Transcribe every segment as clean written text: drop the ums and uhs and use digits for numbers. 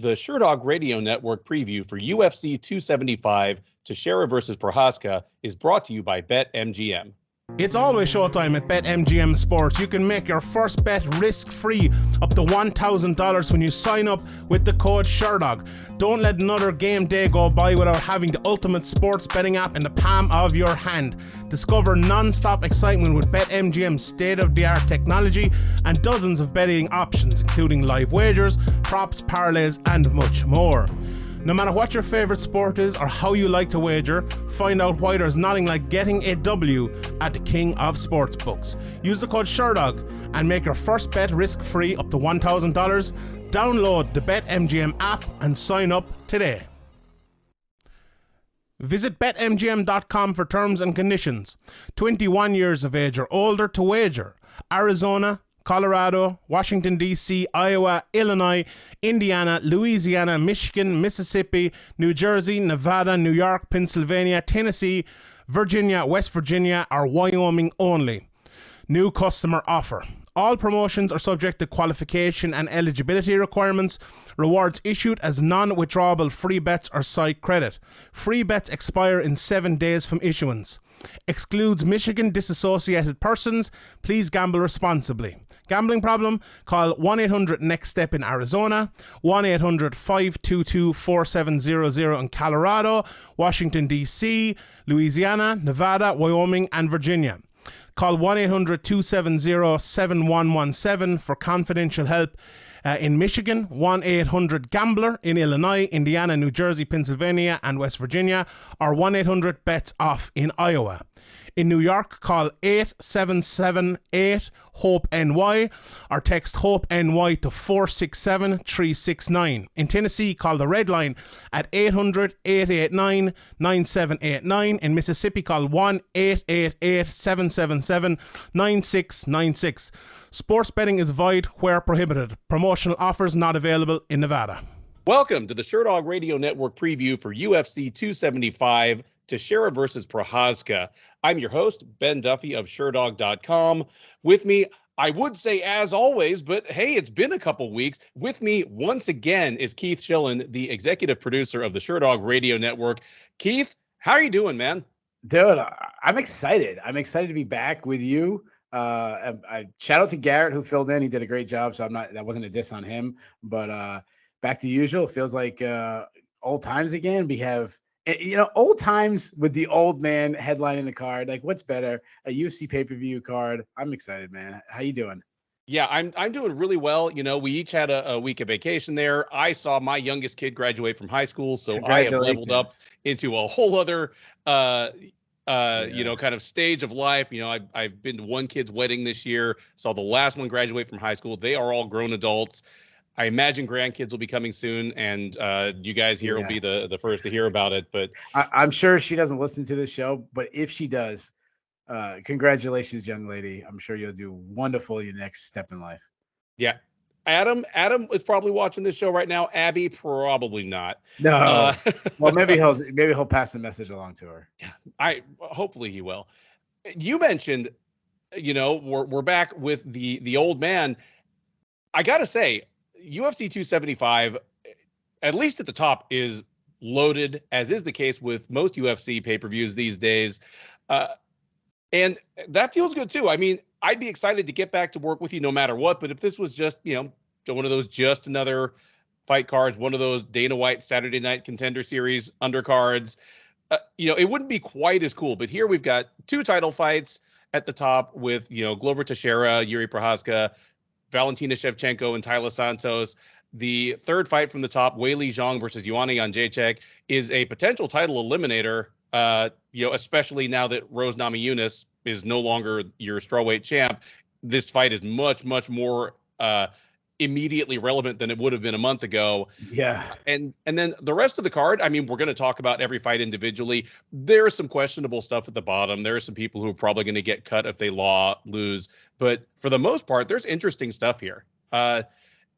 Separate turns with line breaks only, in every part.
The Sherdog Radio Network preview for UFC 275 Teixeira versus Prochazka is brought to you by BetMGM.
It's always showtime at BetMGM Sports. You can make your first bet risk-free up to $1,000 when you sign up with the code SHERDOG. Don't let another game day go by without having the ultimate sports betting app in the palm of your hand. Discover non-stop excitement with BetMGM's state-of-the-art technology and dozens of betting options, including live wagers, props, parlays, and much more. No matter what your favorite sport is or how you like to wager, find out why there's nothing like getting a W at the king of sportsbooks. Use the code SHERDOG and make your first bet risk-free up to $1,000. Download the BetMGM app and sign up today. Visit BetMGM.com for terms and conditions. 21 years of age or older to wager. Arizona, Colorado, Washington, D.C., Iowa, Illinois, Indiana, Louisiana, Michigan, Mississippi, New Jersey, Nevada, New York, Pennsylvania, Tennessee, Virginia, West Virginia, or Wyoming only. New customer offer. All promotions are subject to qualification and eligibility requirements. Rewards issued as non-withdrawable free bets or site credit. Free bets expire in 7 days from issuance. Excludes Michigan disassociated persons. Please gamble responsibly. Gambling problem? Call 1-800-NEXT-STEP in Arizona, 1-800-522-4700 in Colorado, Washington, D.C., Louisiana, Nevada, Wyoming, and Virginia. Call 1-800-270-7117 for confidential help. In Michigan, 1-800-GAMBLER. In Illinois, Indiana, New Jersey, Pennsylvania, and West Virginia, or 1-800-BETS-OFF in Iowa. In New York, call 8778-HOPE-NY or text HOPE-NY to 467-369. In Tennessee, call the Red Line at 800-889-9789. In Mississippi, call 1-888-777-9696. Sports betting is void where prohibited. Promotional offers not available in Nevada.
Welcome to the Sherdog Radio Network preview for UFC 275 Teixeira versus Prochazka. I'm your host, Ben Duffy of Sherdog.com. With me, I would say as always, but hey, it's been a couple weeks. With me once again is Keith Shillan, the executive producer of the Sherdog Radio Network. Keith, how are you doing, man?
Dude, I'm excited. I'm excited to be back with you. I shout out to Garrett who filled in. He did a great job, so that wasn't a diss on him. But back to usual. It feels like old times again. We have old times with the old man headlining the card. Like, what's better? A UFC pay-per-view card. I'm excited, man. How you doing?
Yeah, I'm doing really well. You know, we each had a week of vacation there. I saw my youngest kid graduate from high school, so I have leveled up into a whole other kind of stage of life. You know, I've been to one kid's wedding this year, saw the last one graduate from high school. They are all grown adults. I imagine grandkids will be coming soon, and you guys here will be the first to hear about it. But
I'm sure she doesn't listen to this show, but if she does, congratulations, young lady. I'm sure you'll do wonderful in your next step in life.
Yeah. Adam is probably watching this show right now. Abby, probably not.
No. Well, maybe he'll pass the message along to her.
Hopefully he will. You mentioned, we're back with the old man. I gotta say, UFC 275, at least at the top, is loaded, as is the case with most UFC pay-per-views these days. And that feels good too. I mean, I'd be excited to get back to work with you no matter what, but if this was just, one of those just another fight cards, one of those Dana White Saturday Night Contender Series undercards, it wouldn't be quite as cool. But here we've got two title fights at the top with, Glover Teixeira, Jiri Prochazka, Valentina Shevchenko, and Taila Santos. The third fight from the top, Weili Zhang versus Joanna Jedrzejczyk, is a potential title eliminator, especially now that Rose Namajunas is no longer your strawweight champ. This fight is much, much more immediately relevant than it would have been a month ago.
Yeah.
And then the rest of the card, I mean, we're going to talk about every fight individually. There is some questionable stuff at the bottom. There are some people who are probably going to get cut if they lose. But for the most part, there's interesting stuff here.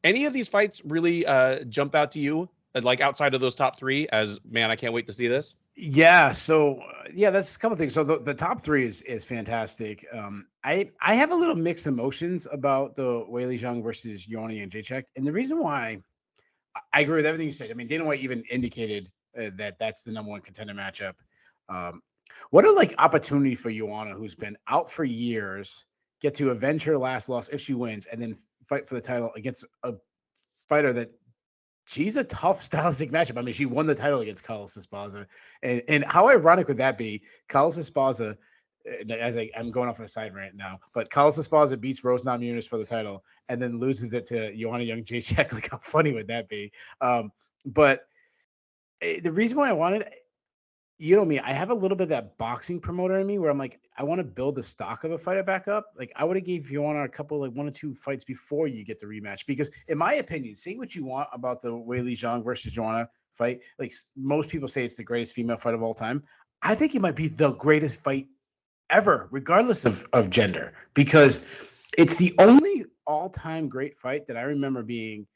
Any of these fights really jump out to you, like outside of those top three, as, man, I can't wait to see this?
Yeah. So that's a couple things. So the top three is fantastic. I have a little mixed emotions about the Weili Zhang versus Joanna Jedrzejczyk, and the reason why I agree with everything you said. I mean, Dana White even indicated that that's the number one contender matchup. What a like opportunity for Joanna, who's been out for years, get to avenge her last loss if she wins, and then fight for the title against a fighter that she's a tough stylistic matchup. I mean, she won the title against Carlos Esparza, and how ironic would that be? Carlos Esparza, I'm going off on a side rant now, but Carlos Esparza beats Rose Namajunas for the title and then loses it to Joanna Jedrzejczyk. Like, how funny would that be? But the reason why I wanted, you know me, I have a little bit of that boxing promoter in me where I'm like, I want to build the stock of a fighter back up. Like, I would have gave Joanna a couple, like 1 or 2 fights before you get the rematch, because in my opinion, say what you want about the Weili Zhang versus Joanna fight. Like, most people say it's the greatest female fight of all time. I think it might be the greatest fight ever, regardless of gender, because it's the only all-time great fight that I remember being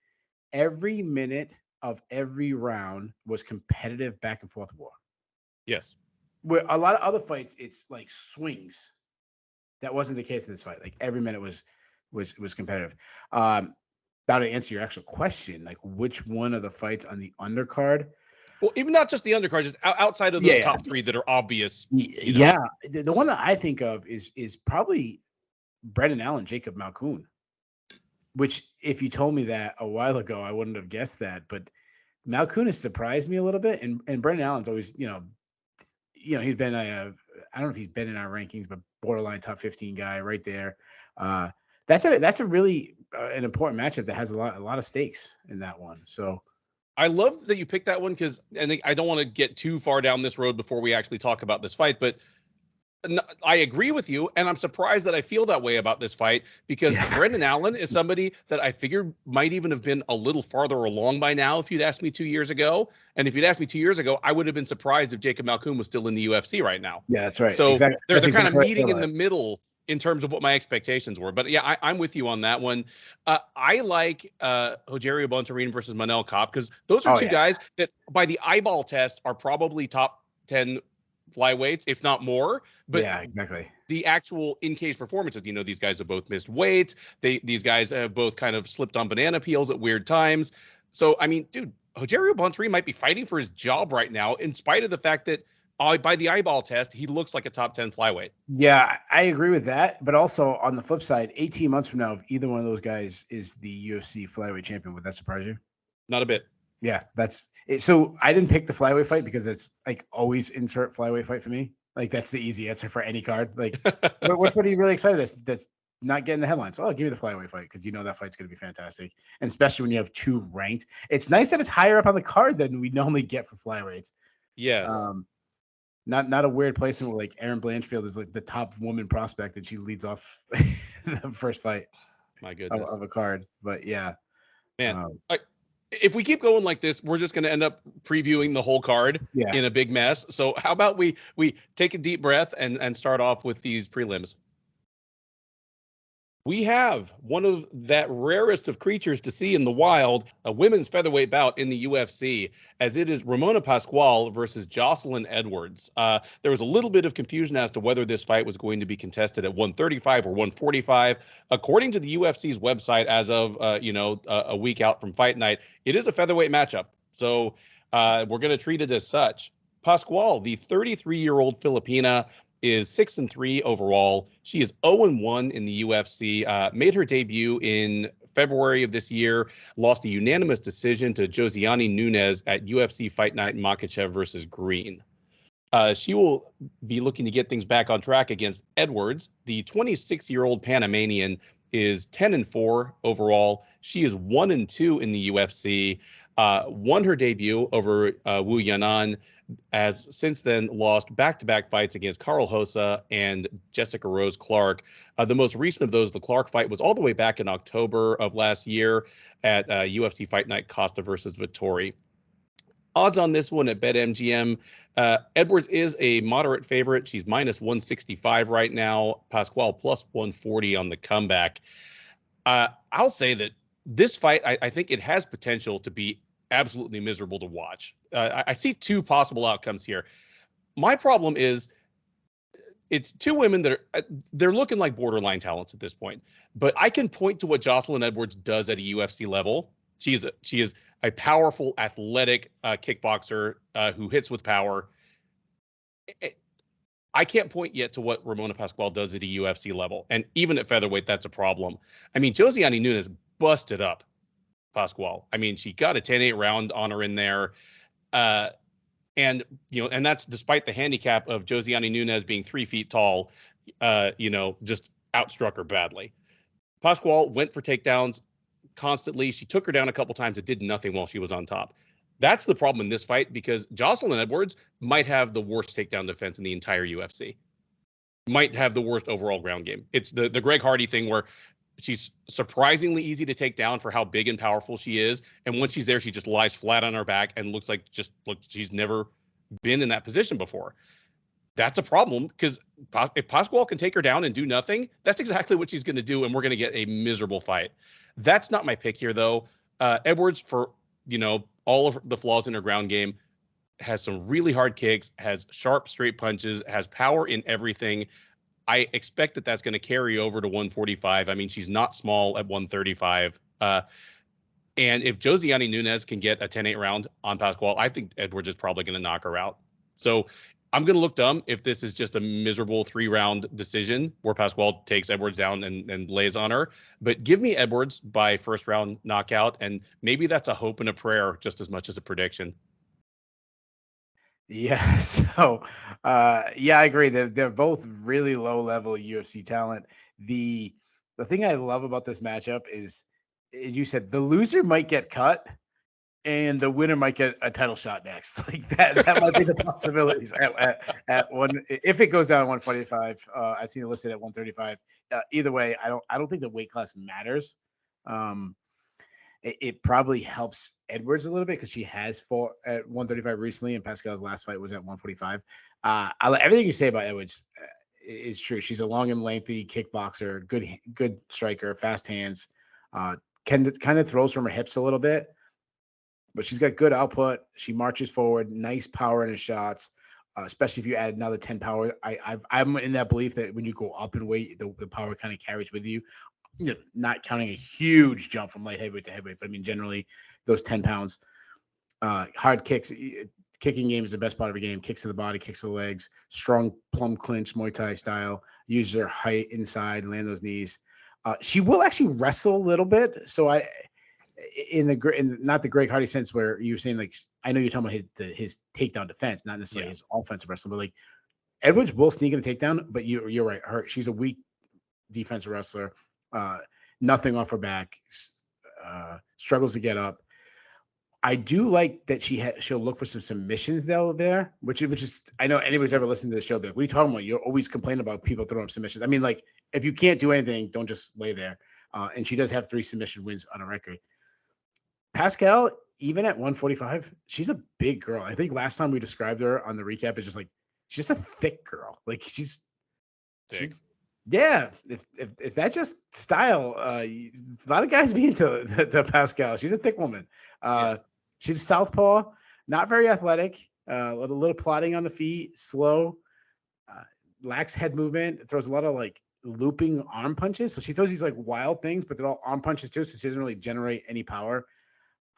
every minute of every round was competitive back and forth war.
Yes.
Where a lot of other fights, it's like swings. That wasn't the case in this fight. Like, every minute was competitive. Now, to answer your actual question, like, which one of the fights on the undercard?
Well, even not just the undercard, just outside of those top 3 that are obvious.
Yeah, the one that I think of is probably Brendan Allen, Jacob Malkoun. Which, if you told me that a while ago, I wouldn't have guessed that. But Malkoun has surprised me a little bit, and Brendan Allen's always, he's been I don't know if he's been in our rankings, but borderline top 15 guy right there. That's a really an important matchup that has a lot of stakes in that one. So
I love that you picked that one, because I don't want to get too far down this road before we actually talk about this fight, but I agree with you, and I'm surprised that I feel that way about this fight, because Brendan Allen is somebody that I figured might even have been a little farther along by now if you'd asked me 2 years ago. And if you'd asked me 2 years ago, I would have been surprised if Jacob Malkoun was still in the UFC right now.
Yeah, that's right.
So
exactly.
they're kind of meeting in the middle in terms of what my expectations were. But yeah, I'm with you on that one. I like Rogerio Bontorin versus Manel Kape, because those are two guys that by the eyeball test are probably top 10 flyweights, if not more. But
yeah, exactly.
The actual in-cage performances, these guys have both missed weights. These guys have both kind of slipped on banana peels at weird times. So, I mean, dude, Rogerio Bontorin might be fighting for his job right now, in spite of the fact that by the eyeball test, he looks like a top 10 flyweight.
Yeah, I agree with that. But also, on the flip side, 18 months from now, if either one of those guys is the UFC flyweight champion, would that surprise you?
Not a bit.
Yeah, that's it. So I didn't pick the flyweight fight because it's like always insert flyweight fight for me. Like, that's the easy answer for any card. Like, what are you really excited that's not getting the headlines? Oh, I'll give you the flyweight fight because that fight's going to be fantastic. And especially when you have 2 ranked. It's nice that it's higher up on the card than we normally get for flyweights.
Yes.
Not a weird placement where like Erin Blanchfield is like the top woman prospect and she leads off the first fight.
My goodness.
Of a card. But yeah.
Man, if we keep going like this, we're just going to end up previewing the whole card in a big mess. So how about we take a deep breath and start off with these prelims. We have one of that rarest of creatures to see in the wild, a women's featherweight bout in the UFC, as it is Ramona Pascual versus Joselyne Edwards. There was a little bit of confusion as to whether this fight was going to be contested at 135 or 145. According to the UFC's website, as of a week out from fight night, it is a featherweight matchup. So we're going to treat it as such. Pascual, the 33-year-old Filipina, is 6-3 overall. She is 0-1 in the UFC. Made her debut in February of this year. Lost a unanimous decision to Josiane Nunes at UFC Fight Night Makhachev versus Green. She will be looking to get things back on track against Edwards. The 26-year-old Panamanian is 10-4 overall. She is 1-2 in the UFC. Won her debut over Wu Yanan, has since then lost back-to-back fights against Carl Hossa and Jessica Rose Clark. The most recent of those, the Clark fight, was all the way back in October of last year at UFC Fight Night Costa versus Vittori. Odds on this one at BetMGM. Edwards is a moderate favorite. She's minus 165 right now. Pascual plus 140 on the comeback. I'll say that this fight, I think it has potential to be absolutely miserable to watch. I see 2 possible outcomes here. My problem is it's 2 women that they're looking like borderline talents at this point. But I can point to what Joselyne Edwards does at a UFC level, She is a powerful, athletic kickboxer who hits with power. I can't point yet to what Ramona Pascual does at a UFC level. And even at featherweight, that's a problem. I mean, Joselyne Nunes busted up Pascual. I mean, she got a 10-8 round on her in there. And that's despite the handicap of Joselyne Nunes being 3 feet tall, just outstruck her badly. Pascual went for takedowns constantly. She took her down a couple times. It did nothing while she was on top. That's the problem in this fight, because Joselyne Edwards might have the worst takedown defense in the entire UFC. Might have the worst overall ground game. It's the Greg Hardy thing where she's surprisingly easy to take down for how big and powerful she is. And once she's there, she just lies flat on her back and looks like she's never been in that position before. That's a problem, because if Pascual can take her down and do nothing, that's exactly what she's going to do, and we're going to get a miserable fight. That's not my pick here, though. Edwards, for all of the flaws in her ground game, has some really hard kicks, has sharp, straight punches, has power in everything. I expect that that's going to carry over to 145. I mean, she's not small at 135. And if Joselyne Nunes can get a 10-8 round on Pascual, I think Edwards is probably going to knock her out. So I'm going to look dumb if this is just a miserable 3-round decision where Pascual takes Edwards down and lays on her. But give me Edwards by first round knockout, and maybe that's a hope and a prayer just as much as a prediction.
Yeah, so I agree. They're both really low level UFC talent. The thing I love about this matchup is, you said the loser might get cut and the winner might get a title shot next. Like that might be the possibilities at one, if it goes down at 145. I've seen it listed at 135. Either way, I don't think the weight class matters. It probably helps Edwards a little bit because she has fought at 135 recently, and Pascal's last fight was at 145. Everything you say about Edwards is true. She's a long and lengthy kickboxer, good striker, fast hands. Kind of throws from her hips a little bit, but she's got good output. She marches forward, nice power in her shots, especially if you add another 10 power. I'm in that belief that when you go up in weight, the power kind of carries with you. Not counting a huge jump from light heavyweight to heavyweight, but I mean, generally those 10 pounds, hard kicks, kicking game is the best part of a game. Kicks to the body, kicks to the legs, strong plum clinch, Muay Thai style, uses her height inside, land those knees. She will actually wrestle a little bit. So in not the Greg Hardy sense where you're saying, like, I know you're talking about his takedown defense, not necessarily his offensive wrestling, but like Edwards will sneak in a takedown, but you're right. She's a weak defensive wrestler. Nothing off her back, struggles to get up. I do like that she'll look for some submissions though there, which is, I know anybody's ever listened to the show, but what are you talking about? You're always complaining about people throwing up submissions. I mean, like, if you can't do anything, don't just lay there. And she does have 3 submission wins on a record. Pascual, even at 145, she's a big girl. I think last time we described her on the recap is just like, she's just a thick girl. Like, she's thick. Yeah, if that's just style, a lot of guys be into Pascual. She's a thick woman. She's a southpaw, not very athletic, a little plodding on the feet, slow, lacks head movement, throws a lot of like looping arm punches. So she throws these like wild things, but they're all arm punches too, so she doesn't really generate any power.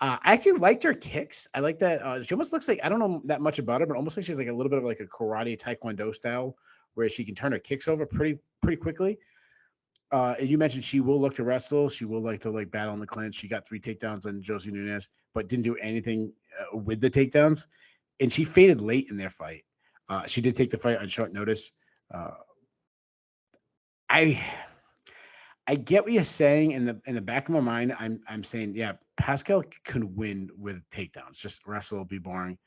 I actually liked her kicks. I like that. She almost looks like, I don't know that much about her, but almost like she's like a little bit of like a karate taekwondo style, where she can turn her kicks over pretty quickly. And you mentioned she will look to wrestle. She will like to like battle in the clinch. She got 3 takedowns on Joselyne Nunes, but didn't do anything with the takedowns. And she faded late in their fight. She did take the fight on short notice. I get what you're saying. In the back of my mind, I'm saying, yeah, Pascual can win with takedowns. Just wrestle, be boring.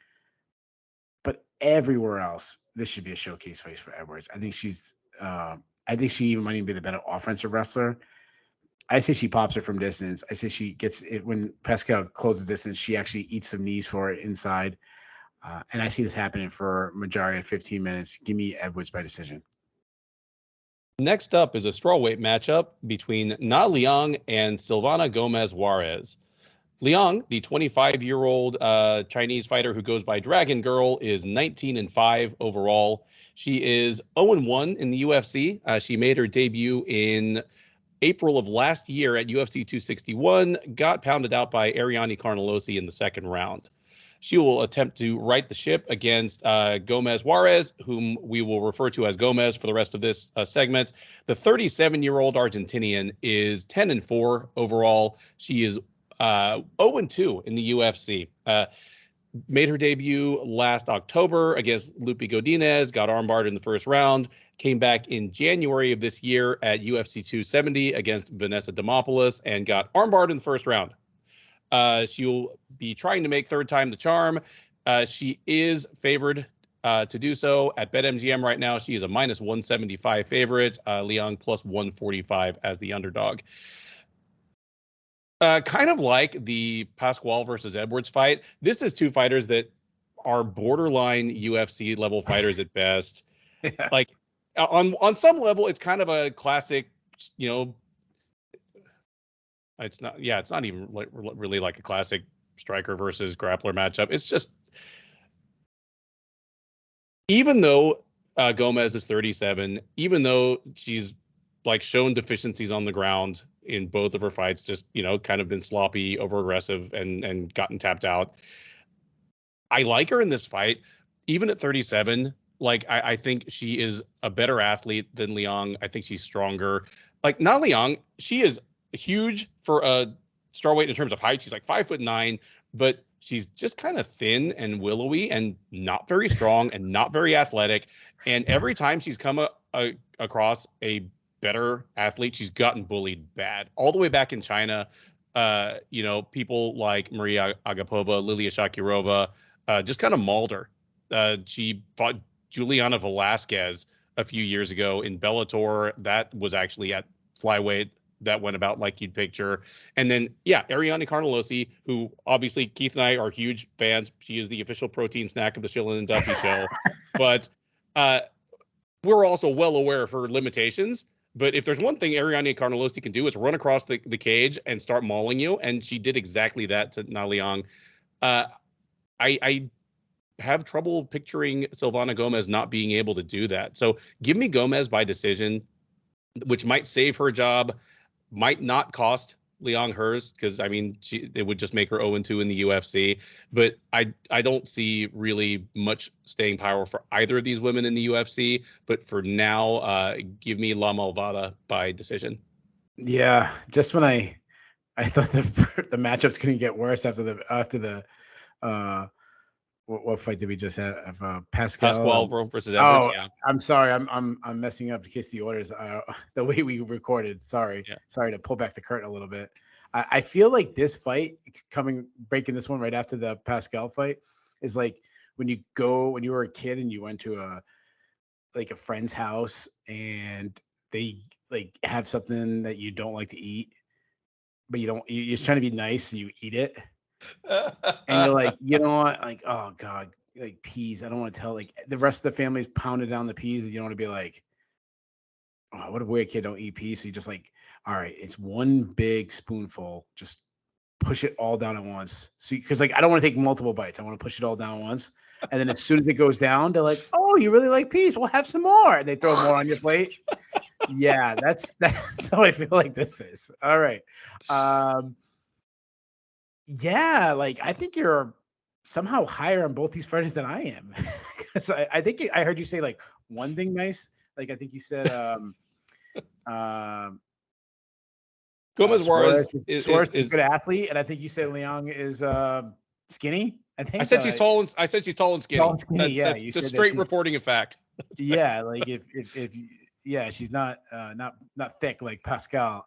But everywhere else, this should be a showcase fight for Edwards. I think she even might even be the better offensive wrestler. I say she pops her from distance. I say she gets it when Pascual closes distance. She actually eats some knees for it inside. And I see this happening for a majority of 15 minutes. Give me Edwards by decision.
Next up is a strawweight matchup between Liang and Silvana Gomez Juarez. Liang, the 25-year-old Chinese fighter who goes by Dragon Girl, is 19-5 overall. She is 0-1 in the UFC. She made her debut in April of last year at UFC 261, got pounded out by Ariane Carnelosi in the second round. She will attempt to right the ship against Gomez Juarez, whom we will refer to as Gomez for the rest of this segment. The 37-year-old Argentinian is 10-4 overall. She is 0-2 in the UFC. Made her debut last October against Lupe Godinez, got armbarred in the first round, came back in January of this year at UFC 270 against Vanessa Demopoulos and got armbarred in the first round. She'll be trying to make third time the charm. She is favored to do so at BetMGM right now. She is a -175 favorite. Liang plus 145 as the underdog. Kind of like the Pascual versus Edwards fight. This is two fighters that are borderline UFC level fighters at best.
Yeah.
Like on some level, it's kind of a classic, you know. It's not even really like a classic striker versus grappler matchup. It's just, even though Gomez is 37, even though she's like shown deficiencies on the ground in both of her fights, just, you know, kind of been sloppy, over aggressive, and gotten tapped out. I like her in this fight, even at 37. Like, I think she is a better athlete than Liang. I think she's stronger. Like, not Liang, she is huge for a strawweight in terms of height. She's like 5'9", but she's just kind of thin and willowy and not very strong and not very athletic. And every time she's come across a better athlete, she's gotten bullied bad. All the way back in China, you know, people like Maria Agapova, Lilia Shakirova, just kind of mauled her. She fought Juliana Velasquez a few years ago in Bellator. That was actually at flyweight. That went about like you'd picture. And then, yeah, Ariane Carnelosi, who obviously Keith and I are huge fans. She is the official protein snack of the Shillan Duffy show. But we're also well aware of her limitations. But if there's one thing Ariane Carnelosi can do, is run across the cage and start mauling you. And she did exactly that to Na Liang. I have trouble picturing Silvana Gomez not being able to do that. So give me Gomez by decision, which might save her job, might not cost Liang hers, because I mean, it would just make her 0-2 in the UFC. But I don't see really much staying power for either of these women in the UFC. But for now, give me La Malvada by decision.
Yeah, just when I thought the matchup's going to get worse after the what fight did we just have? Pascual
versus Edwards.
Oh,
Yeah,
I'm sorry. I'm messing up to kiss the orders. The way we recorded. Sorry.
Yeah.
Sorry to pull back the curtain a little bit. I feel like this fight breaking this one right after the Pascual fight is like when you were a kid and you went to a friend's house and they like have something that you don't like to eat, but you're just trying to be nice, so you eat it. And you're like, you know what? Like, oh God, like peas. I don't want to tell, like, the rest of the family's pounded down the peas, and you don't want to be like, oh, what a weird kid, don't eat peas. So you just like, all right, it's one big spoonful. Just push it all down at once. So because like I don't want to take multiple bites. I want to push it all down at once. And then as soon as it goes down, they're like, oh, you really like peas? We'll have some more. And they throw more on your plate. Yeah, that's how I feel like this is. All right. Yeah, like I think you're somehow higher on both these fighters than I am. Because I think I heard you say like one thing nice. Like I think you said
Gomez Juarez is
a good athlete, and I think you said Liang is skinny. I think
I said she's tall and skinny.
Tall and skinny, yeah.
That's just straight reporting of fact.
Yeah, like if yeah, she's not thick like Pascual.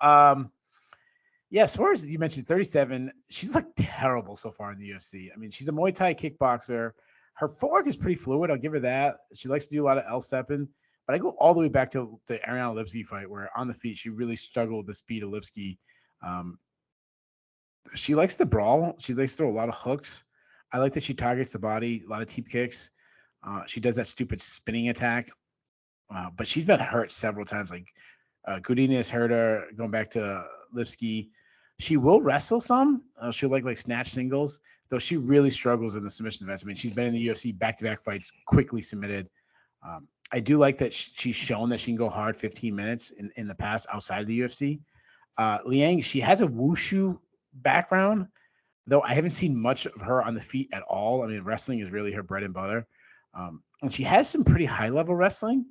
Yeah, Suarez, you mentioned 37. She's looked terrible so far in the UFC. I mean, she's a Muay Thai kickboxer. Her footwork is pretty fluid. I'll give her that. She likes to do a lot of L-stepping. But I go all the way back to the Ariane Lipski fight where on the feet, she really struggled with the speed of Lipski. She likes to brawl. She likes to throw a lot of hooks. I like that she targets the body, a lot of teep kicks. She does that stupid spinning attack. But she's been hurt several times. Like Godinez hurt her, going back to Lipski. She will wrestle some. She'll like snatch singles, though she really struggles in the submission events. I mean, she's been in the UFC back-to-back fights, quickly submitted. I do like that she's shown that she can go hard 15 minutes in the past outside of the UFC. Liang, she has a wushu background, though I haven't seen much of her on the feet at all. I mean, wrestling is really her bread and butter. And she has some pretty high level wrestling,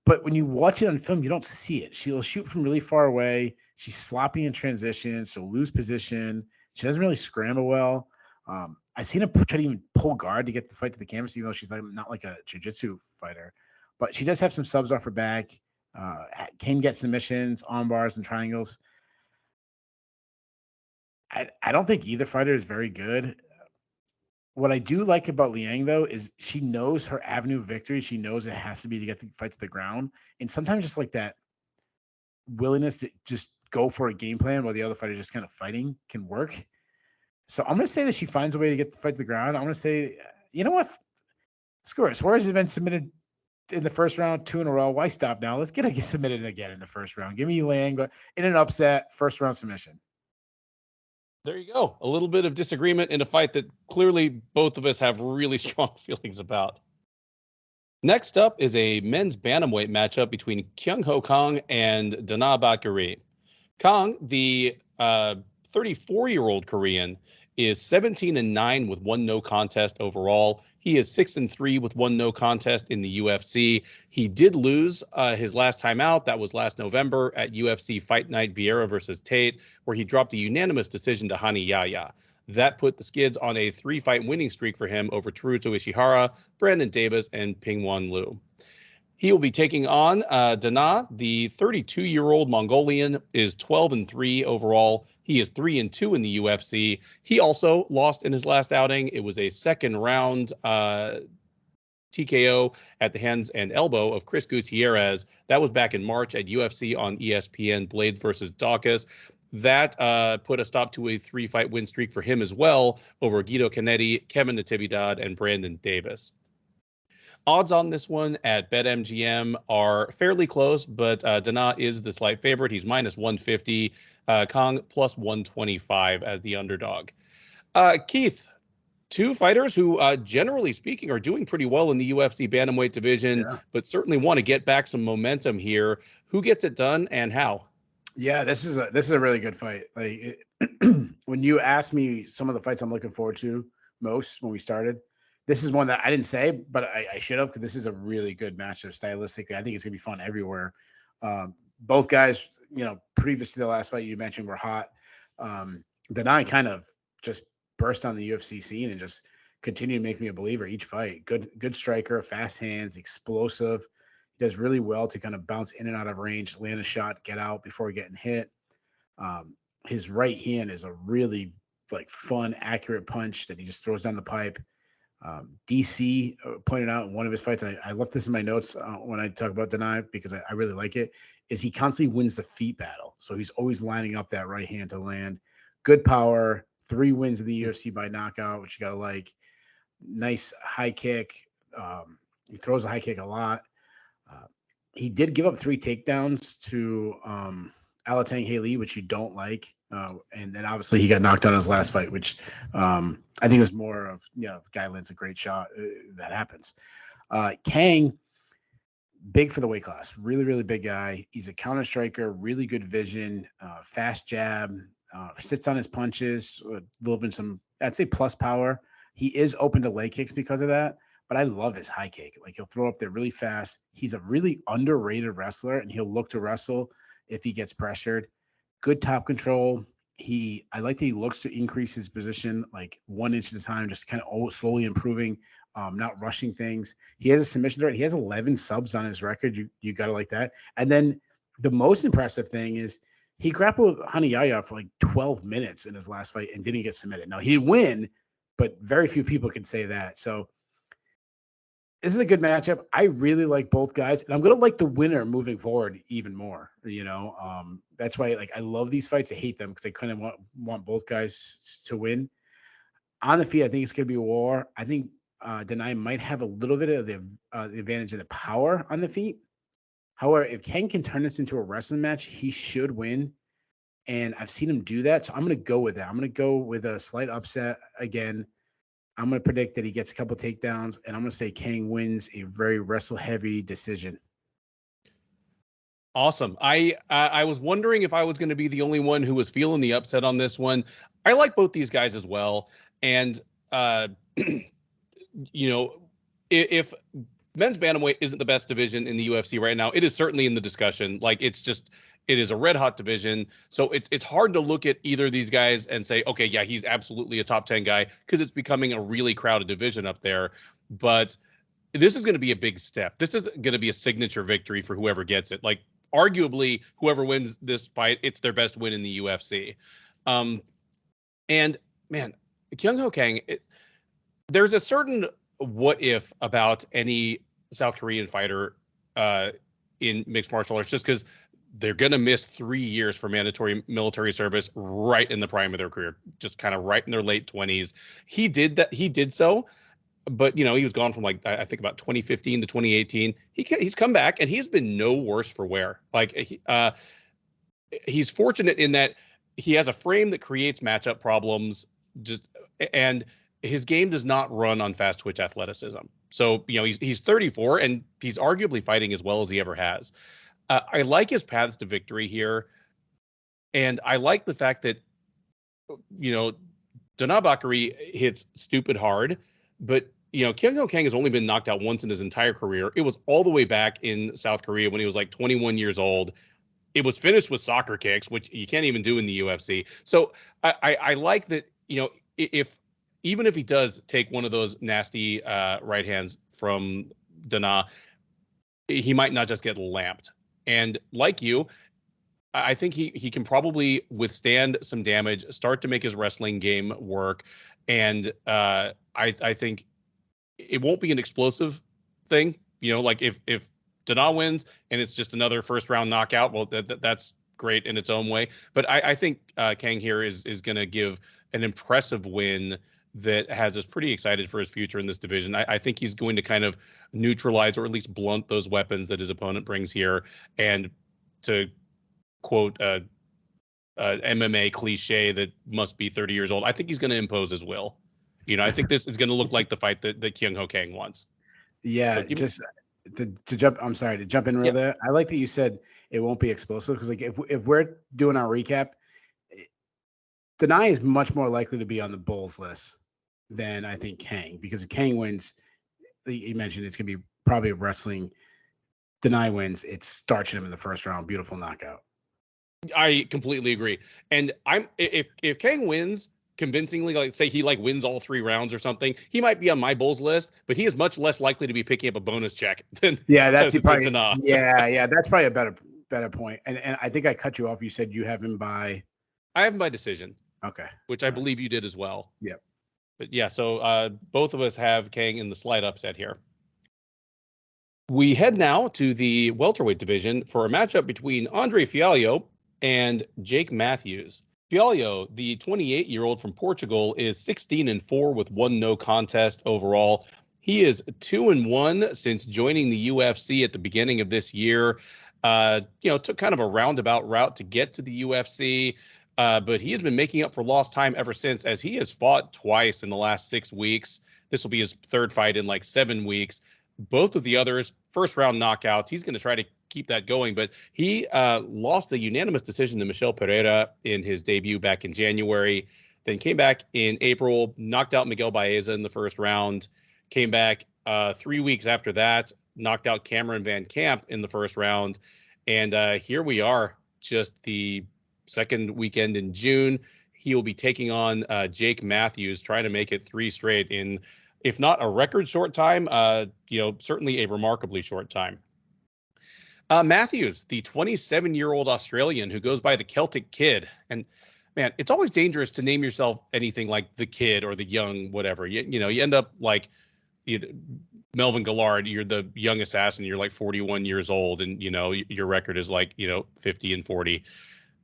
but when you watch it on film, you don't see it. She'll shoot from really far away. She's sloppy in transition, so lose position. She doesn't really scramble well. I've seen her try to even pull guard to get the fight to the canvas, even though she's not like a jiu-jitsu fighter. But she does have some subs off her back. Can get submissions, arm bars, and triangles. I don't think either fighter is very good. What I do like about Liang, though, is she knows her avenue of victory. She knows it has to be to get the fight to the ground. And sometimes just like that willingness to just go for a game plan while the other fighter is just kind of fighting can work. So I'm going to say that she finds a way to get the fight to the ground. I'm going to say, you know what? Screw it. Suarez has been submitted in the first round 2 in a row. Why stop now? Let's get submitted again in the first round. Give me Liang, but in an upset, first round submission.
There you go. A little bit of disagreement in a fight that clearly both of us have really strong feelings about. Next up is a men's bantamweight matchup between Kyung Kang and Danaa Batgerel. Kang, the 34-year-old Korean, is 17-9 with 1 no contest overall. He is 6-3 with 1 no contest in the UFC. He did lose his last time out. That was last November at UFC Fight Night Vieira versus Tate, where he dropped a unanimous decision to Hayisaer. That put the Skids on a 3-fight winning streak for him over Teruto Ishihara, Brandon Davis, and Pingwan Liu. He will be taking on Danaa. The 32-year-old Mongolian is 12-3 overall. He is 3-2 in the UFC. He also lost in his last outing. It was a second round TKO at the hands and elbow of Chris Gutierrez. That was back in March at UFC on ESPN, Blades versus Dawkins. That put a stop to a 3-fight win streak for him as well over Guido Canetti, Kevin Natividad, and Brandon Davis. Odds on this one at BetMGM are fairly close, but Danaa is the slight favorite. He's minus 150, Kang plus 125 as the underdog. Keith, 2 fighters who, generally speaking, are doing pretty well in the UFC bantamweight division, but certainly want to get back some momentum here. Who gets it done and how?
Yeah, this is a really good fight. Like when you asked me some of the fights I'm looking forward to most when we started, this is one that I didn't say, but I should have, because this is a really good matchup stylistically. I think it's gonna be fun everywhere. Both guys, previous to the last fight you mentioned, were hot. Danaa kind of just burst on the UFC scene and just continued to make me a believer each fight. Good striker, fast hands, explosive. He does really well to kind of bounce in and out of range, land a shot, get out before getting hit. His right hand is a really fun, accurate punch that he just throws down the pipe. DC pointed out in one of his fights, I left this in my notes when I talk about Danaa because I really like it, is he constantly wins the feet battle. So he's always lining up that right hand to land. Good power, 3 wins in the UFC by knockout, which you got to like. Nice high kick. He throws a high kick a lot. He did give up 3 takedowns to Alatang Haley, which you don't like. And then obviously he got knocked out in his last fight, which I think was more of, guy lands a great shot. That happens. Kang, big for the weight class. Really, really big guy. He's a counter striker, really good vision, fast jab, sits on his punches, a little bit some, I'd say, plus power. He is open to leg kicks because of that. But I love his high kick. Like, he'll throw up there really fast. He's a really underrated wrestler, and he'll look to wrestle if he gets pressured. Good top control. I like that he looks to increase his position like 1 inch at a time, just kind of slowly improving, not rushing things. He has a submission threat. He has 11 subs on his record. You got to like that. And then the most impressive thing is he grappled with Hayisaer for like 12 minutes in his last fight and didn't get submitted. Now, he didn't win, but very few people can say that. So this is a good matchup. I really like both guys, and I'm gonna like the winner moving forward even more. That's why I love these fights. I hate them because I kind of want both guys to win. On the feet, I think it's gonna be a war. I think Danaa might have a little bit of the advantage of the power on the feet. However, if Ken can turn this into a wrestling match, he should win. And I've seen him do that, so I'm gonna go with that. I'm gonna go with a slight upset again. I'm going to predict that he gets a couple takedowns, and I'm going to say Kang wins a very wrestle-heavy decision.
Awesome. I was wondering if I was going to be the only one who was feeling the upset on this one. I like both these guys as well, and uh, you know, if men's bantamweight isn't the best division in the UFC right now, it is certainly in the discussion. Like it is a red hot division. So it's hard to look at either of these guys and say, okay, yeah, he's absolutely a top 10 guy, because it's becoming a really crowded division up there. But this is going to be a big step. This is going to be a signature victory for whoever gets it. Like arguably whoever wins this fight, it's their best win in the UFC. Um, and man, Kyung Ho Kang, there's a certain what if about any South Korean fighter in mixed martial arts, just because they're going to miss 3 years for mandatory military service right in the prime of their career, just kind of right in their late 20s. He did that. He did so, but he was gone from like I think about 2015 to 2018. He's come back and he's been no worse for wear. Like he's fortunate in that he has a frame that creates matchup problems. And his game does not run on fast twitch athleticism. So he's 34 and he's arguably fighting as well as he ever has. I like his paths to victory here, and I like the fact that Danaa Bakary hits stupid hard, but Kyung Ho Kang has only been knocked out once in his entire career. It was all the way back in South Korea when he was like 21 years old. It was finished with soccer kicks, which you can't even do in the UFC. So I like that, if even if he does take one of those nasty right hands from Danaa, he might not just get lamped. And like you, I think he can probably withstand some damage, start to make his wrestling game work, and I think it won't be an explosive thing. Like if Danaa wins and it's just another first round knockout, well, that's great in its own way. But I think Kang here is going to give an impressive win that has us pretty excited for his future in this division. I think he's going to kind of neutralize or at least blunt those weapons that his opponent brings here. And to quote MMA cliche that must be 30 years old, I think he's going to impose his will. I think this is going to look like the fight that Kyung Ho Kang wants.
Yeah,
So
just to jump. I'm sorry to jump in real there. I like that you said it won't be explosive, because like if we're doing our recap, Danaa is much more likely to be on the Bulls list than I think Kang, because if Kang wins, you mentioned it's going to be probably wrestling. Danaa wins, it's starching him in the first round. Beautiful knockout.
I completely agree. And if Kang wins convincingly, like say he like wins all 3 rounds or something, he might be on my Bulls list, but he is much less likely to be picking up a bonus check than
that's probably
Danaa.
yeah, that's probably a better point. And I think I cut you off. You said you have him by.
I have him by decision.
Okay.
Which I believe you did as well.
Yep.
But yeah, so both of us have Kang in the slight upset here. We head now to the welterweight division for a matchup between Andre Fialho and Jake Matthews. Fialho, the 28-year-old from Portugal, is 16-4 with 1 no contest overall. He is 2-1 since joining the UFC at the beginning of this year. Took kind of a roundabout route to get to the UFC. But he has been making up for lost time ever since, as he has fought twice in the last 6 weeks. This will be his 3rd fight in like 7 weeks. Both of the others, first round knockouts. He's going to try to keep that going, but he lost a unanimous decision to Michel Pereira in his debut back in January, then came back in April, knocked out Miguel Baeza in the first round, came back 3 weeks after that, knocked out Cameron Van Camp in the first round. And here we are, just the second weekend in June. He will be taking on Jake Matthews, trying to make it 3 straight in, if not a record short time, certainly a remarkably short time. Matthews, the 27-year-old Australian who goes by the Celtic Kid. And man, it's always dangerous to name yourself anything like the Kid or the Young, whatever. You end up like Melvin Gillard, you're the young assassin, you're like 41 years old, and your record is like 50-40.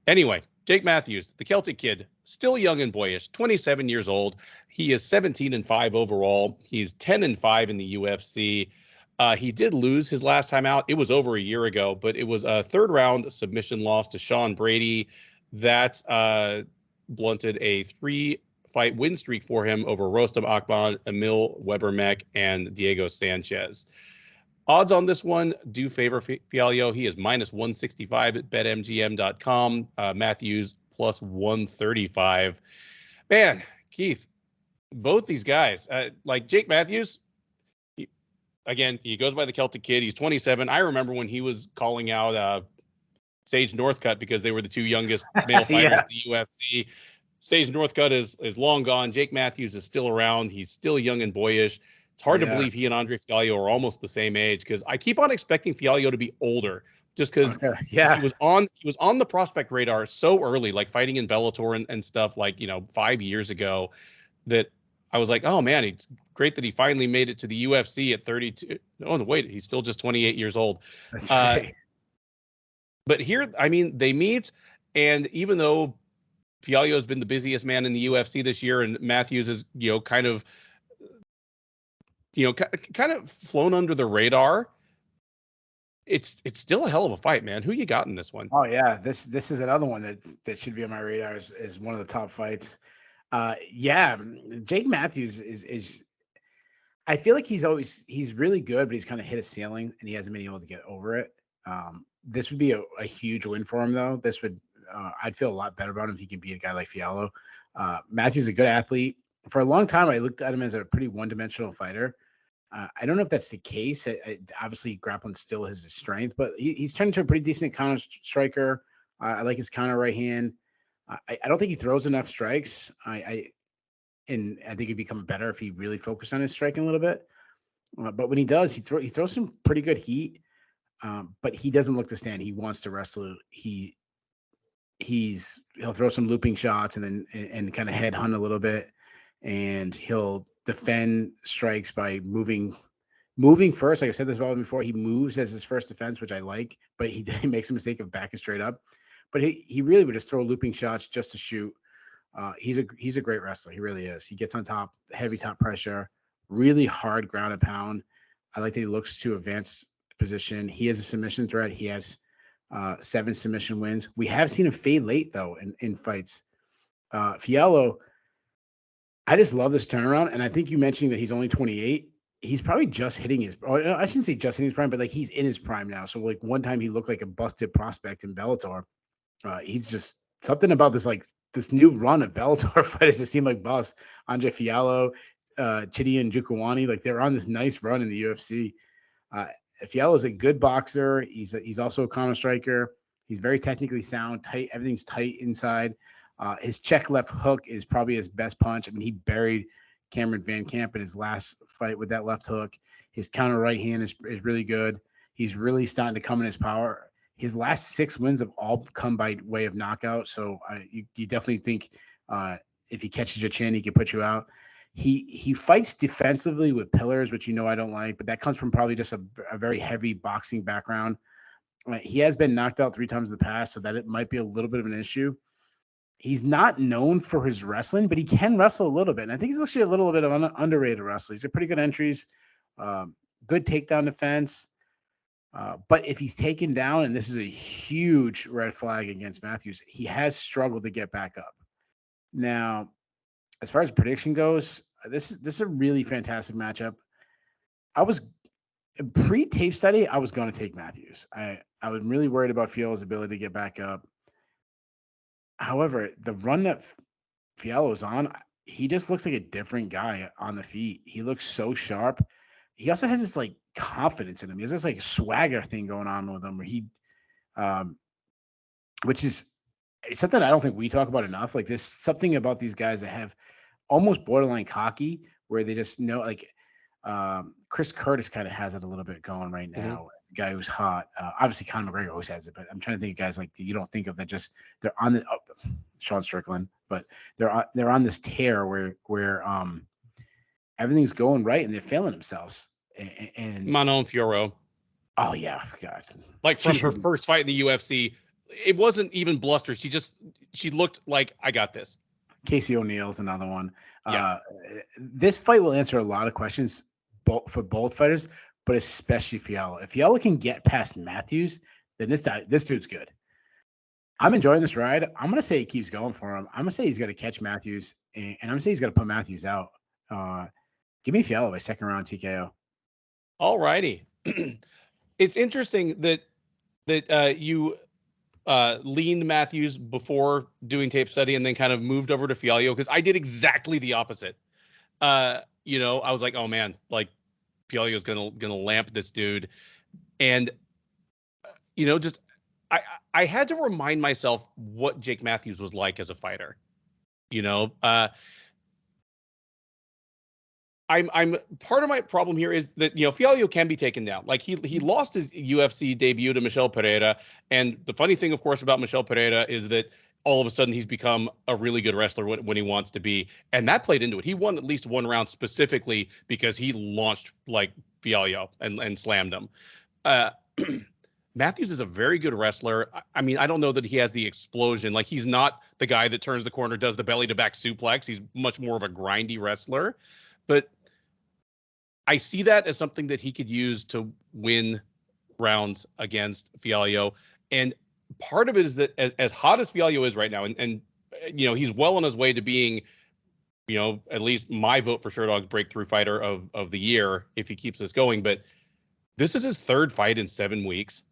Anyway, Jake Matthews, the Celtic Kid, still young and boyish, 27 years old. He is 17-5 overall. He's 10-5 in the UFC. He did lose his last time out. It was over a year ago, but it was a 3rd round submission loss to Sean Brady that blunted a 3-fight win streak for him over Rostam Akhmad, Emil Webermech, and Diego Sanchez. Odds on this one do favor Fialho. He is -165 at betmgm.com. Matthews +135. Man, Keith, both these guys, like Jake Matthews, he goes by the Celtic Kid. He's 27. I remember when he was calling out Sage Northcutt because they were the two youngest male fighters in the UFC. Sage Northcutt is long gone. Jake Matthews is still around. He's still young and boyish. It's hard to believe he and Andre Fialho are almost the same age, because I keep on expecting Fialho to be older, just because he was on the prospect radar so early, like fighting in Bellator and stuff, like 5 years ago, that I was like, oh man, it's great that he finally made it to the UFC at 32. Oh no, wait, he's still just 28 years old.
That's right.
But here, I mean, they meet, and even though Fialho has been the busiest man in the UFC this year, and Matthews is kind of flown under the radar, it's still a hell of a fight, man. Who you got in this one?
Oh yeah, this is another one that should be on my radar is one of the top fights. Jake Matthews is I feel like he's really good, but he's kind of hit a ceiling and he hasn't been able to get over it. This would be a huge win for him, though. This would I'd feel a lot better about him if he can beat a guy like Fialho. Matthews is a good athlete. For a long time, I looked at him as a pretty one-dimensional fighter. I don't know if that's the case. Obviously, grappling still is his strength, but he's turned into a pretty decent counter striker. I like his counter right hand. I don't think he throws enough strikes. I think he'd become better if he really focused on his striking a little bit. But when he does, he throws some pretty good heat. But he doesn't look to stand. He wants to wrestle. He'll throw some looping shots and then kind of head hunt a little bit, and he'll defend strikes by moving first. Like I said this about him before, he moves as his first defense, which I like, but he makes a mistake of backing straight up. But he really would just throw looping shots just to shoot. He's a great wrestler. He really is. He gets on top, heavy top pressure, really hard ground and pound. I like that he looks to advance position. He has a submission threat. He has 7 submission wins. We have seen him fade late though in fights. Fialho, I just love this turnaround, and I think you mentioned that he's only 28. He's probably just hitting his. Or I shouldn't say just hitting his prime, but like he's in his prime now. So like one time he looked like a busted prospect in Bellator. He's just something about this new run of Bellator fighters that seem like busts. Andre Fialho, Chidi and Jukwani, like they're on this nice run in the UFC. Fialho is a good boxer. He's also a counter striker. He's very technically sound, tight. Everything's tight inside. His check left hook is probably his best punch. I mean, he buried Cameron Van Camp in his last fight with that left hook. His counter right hand is really good. He's really starting to come in his power. His last 6 wins have all come by way of knockout. So you definitely think if he catches your chin, he can put you out. He fights defensively with pillars, which I don't like, but that comes from probably just a very heavy boxing background. He has been knocked out 3 times in the past, so that it might be a little bit of an issue. He's not known for his wrestling, but he can wrestle a little bit. And I think he's actually a little bit of an underrated wrestler. He's a pretty good entries, good takedown defense. But if he's taken down, and this is a huge red flag against Matthews, he has struggled to get back up. Now, as far as prediction goes, this is a really fantastic matchup. I was pre-tape study, I was going to take Matthews. I was really worried about Fialho's ability to get back up. However, the run that Fialho is on, he just looks like a different guy on the feet. He looks so sharp. He also has this like confidence in him. He has this like swagger thing going on with him where he, which is something I don't think we talk about enough. Like there's something about these guys that have almost borderline cocky where they just know, like Chris Curtis kind of has it a little bit going right now. Mm-hmm. The guy who's hot. Obviously Conor McGregor always has it, but I'm trying to think of guys like you don't think of that just they're on the Sean Strickland, but they're on this tear where everything's going right and they're failing themselves. And
Manon Fiorot.
Oh yeah, God.
Like from her first fight in the UFC, it wasn't even bluster. She looked like I got this.
Casey O'Neill's another one.
Yeah.
This fight will answer a lot of questions for both fighters, but especially Fialho. If Fialho can get past Matthews, then this dude's good. I'm enjoying this ride. I'm going to say he keeps going for him. I'm going to say he's going to catch Matthews, and I'm going to say he's going to put Matthews out. Give me Fialho by second round TKO.
All righty. it's interesting that you leaned Matthews before doing tape study and then kind of moved over to Fialho, because I did exactly the opposite. I was like, oh man, like Fialho's gonna lamp this dude, and just I had to remind myself what Jake Matthews was like as a fighter. I'm part of my problem here is that Fialho can be taken down. Like he lost his UFC debut to Michel Pereira, and the funny thing, of course, about Michel Pereira is that all of a sudden he's become a really good wrestler when he wants to be, and that played into it. He won at least one round specifically because he launched like Fialho and slammed him. Uh, Matthews is a very good wrestler. I mean, I don't know that he has the explosion. Like he's not the guy that turns the corner, does the belly to back suplex. He's much more of a grindy wrestler, but I see that as something that he could use to win rounds against Fialho. And part of it is that as hot as Fialho is right now, and he's well on his way to being, at least my vote for Sherdog's breakthrough fighter of the year if he keeps this going. But this is his third fight in 7 weeks.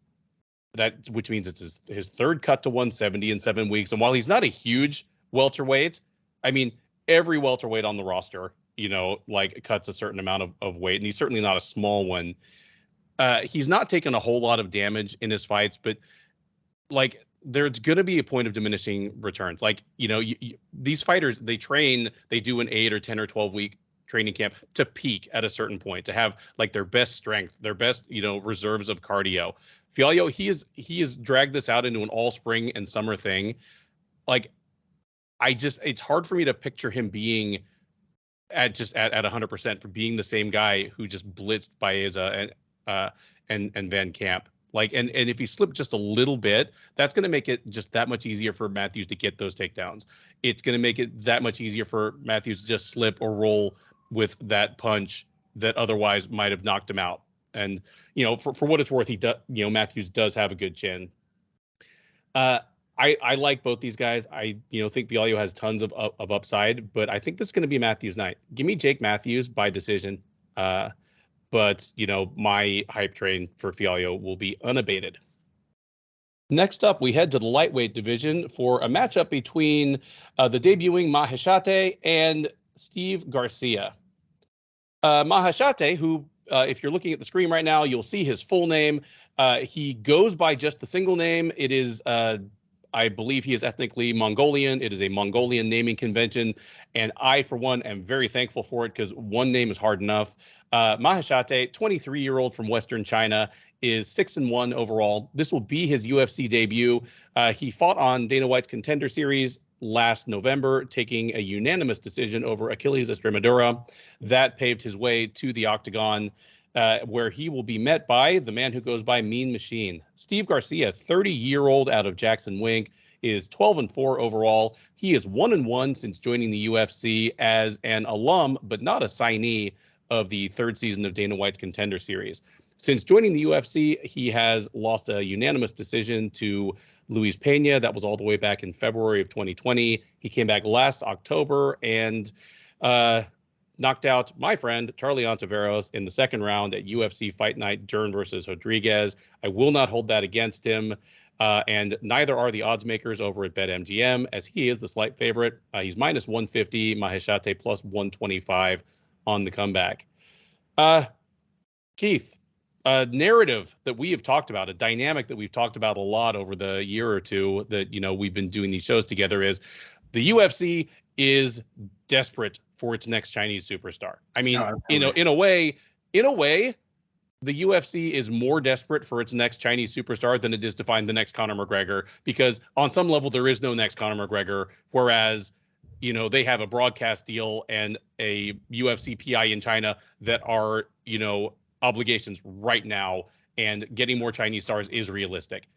Which means it's his third cut to 170 in 7 weeks. And while he's not a huge welterweight, I mean, every welterweight on the roster, like cuts a certain amount of weight, and he's certainly not a small one. He's not taken a whole lot of damage in his fights, but like there's going to be a point of diminishing returns. Like, these fighters, they train, they do an 8 or 10 or 12 week training camp to peak at a certain point, to have like their best strength, their best, reserves of cardio. Fialho, he has dragged this out into an all spring and summer thing. Like, it's hard for me to picture him being at 100% for being the same guy who just blitzed Baeza and Van Camp. Like, and if he slipped just a little bit, that's going to make it just that much easier for Matthews to get those takedowns. It's going to make it that much easier for Matthews to just slip or roll with that punch that otherwise might have knocked him out. And, for what it's worth, Matthews does have a good chin. I like both these guys. I think Fialho has tons of upside, but I think this is going to be Matthews' night. Give me Jake Matthews by decision. But my hype train for Fialho will be unabated. Next up, we head to the lightweight division for a matchup between the debuting Maheshate and Steve Garcia. Maheshate, who, if you're looking at the screen right now, you'll see his full name. He goes by just the single name. It is, I believe he is ethnically Mongolian. It is a Mongolian naming convention, and I, for one, am very thankful for it because one name is hard enough. Maheshate, 23-year-old from Western China, is 6-1 overall. This will be his UFC debut. He fought on Dana White's Contender Series last November, taking a unanimous decision over Achilles Estremadura. That paved his way to the octagon, where he will be met by the man who goes by Mean Machine. Steve Garcia, 30-year-old out of Jackson Wink, is 12-4 overall. He is 1-1 since joining the UFC as an alum, but not a signee of the third season of Dana White's Contender Series. Since joining the UFC, he has lost a unanimous decision to Luis Pena. That was all the way back in February of 2020. He came back last October and knocked out my friend Charlie Ontiveros in the second round at UFC Fight Night, Dern versus Rodriguez. I will not hold that against him. And neither are the odds makers over at BetMGM, as he is the slight favorite. He's minus 150, Maheshate plus 125 on the comeback. Keith, a narrative that we have talked about, a dynamic that we've talked about a lot over the year or two that, we've been doing these shows together, is the UFC is desperate for its next Chinese superstar. I mean, in a way, the UFC is more desperate for its next Chinese superstar than it is to find the next Conor McGregor, because on some level there is no next Conor McGregor, whereas they have a broadcast deal and a UFC PI in China that are, obligations right now, and getting more Chinese stars is realistic.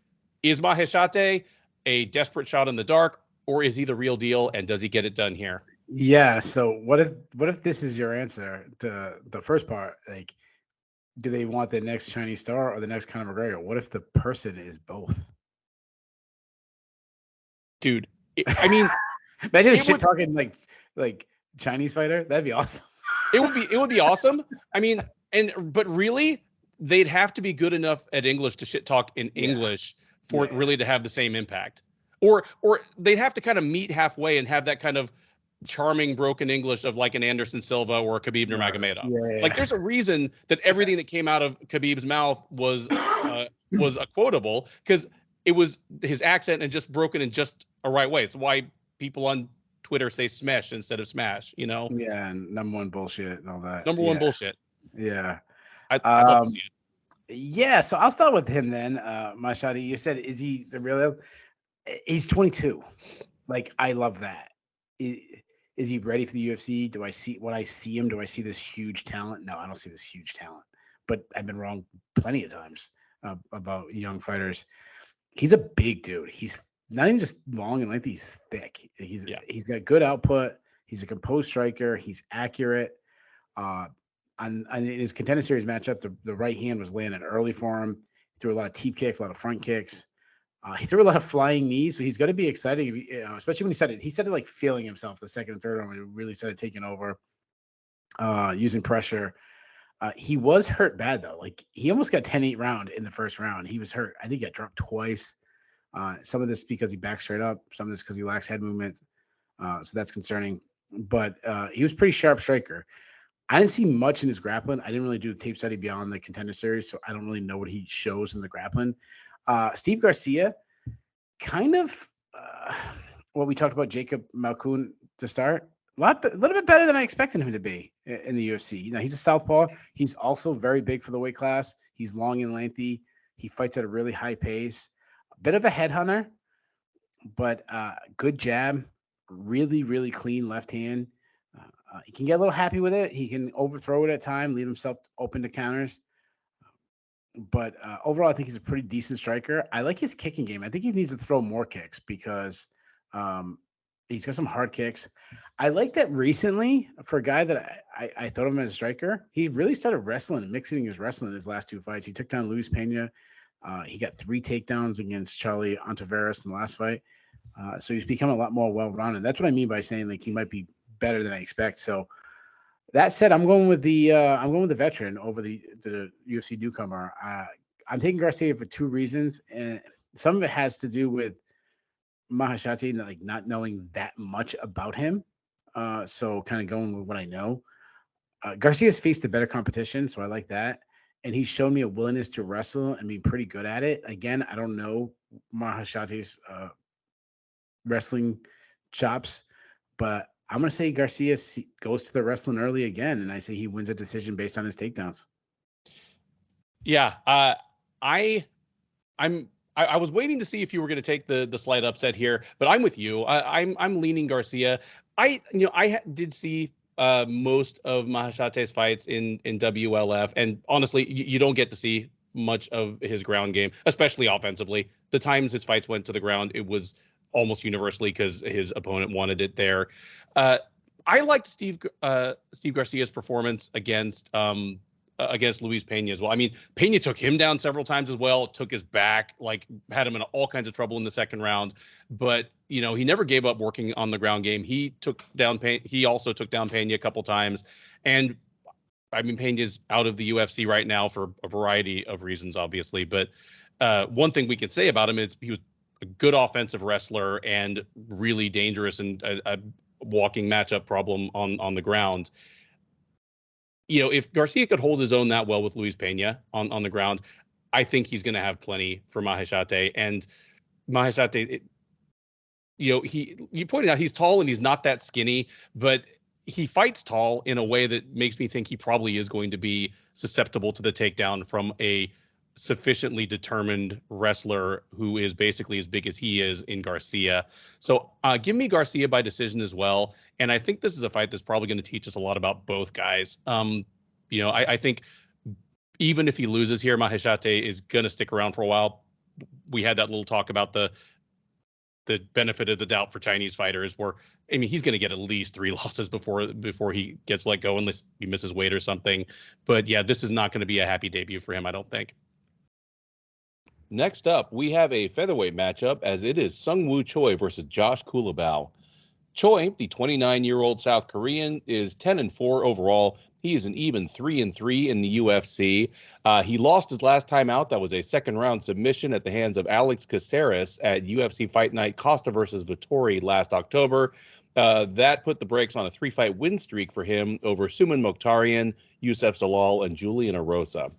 Is Maheshate a desperate shot in the dark, or is he the real deal, and does he get it done here?
Yeah. So what if this is your answer to the first part? Like, do they want the next Chinese star or the next Conor McGregor? What if the person is both?
Dude, I mean,
imagine shit talking like Chinese fighter. That'd be awesome.
It would be awesome. I mean, but really, they'd have to be good enough at English to shit talk in English for it really to have the same impact. Or they'd have to kind of meet halfway and have that kind of charming broken English of like an Anderson Silva or a Khabib Nurmagomedov. Like there's a reason that everything that came out of Khabib's mouth was a quotable, because it was his accent and just broken in just a right way. It's why people on Twitter say smash instead of smash, you know?
Yeah, and number one bullshit and all that.
Number one bullshit.
Yeah.
I'd love to see it.
Yeah, so I'll start with him then. Maheshate, you said, is he the real? He's 22. Like, I love that. Is he ready for the UFC? Do I see what I see him? Do I see this huge talent? No, I don't see this huge talent. But I've been wrong plenty of times about young fighters. He's a big dude. He's not even just long and lengthy. He's thick. He's got good output. He's a composed striker. He's accurate. On in his Contender Series matchup, the right hand was landing early for him. He threw a lot of teep kicks, a lot of front kicks. He threw a lot of flying knees, so he's going to be exciting, especially when he started like feeling himself the second and third round when he really started taking over, using pressure. He was hurt bad, though. Like, he almost got 10-8 round in the first round. He was hurt. I think he got dropped twice. Some of this because he backed straight up. Some of this because he lacks head movement. So that's concerning. But he was pretty sharp striker. I didn't see much in his grappling. I didn't really do a tape study beyond the Contender Series, so I don't really know what he shows in the grappling. Steve Garcia, kind of what we talked about Jacob Malkoun to start. A little bit better than I expected him to be in the UFC. You know, he's a southpaw. He's also very big for the weight class. He's long and lengthy. He fights at a really high pace. A bit of a headhunter, but good jab. Really, really clean left hand. He can get a little happy with it. He can overthrow it at time, leave himself open to counters. But overall, I think he's a pretty decent striker. I like his kicking game. I think he needs to throw more kicks because he's got some hard kicks. I like that recently for a guy that I thought of him as a striker. He really started wrestling and mixing his wrestling in his last two fights. He took down Luis Pena. He got 3 takedowns against Charlie Ontiveros in the last fight. So he's become a lot more well-rounded. That's what I mean by saying like he might be better than I expect. So that said, I'm going with the veteran over the UFC newcomer. I'm taking Garcia for 2 reasons, and some of it has to do with Maheshate not knowing that much about him. So kind of going with what I know. Garcia's faced a better competition, so I like that. And he's shown me a willingness to wrestle and be pretty good at it. Again, I don't know Maheshate's wrestling chops, but I'm going to say Garcia goes to the wrestling early again, and I say he wins a decision based on his takedowns.
Yeah, I was waiting to see if you were going to take the slight upset here, but I'm with you. I'm leaning Garcia. I did see most of Maheshate's fights in WLF, and honestly, you don't get to see much of his ground game, especially offensively. The times his fights went to the ground, it was almost universally because his opponent wanted it there. I liked Steve Garcia's performance against Luis Pena as well. I mean, Pena took him down several times as well, took his back, like had him in all kinds of trouble in the second round. But, you know, he never gave up working on the ground game. He also took down Pena a couple times. And I mean, Pena's out of the UFC right now for a variety of reasons, obviously. But one thing we can say about him is he was a good offensive wrestler and really dangerous and a walking matchup problem on the ground. You know, if Garcia could hold his own that well with Luis Pena on the ground, I think he's going to have plenty for Maheshate. And Maheshate, you pointed out he's tall and he's not that skinny, but he fights tall in a way that makes me think he probably is going to be susceptible to the takedown from a sufficiently determined wrestler who is basically as big as he is in Garcia. So give me Garcia by decision as well. And I think this is a fight that's probably going to teach us a lot about both guys. I think even if he loses here, Maheshate is going to stick around for a while. We had that little talk about the benefit of the doubt for Chinese fighters where, I mean, he's going to get at least 3 losses before he gets let go unless he misses weight or something. But yeah, this is not going to be a happy debut for him, I don't think. Next up, we have a featherweight matchup as it is Seung Woo Choi versus Josh Culibao. Choi, the 29-year-old South Korean, is 10-4 overall. He is an even 3-3 in the UFC. He lost his last time out. That was a second-round submission at the hands of Alex Caceres at UFC Fight Night Costa versus Vettori last October. That put the brakes on a 3-fight win streak for him over Suman Mokhtarian, Youssef Zalal, and Julian Erosa.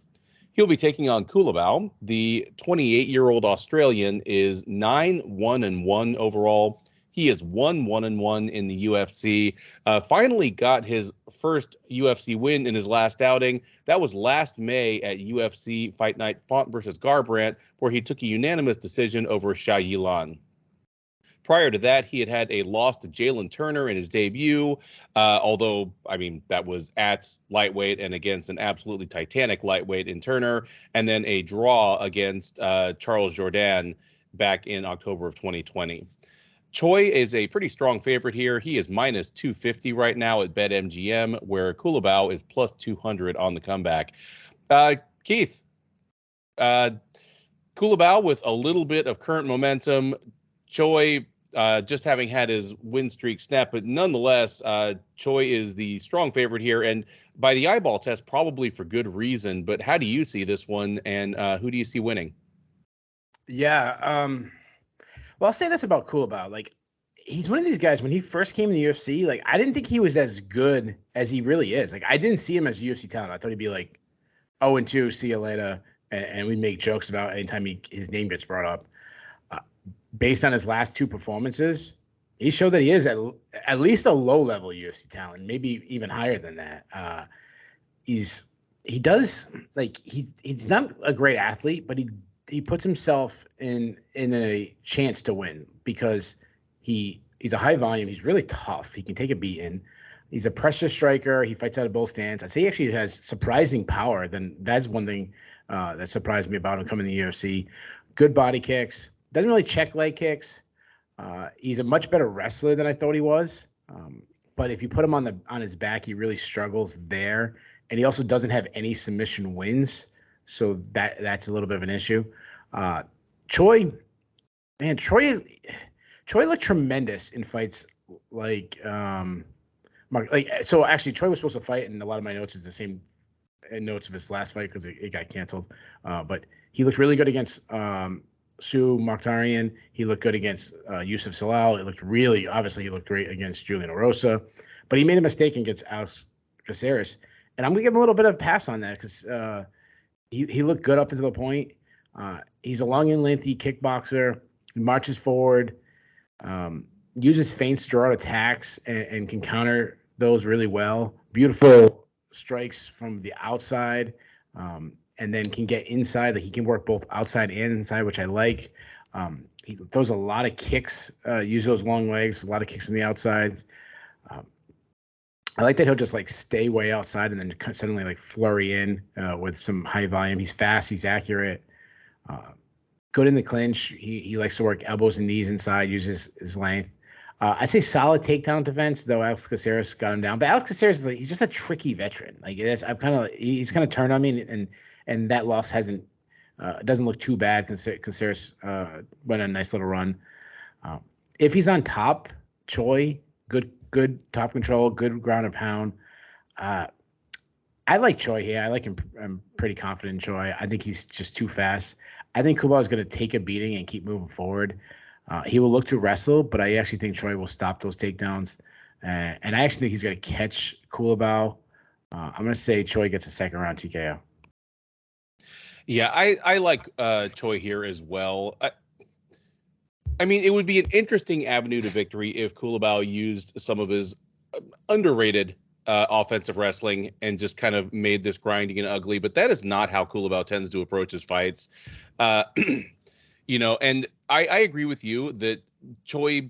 He'll be taking on Culibao. The 28-year-old Australian is 9-1-1 overall. He is 1-1-1 in the UFC. Finally got his first UFC win in his last outing. That was last May at UFC Fight Night Font versus Garbrandt, where he took a unanimous decision over Shillan. Prior to that, he had a loss to Jalen Turner in his debut, although, I mean, that was at lightweight and against an absolutely titanic lightweight in Turner, and then a draw against Charles Jourdain back in October of 2020. Choi is a pretty strong favorite here. He is minus 250 right now at BetMGM, where Culibao is plus 200 on the comeback. Keith, Culibao with a little bit of current momentum. Choi just having had his win streak snap, but nonetheless, Choi is the strong favorite here, and by the eyeball test, probably for good reason. But how do you see this one, and who do you see winning?
Yeah. Well, I'll say this about Culibao. Like, he's one of these guys, when he first came in the UFC, like, I didn't think he was as good as he really is. Like, I didn't see him as a UFC talent. I thought he'd be like 0-2, see you later. And we make jokes about anytime his name gets brought up. Based on his last two performances, he showed that he is at least a low-level UFC talent, maybe even higher than that. He's not a great athlete, but he puts himself in a chance to win because he's a high volume. He's really tough. He can take a beating. He's a pressure striker. He fights out of both stands. I'd say he actually has surprising power. That's one thing that surprised me about him coming to the UFC. Good body kicks. Doesn't really check leg kicks. He's a much better wrestler than I thought he was. But if you put him on his back, he really struggles there. And he also doesn't have any submission wins. So that's a little bit of an issue. Choi looked tremendous in fights like so actually Choi was supposed to fight, and a lot of my notes is the same notes of his last fight because it got canceled. But he looked really good against Sue Mokhtarian. He looked good against Youssef Zalal. He looked great against Julian Erosa. But he made a mistake against Alex Caceres. And I'm going to give him a little bit of a pass on that because he looked good up until the point. He's a long and lengthy kickboxer. He marches forward, uses feints to draw out attacks, and can counter those really well. Beautiful strikes from the outside, and then can get inside. Like, he can work both outside and inside, which I like. He throws a lot of kicks, use those long legs, a lot of kicks from the outside. I like that he'll just like stay way outside and then suddenly like flurry in with some high volume. He's fast. He's accurate. Good in the clinch. He likes to work elbows and knees inside, uses his length. I'd say solid takedown defense, though Alex Caceres got him down. But Alex Caceres is he's just a tricky veteran. Like, he's kind of turned on me, and that loss doesn't look too bad. Caceres went on a nice little run. If he's on top, Choi, good top control, good ground and pound. I like Choi here. I like him. I'm pretty confident in Choi. I think he's just too fast. I think Culibao is going to take a beating and keep moving forward. He will look to wrestle, but I actually think Choi will stop those takedowns. And I actually think he's going to catch Culibao. I'm going to say Choi gets a second round TKO.
Yeah, I like Choi here as well. I mean, it would be an interesting avenue to victory if Culibao used some of his underrated offensive wrestling and just kind of made this grinding and ugly. But that is not how Culibao tends to approach his fights. And I agree with you that Choi,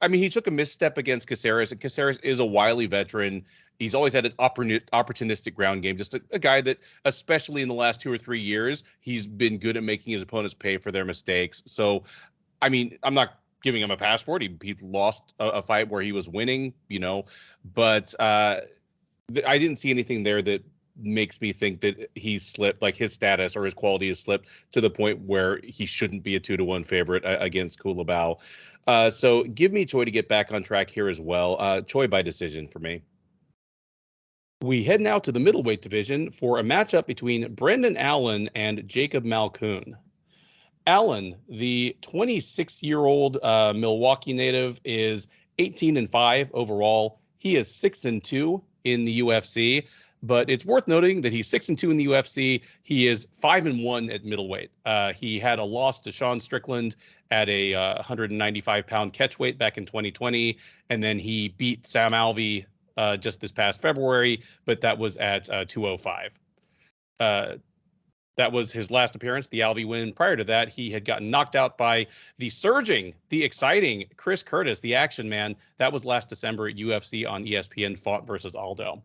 I mean, he took a misstep against Caceres, and Caceres is a wily veteran. He's always had an opportunistic ground game, just a guy that, especially in the last 2 or 3 years, he's been good at making his opponents pay for their mistakes. So, I mean, I'm not giving him a pass for it. He lost a fight where he was winning, but I didn't see anything there that makes me think that he's slipped, like his status or his quality has slipped to the point where he shouldn't be a 2-1 favorite against Culibao. So give me Choi to get back on track here as well. Choi by decision for me. We head now to the middleweight division for a matchup between Brendan Allen and Jacob Malkoun. Allen, the 26-year-old Milwaukee native, is 18-5 overall. He is 6-2 in the UFC, but it's worth noting that he's 6-2 in the UFC. He is 5-1 at middleweight. He had a loss to Sean Strickland at a 195-pound catchweight back in 2020, and then he beat Sam Alvey just this past February, but that was at 205. That was his last appearance, the Alvey win. Prior to that, he had gotten knocked out by the surging, the exciting Chris Curtis, the action man. That was last December at UFC on ESPN, fought versus Aldo.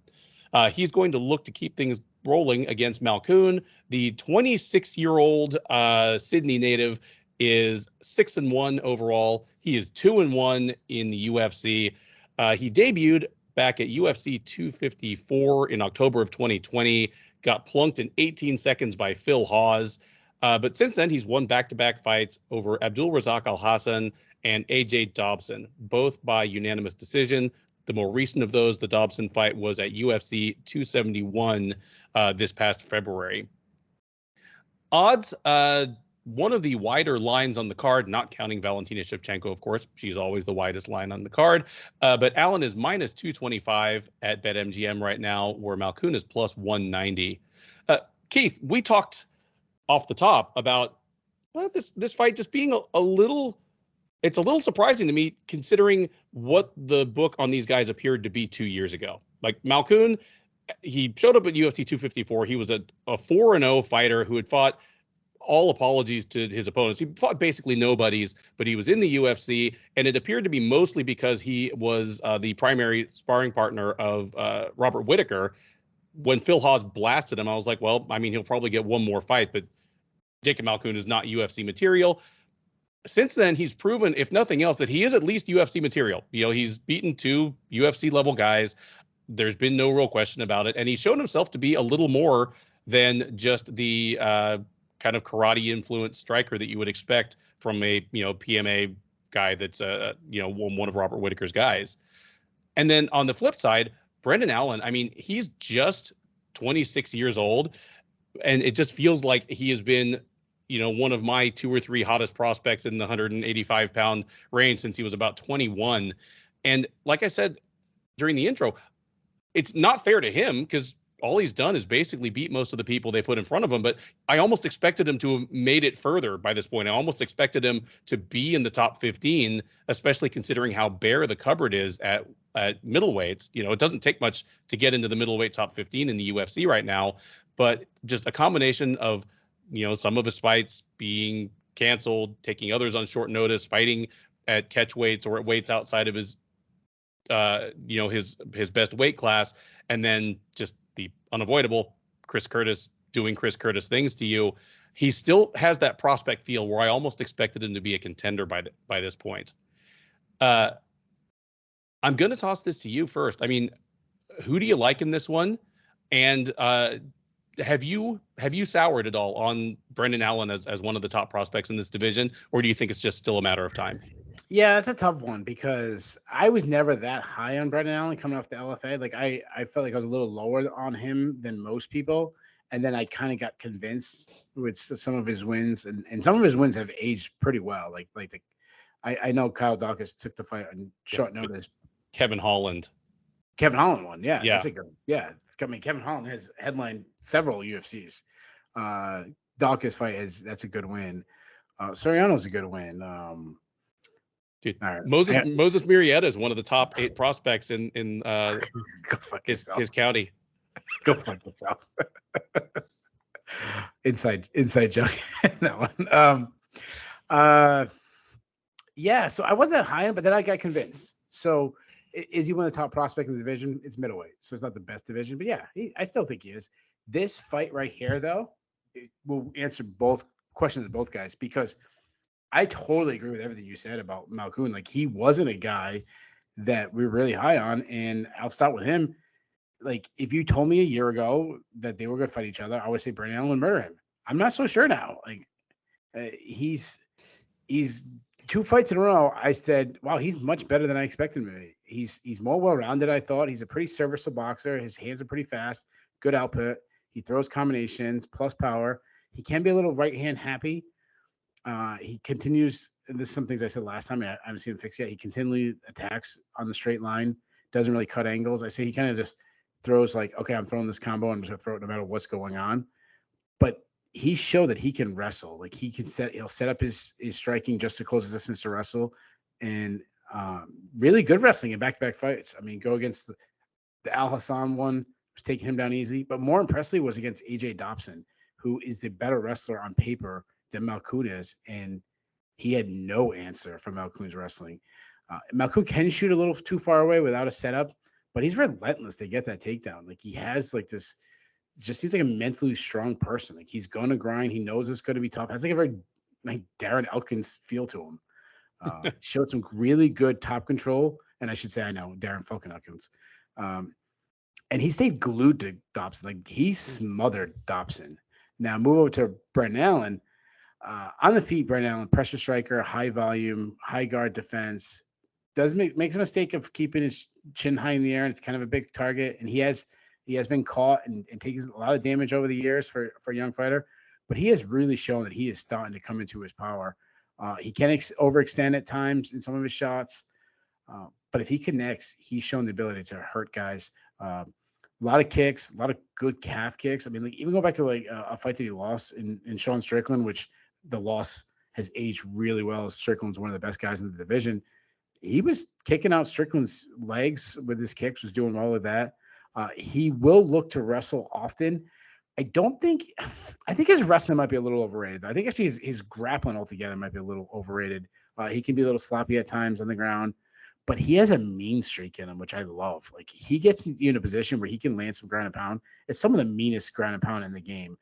He's going to look to keep things rolling against Malkoun. The 26-year-old Sydney native is 6-1 overall. He is 2-1 in the UFC. He debuted back at UFC 254 in October of 2020. Got plunked in 18 seconds by Phil Hawes. But since then, he's won back-to-back fights over Abdul Razak Al Hassan and AJ Dobson, both by unanimous decision. The more recent of those, the Dobson fight, was at UFC 271 this past February. Odds, one of the wider lines on the card, not counting Valentina Shevchenko, of course. She's always the widest line on the card. But Allen is minus 225 at BetMGM right now, where Malkoun is plus 190. Keith, we talked off the top about this fight just being a little surprising to me, considering what the book on these guys appeared to be 2 years ago. Like Malkoun, he showed up at UFC 254. He was a 4-0 fighter who had fought, all apologies to his opponents, he fought basically nobodies, but he was in the UFC, and it appeared to be mostly because he was the primary sparring partner of Robert Whittaker. When Phil Hawes blasted him, I was like, well, I mean, he'll probably get one more fight, but Jacob Malkoun is not UFC material. Since then, he's proven, if nothing else, that he is at least UFC material. You know, he's beaten 2 UFC level guys. There's been no real question about it. And he's shown himself to be a little more than just the kind of karate influenced striker that you would expect from a, PMA guy that's, one of Robert Whittaker's guys. And then on the flip side, Brendan Allen, I mean, he's just 26 years old. And it just feels like he has been, one of my 2 or 3 hottest prospects in the 185-pound range since he was about 21. And like I said during the intro, it's not fair to him because all he's done is basically beat most of the people they put in front of him. But I almost expected him to have made it further by this point. I almost expected him to be in the top 15, especially considering how bare the cupboard is at middleweights. It doesn't take much to get into the middleweight top 15 in the UFC right now, but just a combination of, some of his fights being canceled, taking others on short notice, fighting at catch weights or at weights outside of his his best weight class, and then just the unavoidable Chris Curtis doing Chris Curtis things to you. He still has that prospect feel where I almost expected him to be a contender by this point. I'm going to toss this to you first. I mean, who do you like in this one? And have you soured at all on Brendan Allen as one of the top prospects in this division, or do you think it's just still a matter of time?
Yeah, it's a tough one because I was never that high on Brendan Allen coming off the LFA. Like I felt like I was a little lower on him than most people. And then I kind of got convinced with some of his wins, and some of his wins have aged pretty well. I know Kyle Dawkins took the fight on short notice.
Kevin Holland
won. Yeah.
Yeah.
That's a good, yeah. Kevin Holland has headlined several UFCs. Dawkins fight that's a good win. Soriano's a good win.
Dude,
right.
Moses Murieta is one of the top 8 prospects in his county.
Go fuck yourself. inside joke. That one. Yeah. So I wasn't that high on, but then I got convinced. So is he one of the top prospects in the division? It's middleweight, so it's not the best division, but yeah, I still think he is. This fight right here, though, will answer both questions of both guys, because I totally agree with everything you said about Malkoun. Like, he wasn't a guy that we're really high on, and I'll start with him. like if you told me a year ago that they were going to fight each other, I would say Brendan Allen would murder him. I'm not so sure now. Like he's 2 fights in a row. I said, wow, he's much better than I expected him to be. He's more well-rounded, I thought. He's a pretty serviceable boxer. His hands are pretty fast, good output. He throws combinations plus power. He can be a little right hand happy. He continues, and this is some things I said last time. I haven't seen him fix yet. He continually attacks on the straight line, doesn't really cut angles. I say he kind of just throws like, okay, I'm throwing this combo. I'm just gonna throw it no matter what's going on. But he showed that he can wrestle. Like he'll set up his striking just to close the distance to wrestle, and really good wrestling in back-to-back fights. I mean, go against the Al Hassan one, was taking him down easy, but more impressively was against AJ Dobson, who is the better wrestler on paper than Malkoun is, and he had no answer for Malkoun's wrestling. Malkoun can shoot a little too far away without a setup, but he's relentless to get that takedown. Like he has like this, just seems like a mentally strong person. Like he's going to grind. He knows it's going to be tough. Has like a very like Darren Elkins feel to him. Showed some really good top control, and I should say I know Darren fucking Elkins. And he stayed glued to Dobson. Like he smothered Dobson. Now move over to Brendan Allen. On the feet, Brendan Allen, pressure striker, high volume, high guard defense. Does makes a mistake of keeping his chin high in the air, and it's kind of a big target. And he has been caught and takes a lot of damage over the years for a young fighter. But he has really shown that he is starting to come into his power. He can overextend at times in some of his shots. But if he connects, he's shown the ability to hurt guys. A lot of kicks, a lot of good calf kicks. I mean, like even go back to like a fight that he lost in Sean Strickland, which the loss has aged really well. Strickland's one of the best guys in the division. He was kicking out Strickland's legs with his kicks, was doing all of that. He will look to wrestle often. I think his wrestling might be a little overrated. I think actually his grappling altogether might be a little overrated. He can be a little sloppy at times on the ground, but he has a mean streak in him, which I love. Like he gets you in a position where he can land some ground and pound. It's some of the meanest ground and pound in the game.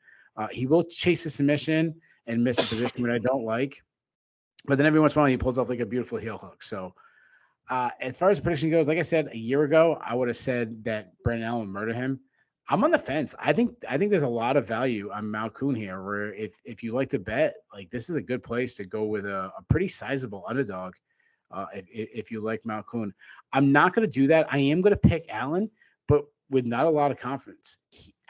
He will chase a submission and miss a position that I don't like, but then every once in a while he pulls off like a beautiful heel hook. So as far as the prediction goes, like I said, a year ago, I would have said that Brendan Allen would murder him. I'm on the fence. I think there's a lot of value on Malkoun here, where if you like to bet, like this is a good place to go with a pretty sizable underdog. If you like Malkoun, I'm not going to do that. I am going to pick Allen, but with not a lot of confidence.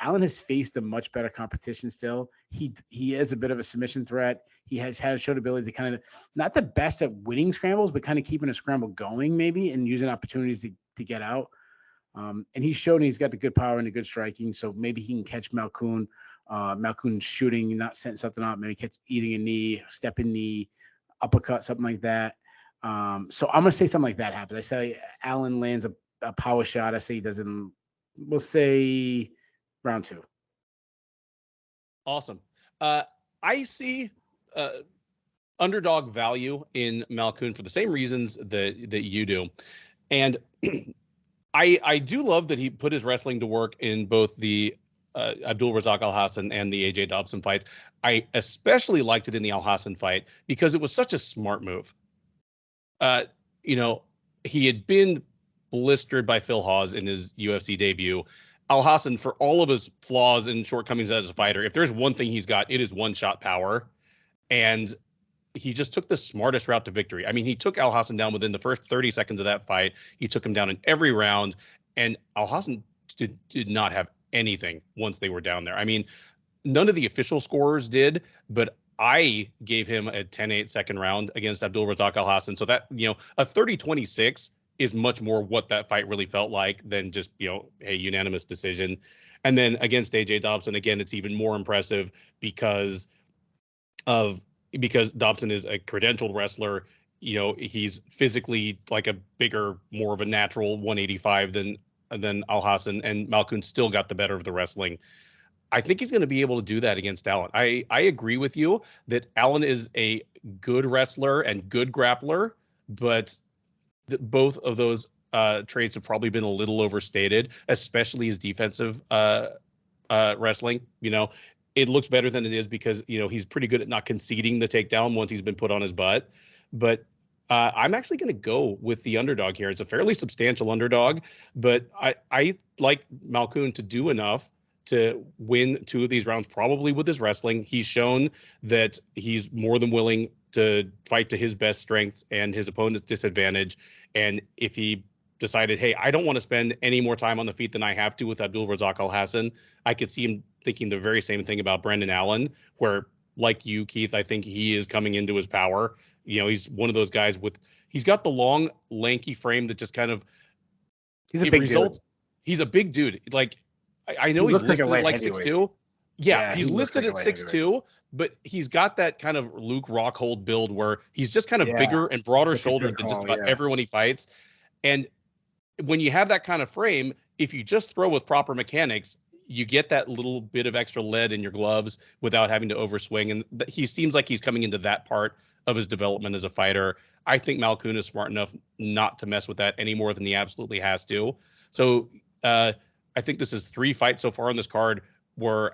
Allen has faced a much better competition still. He is a bit of a submission threat. He has had a showed ability to kind of, not the best at winning scrambles, but kind of keeping a scramble going maybe and using opportunities to get out. And he's shown he's got the good power and the good striking, so maybe he can catch Malkoun. Malkoun shooting, not setting something up, maybe eating a knee, stepping knee, uppercut, something like that. So I'm going to say something like that happens. I say Allen lands a power shot. I say he doesn't, we'll say round 2.
Awesome. I see underdog value in Malkoun for the same reasons that you do. And I do love that he put his wrestling to work in both the Abdul Razak Al Hassan and the AJ Dobson fights. I especially liked it in the Al Hassan fight because it was such a smart move. He had been blistered by Phil Hawes in his UFC debut. Al Hassan, for all of his flaws and shortcomings as a fighter, if there's one thing he's got, it is one-shot power. And he just took the smartest route to victory. I mean, he took Al Hassan down within the first 30 seconds of that fight. He took him down in every round, and Al Hassan did not have anything once they were down there. I mean, none of the official scorers did, but I gave him a 10-8 second round against Abdul Razak Al Hassan. So that, a 30-26 is much more what that fight really felt like than just, a unanimous decision. And then against AJ Dobson, again, it's even more impressive because Dobson is a credentialed wrestler. He's physically like a bigger, more of a natural 185 than Al Hassan, and Malkoun still got the better of the wrestling. I think he's going to be able to do that against Allen. I agree with you that Allen is a good wrestler and good grappler, but both of those traits have probably been a little overstated, especially his defensive wrestling. It looks better than it is because, he's pretty good at not conceding the takedown once he's been put on his butt. But I'm actually going to go with the underdog here. It's a fairly substantial underdog, but I like Malkoun to do enough to win 2 of these rounds, probably with his wrestling. He's shown that he's more than willing to fight to his best strengths and his opponent's disadvantage. And if he decided, hey, I don't want to spend any more time on the feet than I have to with Abdul Razak Al Hassan, I could see him thinking the very same thing about Brendan Allen, where, like you, Keith, I think he is coming into his power. You know, he's one of those guys he's got the long, lanky frame that just kind of,
he's a big dude.
He's a big dude. Like, I know he's listed at like 6'2". Yeah, he's listed at 6'2", but he's got that kind of Luke Rockhold build where he's just kind of bigger and broader shouldered than just about everyone he fights. And when you have that kind of frame, if you just throw with proper mechanics, you get that little bit of extra lead in your gloves without having to overswing. And he seems like he's coming into that part of his development as a fighter. I think Malkoun is smart enough not to mess with that any more than he absolutely has to. So I think this is 3 fights so far on this card where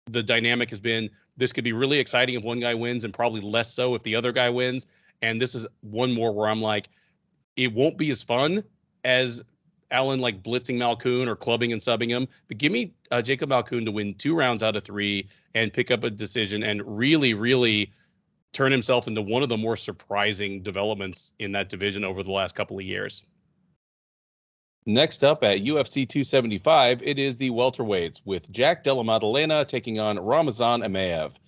the dynamic has been, this could be really exciting if one guy wins and probably less so if the other guy wins. And this is one more where I'm like, it won't be as fun as Allen like blitzing Malkoun or clubbing and subbing him, but give me Jacob Malkoun to win 2 rounds out of 3 and pick up a decision and really, really turn himself into one of the more surprising developments in that division over the last couple of years. Next up at UFC 275, it is the welterweights with Jack Della Maddalena taking on Ramazan Emeev.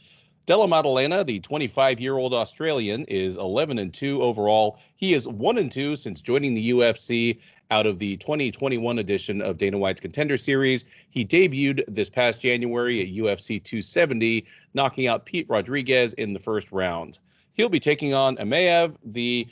Della Maddalena, the 25-year-old Australian, is 11-2 overall. He is 1-2 since joining the UFC out of the 2021 edition of Dana White's Contender Series. He debuted this past January at UFC 270, knocking out Pete Rodriguez in the first round. He'll be taking on Emeev. The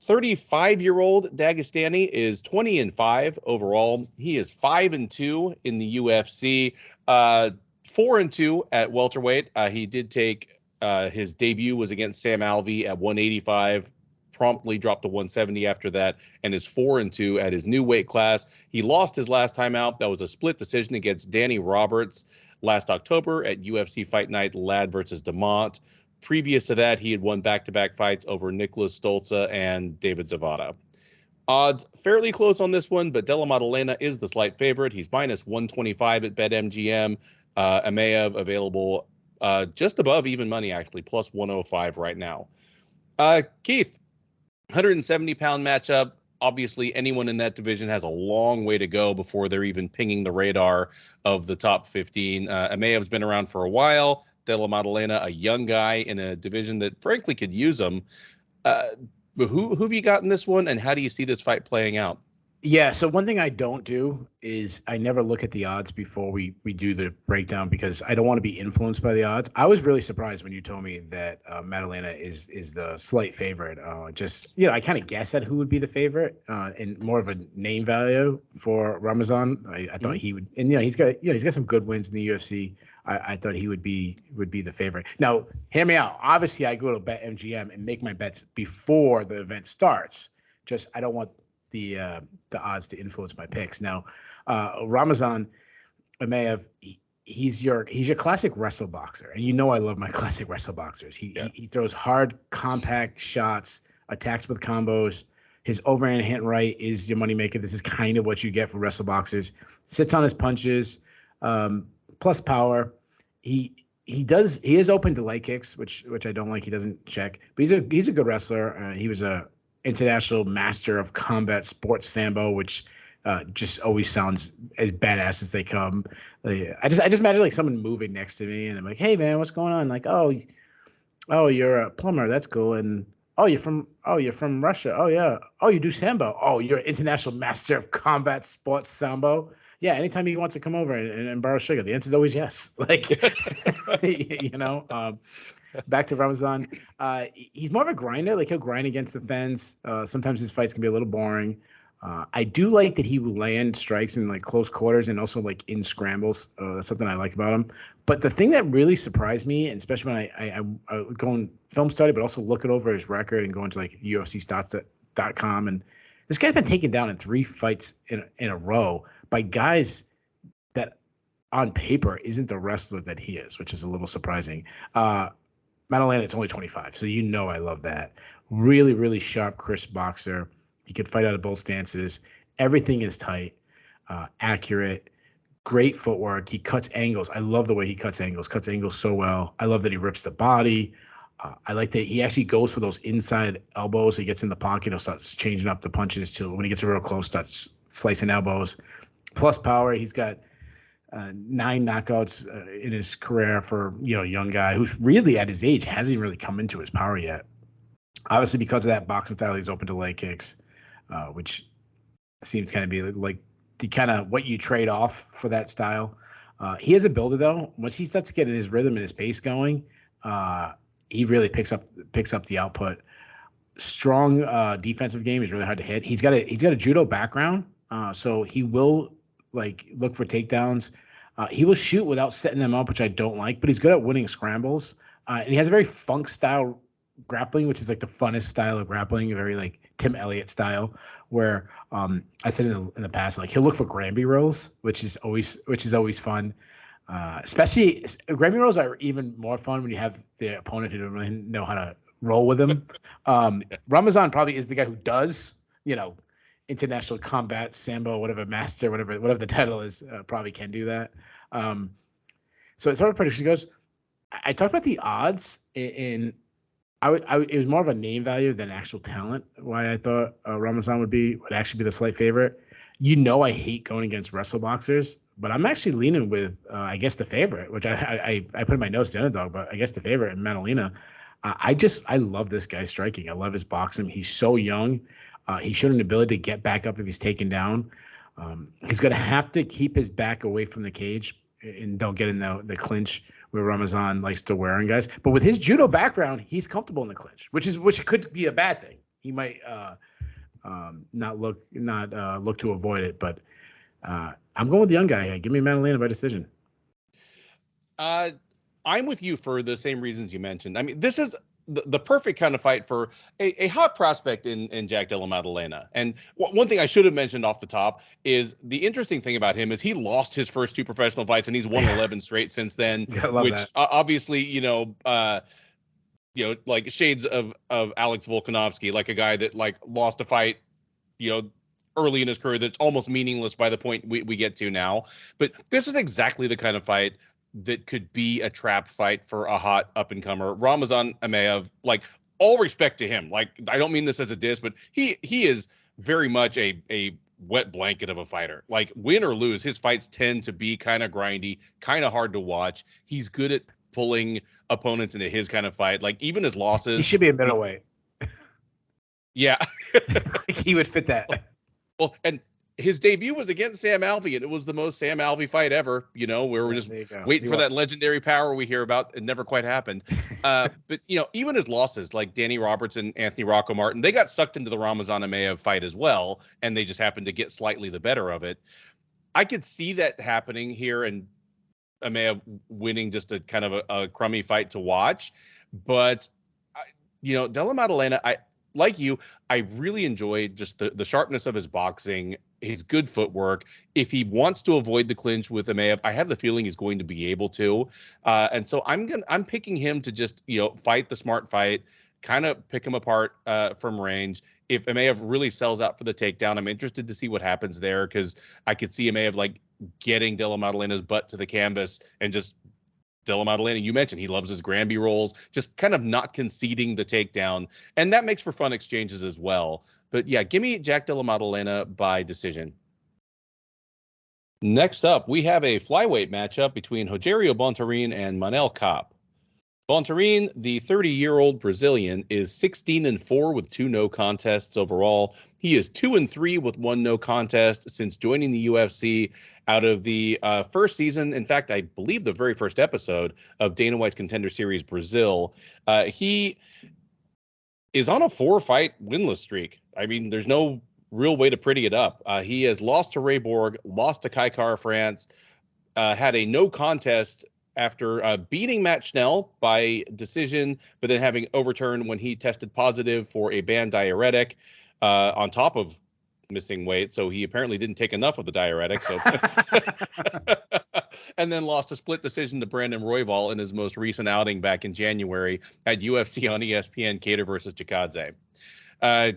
35-year-old Dagestani is 20-5 overall. He is 5-2 in the UFC. 4-2 at welterweight. He did take his debut was against Sam Alvey at 185, promptly dropped to 170 after that, and is 4-2 at his new weight class. He lost his last time out. That was a split decision against Danny Roberts last October at UFC Fight Night Ladd versus DeMont. Previous to that, he had won back-to-back fights over Nicholas Stolze and David Zavada. Odds fairly close on this one, but Della Maddalena is the slight favorite. He's minus 125 at BetMGM. Emeev available just above even money, actually, plus 105 right now. Keith, 170-pound matchup. Obviously, anyone in that division has a long way to go before they're even pinging the radar of the top 15. Emeev's been around for a while. Della Maddalena, a young guy in a division that frankly could use him. But who have you got in this one, and how do you see this fight playing out?
Yeah, so one thing I don't do is I never look at the odds before we do the breakdown because I don't want to be influenced by the odds. I was really surprised when you told me that Maddalena is the slight favorite. I kind of guessed at who would be the favorite and more of a name value for Ramazan. I thought he would, and he's got some good wins in the UFC. I thought he would be the favorite. Now, hear me out. Obviously, I go to BetMGM and make my bets before the event starts. Just I don't want the odds to influence my picks. Now, Ramazan Emeev, he's your classic wrestle boxer, and I love my classic wrestle boxers. He throws hard, compact shots, attacks with combos. His overhand hit right is your moneymaker. This is kind of what you get for wrestle boxers. Sits on his punches, plus power. He is open to leg kicks, which I don't like. He doesn't check, but he's a good wrestler. He was a international master of combat sports sambo, which just always sounds as badass as they come. I just imagine like someone moving next to me, and I'm like, "Hey man, what's going on?" Like, "Oh, you're a plumber. That's cool." And you're from Russia. Oh yeah. Oh, you do sambo. Oh, you're an international master of combat sports sambo. Yeah, anytime he wants to come over and borrow sugar, the answer is always yes. Like, back to Ramazan. He's more of a grinder. Like, he'll grind against the fence. Sometimes his fights can be a little boring. I do like that he will land strikes in like close quarters and also like in scrambles. That's something I like about him. But the thing that really surprised me, and especially when I go and film study, but also looking over his record and going to like UFCstats.com, and this guy's been taken down in 3 fights in a row by guys that on paper isn't the wrestler that he is, which is a little surprising. Maddalena, it's only 25, so I love that. Really, really sharp, crisp boxer. He could fight out of both stances. Everything is tight, accurate, great footwork. He cuts angles. I love the way he cuts angles so well. I love that he rips the body. I like that he actually goes for those inside elbows. He gets in the pocket. He'll start changing up the punches till when he gets real close, starts slicing elbows. Plus power. He's got 9 knockouts in his career for a young guy who's really at his age hasn't even really come into his power yet. Obviously, because of that boxing style, he's open to leg kicks, which seems kind of be like the kind of what you trade off for that style. He has a builder though. Once he starts getting his rhythm and his pace going, he really picks up the output. Strong defensive game. He's really hard to hit. He's got a judo background, so he will look for takedowns. He will shoot without setting them up, which I don't like. But he's good at winning scrambles, and he has a very funk style grappling, which is like the funnest style of grappling, very like Tim Elliott style, where I said in the past, like he'll look for Granby rolls, which is always fun. Especially Granby rolls are even more fun when you have the opponent who don't really know how to roll with them. Ramazan probably is the guy who does, international combat, sambo, whatever master, whatever the title is, probably can do that. So as far as prediction goes, I talked about the odds in. It was more of a name value than actual talent. Why I thought Ramazan would actually be the slight favorite. I hate going against wrestle boxers, but I'm actually leaning with I guess the favorite, which I put in my notes the underdog, but I guess the favorite in Maddalena. I love this guy striking. I love his boxing. He's so young. He showed an ability to get back up if he's taken down. He's going to have to keep his back away from the cage and don't get in the clinch where Ramazan likes to wear on guys. But with his judo background, he's comfortable in the clinch, which could be a bad thing. He might not look to avoid it. But I'm going with the young guy here. Give me Maddalena by decision.
I'm with you for the same reasons you mentioned. I mean, this is the perfect kind of fight for a hot prospect in Jack Della Maddalena. And one thing I should have mentioned off the top is the interesting thing about him is he lost his first 2 professional fights and he's won 11 straight since then, which obviously, like shades of Alex Volkanovski, like a guy that lost a fight, early in his career that's almost meaningless by the point we get to now. But this is exactly the kind of fight that could be a trap fight for a hot up-and-comer. Ramazan Emeev, all respect to him. I don't mean this as a diss, but he is very much a wet blanket of a fighter. Win or lose, his fights tend to be kind of grindy, kind of hard to watch. He's good at pulling opponents into his kind of fight. Even his losses.
He should be a middleweight.
Yeah.
He would fit that.
Well, and his debut was against Sam Alvey, and it was the most Sam Alvey fight ever, where we're just waiting for that legendary power we hear about. It never quite happened. But, even his losses, like Danny Roberts and Anthony Rocco Martin, they got sucked into the Ramazan Emeev fight as well, and they just happened to get slightly the better of it. I could see that happening here and Emeev winning just a kind of a crummy fight to watch. But, Della Maddalena, I really enjoyed just the sharpness of his boxing, his good footwork. If he wants to avoid the clinch with Emeev, I have the feeling he's going to be able to. And so I'm picking him to just, fight the smart fight, kind of pick him apart from range. If Emeev really sells out for the takedown, I'm interested to see what happens there, because I could see Emeev getting Della Maddalena's butt to the canvas and just Della Maddalena, you mentioned he loves his Granby rolls, just kind of not conceding the takedown. And that makes for fun exchanges as well. But yeah, give me Jack Della Maddalena by decision. Next up, we have a flyweight matchup between Rogerio Bontorin and Manel Kape. Bontorin, the 30-year-old Brazilian, is 16-4 with 2 no contests overall. He is 2-3 with 1 no contest since joining the UFC out of the first season. In fact, I believe the very first episode of Dana White's Contender Series Brazil. He is on a 4-fight winless streak. I mean, there's no real way to pretty it up. He has lost to Ray Borg, lost to Kai Kara France, had a no contest after beating Matt Schnell by decision, but then having overturned when he tested positive for a banned diuretic, on top of missing weight. So he apparently didn't take enough of the diuretic. So, and then lost a split decision to Brandon Royval in his most recent outing back in January at UFC on ESPN, Cater versus Chikadze.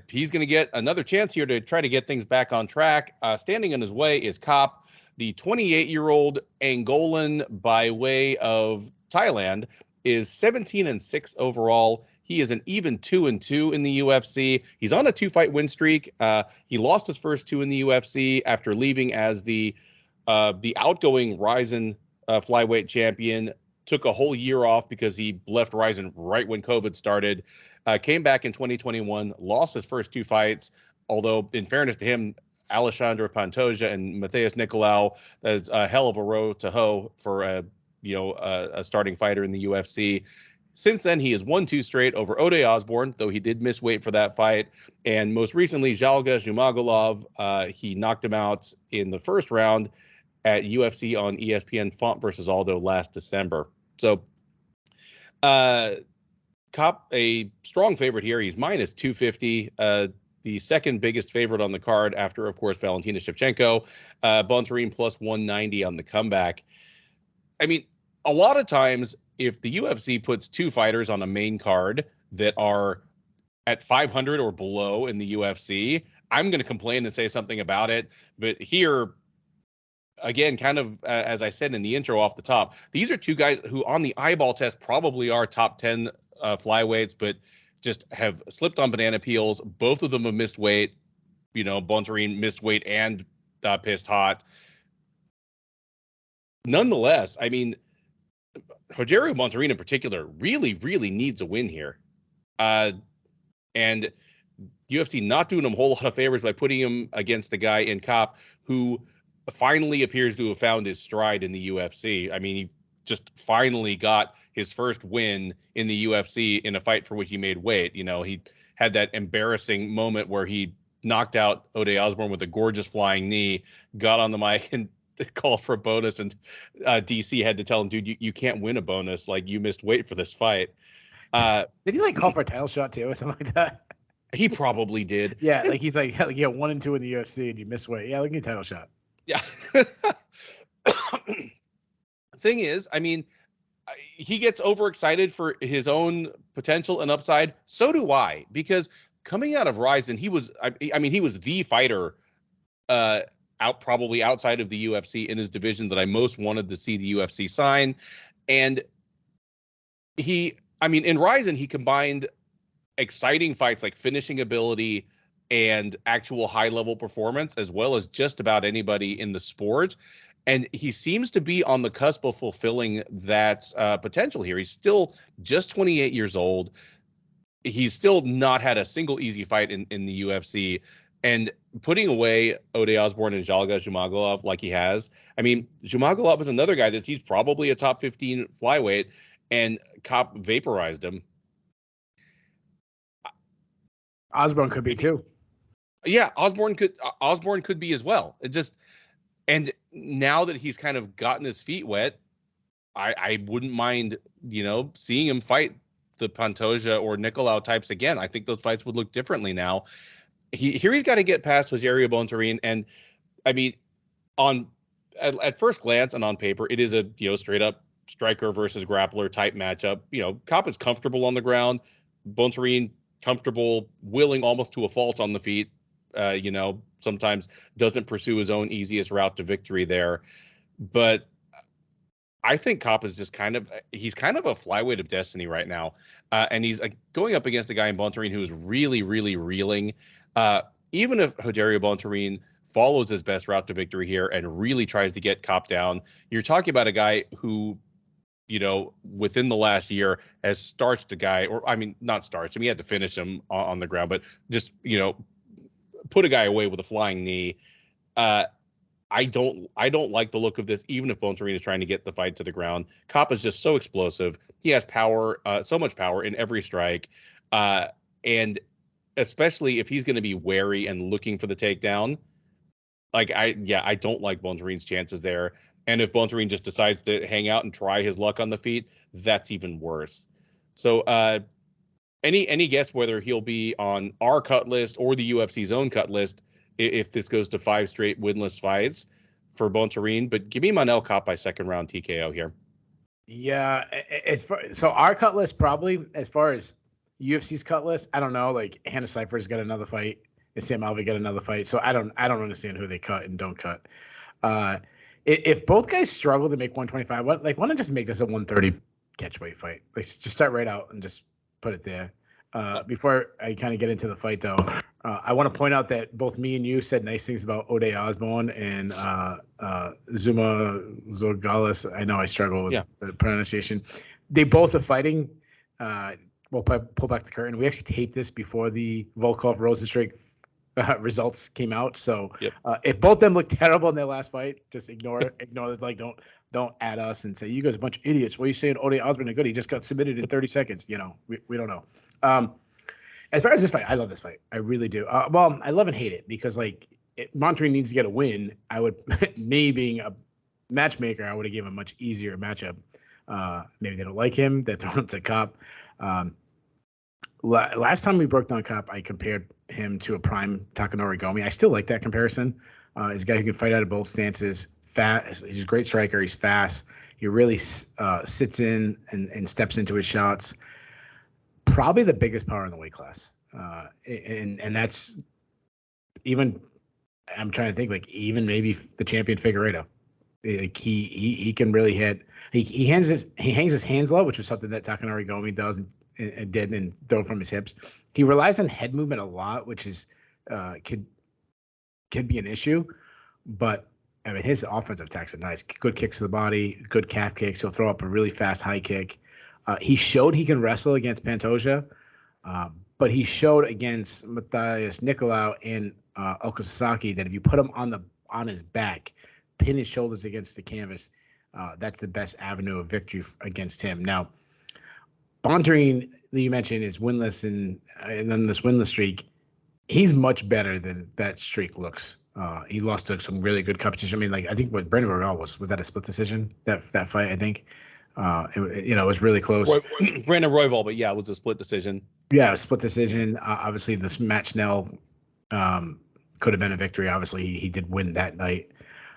He's going to get another chance here to try to get things back on track. Standing in his way is Kopp, the 28-year-old Angolan by way of Thailand, is 17-6 overall. He is an even 2-2 in the UFC. He's on a 2-fight win streak. He lost his first 2 in the UFC after leaving as the outgoing Ryzen flyweight champion. Took a whole year off because he left Ryzen right when COVID started. Came back in 2021, lost his first 2 fights. Although, in fairness to him, Alexandre Pantoja and Matheus Nicolau, that's a hell of a row to hoe for a starting fighter in the UFC. Since then, he has won 2 straight over Ode Osborne, though he did miss weight for that fight. And most recently, Jalga Zhumagulov, he knocked him out in the first round at UFC on ESPN Font versus Aldo last December. So, Kopp, a strong favorite here. He's minus 250. The second biggest favorite on the card after, of course, Valentina Shevchenko. Bontorin plus 190 on the comeback. I mean, a lot of times, if the UFC puts 2 fighters on a main card that are at 500 or below in the UFC, I'm going to complain and say something about it. But here, again, kind of as I said in the intro off the top, these are 2 guys who on the eyeball test probably are top 10 flyweights, but just have slipped on banana peels. Both of them have missed weight. Bontorin missed weight and pissed hot. Nonetheless, I mean, Rogerio Bontorin in particular really, really needs a win here. And UFC not doing him a whole lot of favors by putting him against a guy in Kopp who finally appears to have found his stride in the UFC. I mean, he just finally got his first win in the UFC in a fight for which he made weight. He had that embarrassing moment where he knocked out Ode Osborne with a gorgeous flying knee, got on the mic and called for a bonus, and DC had to tell him, dude, you can't win a bonus. Like, you missed weight for this fight.
Did he call for a title shot too or something like that?
He probably did.
Yeah, like he's like, you got 1 and 2 in the UFC and you miss weight. Yeah, look at your title shot.
Yeah. Thing is, I mean, he gets overexcited for his own potential and upside. So do I, because coming out of Ryzen, he was the fighter probably outside of the UFC in his division that I most wanted to see the UFC sign. And in Ryzen, he combined exciting fights like finishing ability and actual high-level performance, as well as just about anybody in the sport. And he seems to be on the cusp of fulfilling that potential here. He's still just 28 years old. He's still not had a single easy fight in the UFC. And putting away Ode Osborne and Jalga Zhumagulov like he has, I mean, Zhumagulov is another guy that he's probably a top 15 flyweight, and Kopp vaporized him.
Osborne could be too.
Yeah, Osborne could be as well. And now that he's kind of gotten his feet wet, I wouldn't mind, seeing him fight the Pantoja or Nicolau types again. I think those fights would look differently now. He's got to get past Rogerio Bontorin, and I mean, at first glance and on paper, it is a straight up striker versus grappler type matchup. Kopp is comfortable on the ground, Bontorin comfortable, willing almost to a fault on the feet. Sometimes doesn't pursue his own easiest route to victory there. But I think Kopp is just he's kind of a flyweight of destiny right now. And he's going up against a guy in Bontorin who is really, really reeling. Even if Rogerio Bontorin follows his best route to victory here and really tries to get Kopp down, you're talking about a guy who, within the last year has starched a guy, not starched. He had to finish him on the ground, but just, put a guy away with a flying knee. I don't like the look of this, even if Bontorin is trying to get the fight to the ground. Kopp is just so explosive. He has power, so much power in every strike. And especially if he's going to be wary and looking for the takedown, I don't like Bontorin's chances there. And if Bontorin just decides to hang out and try his luck on the feet, that's even worse. So, any guess whether he'll be on our cut list or the UFC's own cut list if this goes to 5 straight winless fights? for Bontarine, but give me Manel Kape by second round TKO here.
Yeah, so our cut list probably as far as UFC's cut list, I don't know. Like Hannah Cypher's got another fight, and Sam Alvey got another fight. So I don't understand who they cut and don't cut. If both guys struggle to make 125, why don't just make this a 130 catchweight fight? Like just start right out and just put it there. Before I kind of get into the fight, though, I want to point out that both me and you said nice things about Ode Osborne and Zuma Zorgalis. I know I struggle with the pronunciation. They both are fighting. We'll pull back the curtain. We actually taped this before the Volkov-Rosenstreich results came out. So if both of them look terrible in their last fight, just ignore it. Like don't add us and say you guys are a bunch of idiots. What are you saying? Ode Osborne is good. He just got submitted in 30 seconds. We don't know. As far as this fight, I love this fight. I really do. Well, I love and hate it because Bontarine needs to get a win. I would, me being a matchmaker, I would have given him a much easier matchup. Maybe they don't like him. They're throwing him to Cop. Last time we broke down Cop, I compared him to a prime Takanori Gomi. I still like that comparison. He's a guy who can fight out of both stances. Fast. He's a great striker. He's fast. He really sits in and steps into his shots. Probably the biggest power in the weight class. And that's even, I'm trying to think, even maybe the champion Figueiredo. He can really hit. He hangs his hands low, which was something that Takanori Gomi does and did and throw from his hips. He relies on head movement a lot, which is could be an issue. But I mean, his offensive attacks are nice. Good kicks to the body, good calf kicks. He'll throw up a really fast high kick. He showed he can wrestle against Pantoja, but he showed against Matthias Nicolau and Oka Sasaki that if you put him on his back, pin his shoulders against the canvas, that's the best avenue of victory against him. Now, Bontarine, that you mentioned, is winless, and then this winless streak, he's much better than that streak looks. He lost to some really good competition. I mean, I think what Brandon Royval was that a split decision, that fight, I think. It was really close.
Brandon Royval, but yeah, it was a split decision.
Yeah, a split decision. Obviously, this match now could have been a victory. Obviously, he did win that night.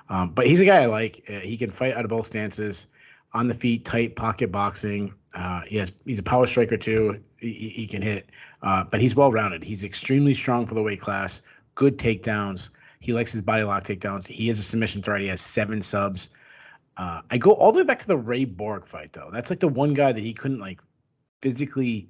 But he's a guy I like. He can fight out of both stances, on the feet, tight pocket boxing. He's a power striker too. He can hit, but he's well rounded. He's extremely strong for the weight class. Good takedowns. He likes his body lock takedowns. He is a submission threat. He has 7 subs. I go all the way back to the Ray Borg fight though. That's the one guy that he couldn't physically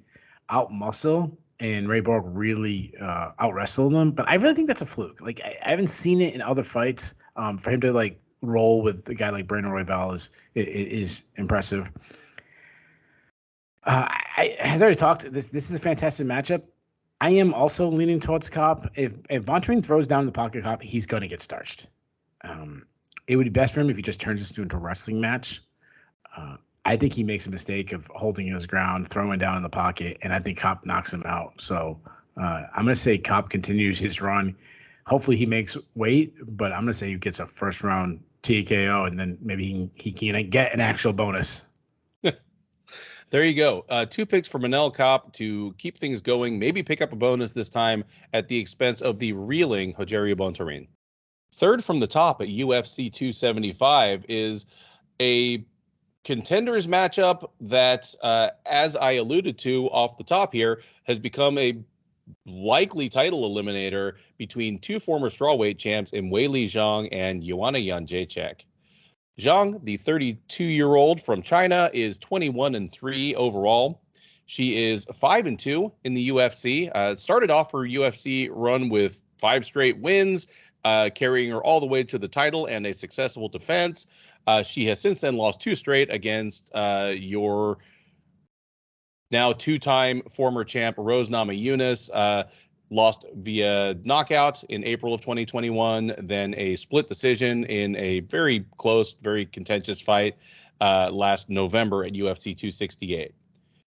out muscle, and Ray Borg really out wrestled him. But I really think that's a fluke. I haven't seen it in other fights. For him to roll with a guy like Brandon Royval is impressive. I already talked. This is a fantastic matchup. I am also leaning towards Cop. If Bontarine throws down the pocket Cop, he's going to get starched. It would be best for him if he just turns this into a wrestling match. I think he makes a mistake of holding his ground, throwing down in the pocket, and I think Cop knocks him out. So I'm going to say Cop continues his run. Hopefully he makes weight, but I'm going to say he gets a first-round TKO, and then maybe he can get an actual bonus.
There you go. 2 picks for Manel Kape to keep things going, maybe pick up a bonus this time at the expense of the reeling Rogerio Bontarine. Third from the top at UFC 275 is a contenders matchup that, as I alluded to off the top here, has become a likely title eliminator between 2 former strawweight champs in Weili Zhang and Joanna Jedrzejczyk. Zhang, the 32-year-old from China, is 21-3 overall. She is 5-2 in the UFC. Started off her UFC run with 5 straight wins, carrying her all the way to the title and a successful defense. She has since then lost 2 straight against your now 2-time former champ Rose Namajunas. Lost via knockout in April of 2021, then a split decision in a very close, very contentious fight last November at UFC 268.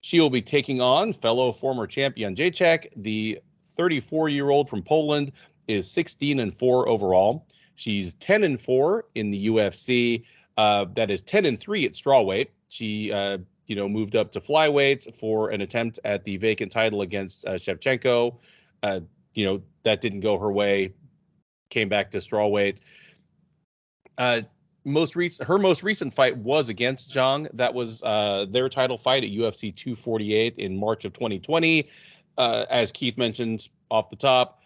She will be taking on fellow former champion Jedrzejczyk. The 34-year-old from Poland is 16-4 overall. She's 10-4 in the UFC. That is 10-3 at strawweight. She moved up to flyweight for an attempt at the vacant title against Shevchenko. That didn't go her way, came back to strawweight. Her most recent fight was against Zhang. That was their title fight at UFC 248 in March of 2020. As Keith mentioned off the top,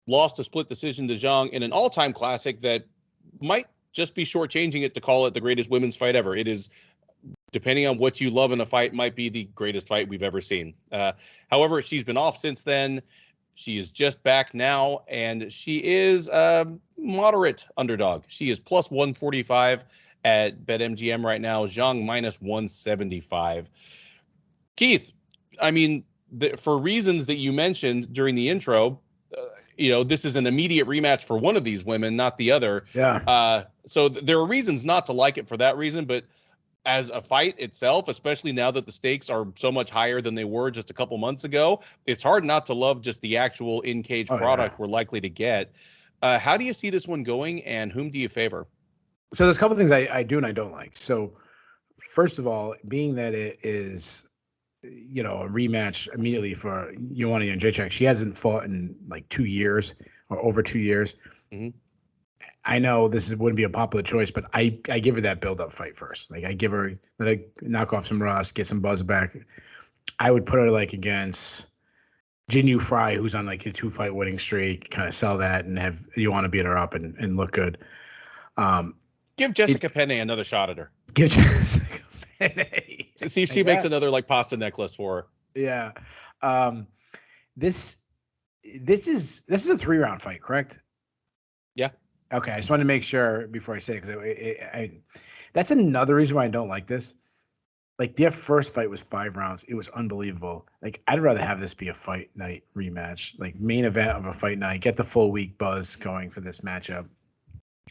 lost a split decision to Zhang in an all-time classic that might just be shortchanging it to call it the greatest women's fight ever. It is, depending on what you love in a fight, might be the greatest fight we've ever seen. However, she's been off since then. She is just back now, and she is a moderate underdog. She is plus 145 at BetMGM right now. Zhang minus 175. Keith, I mean, for reasons that you mentioned during the intro, this is an immediate rematch for one of these women, not the other.
Yeah.
So there are reasons not to like it for that reason, but as a fight itself, especially now that the stakes are so much higher than they were just a couple months ago, it's hard not to love just the actual in-cage product we're likely to get. How do you see this one going, and whom do you favor?
So there's a couple things I do and I don't like. So first of all, being that it is, a rematch immediately for Joanna and Jedrzejczyk, she hasn't fought in like 2 years or over 2 years.
Mm-hmm.
I know wouldn't be a popular choice, but I give her that build-up fight first. Like I give her, let her knock off some rust, get some buzz back. I would put her like against Jinyu Fry, who's on like a 2-fight winning streak, kind of sell that and have Joanna beat her up and look good.
Give Jessica Penne another shot at her.
Give Jessica Penne.
See if she makes another like pasta necklace for her.
Yeah. This is a 3-round fight, correct?
Yeah.
Okay, I just wanted to make sure before I say it, because that's another reason why I don't like this. Like their first fight was 5 rounds. It was unbelievable. Like I'd rather have this be a fight night rematch, like main event of a fight night. Get the full week buzz going for this matchup,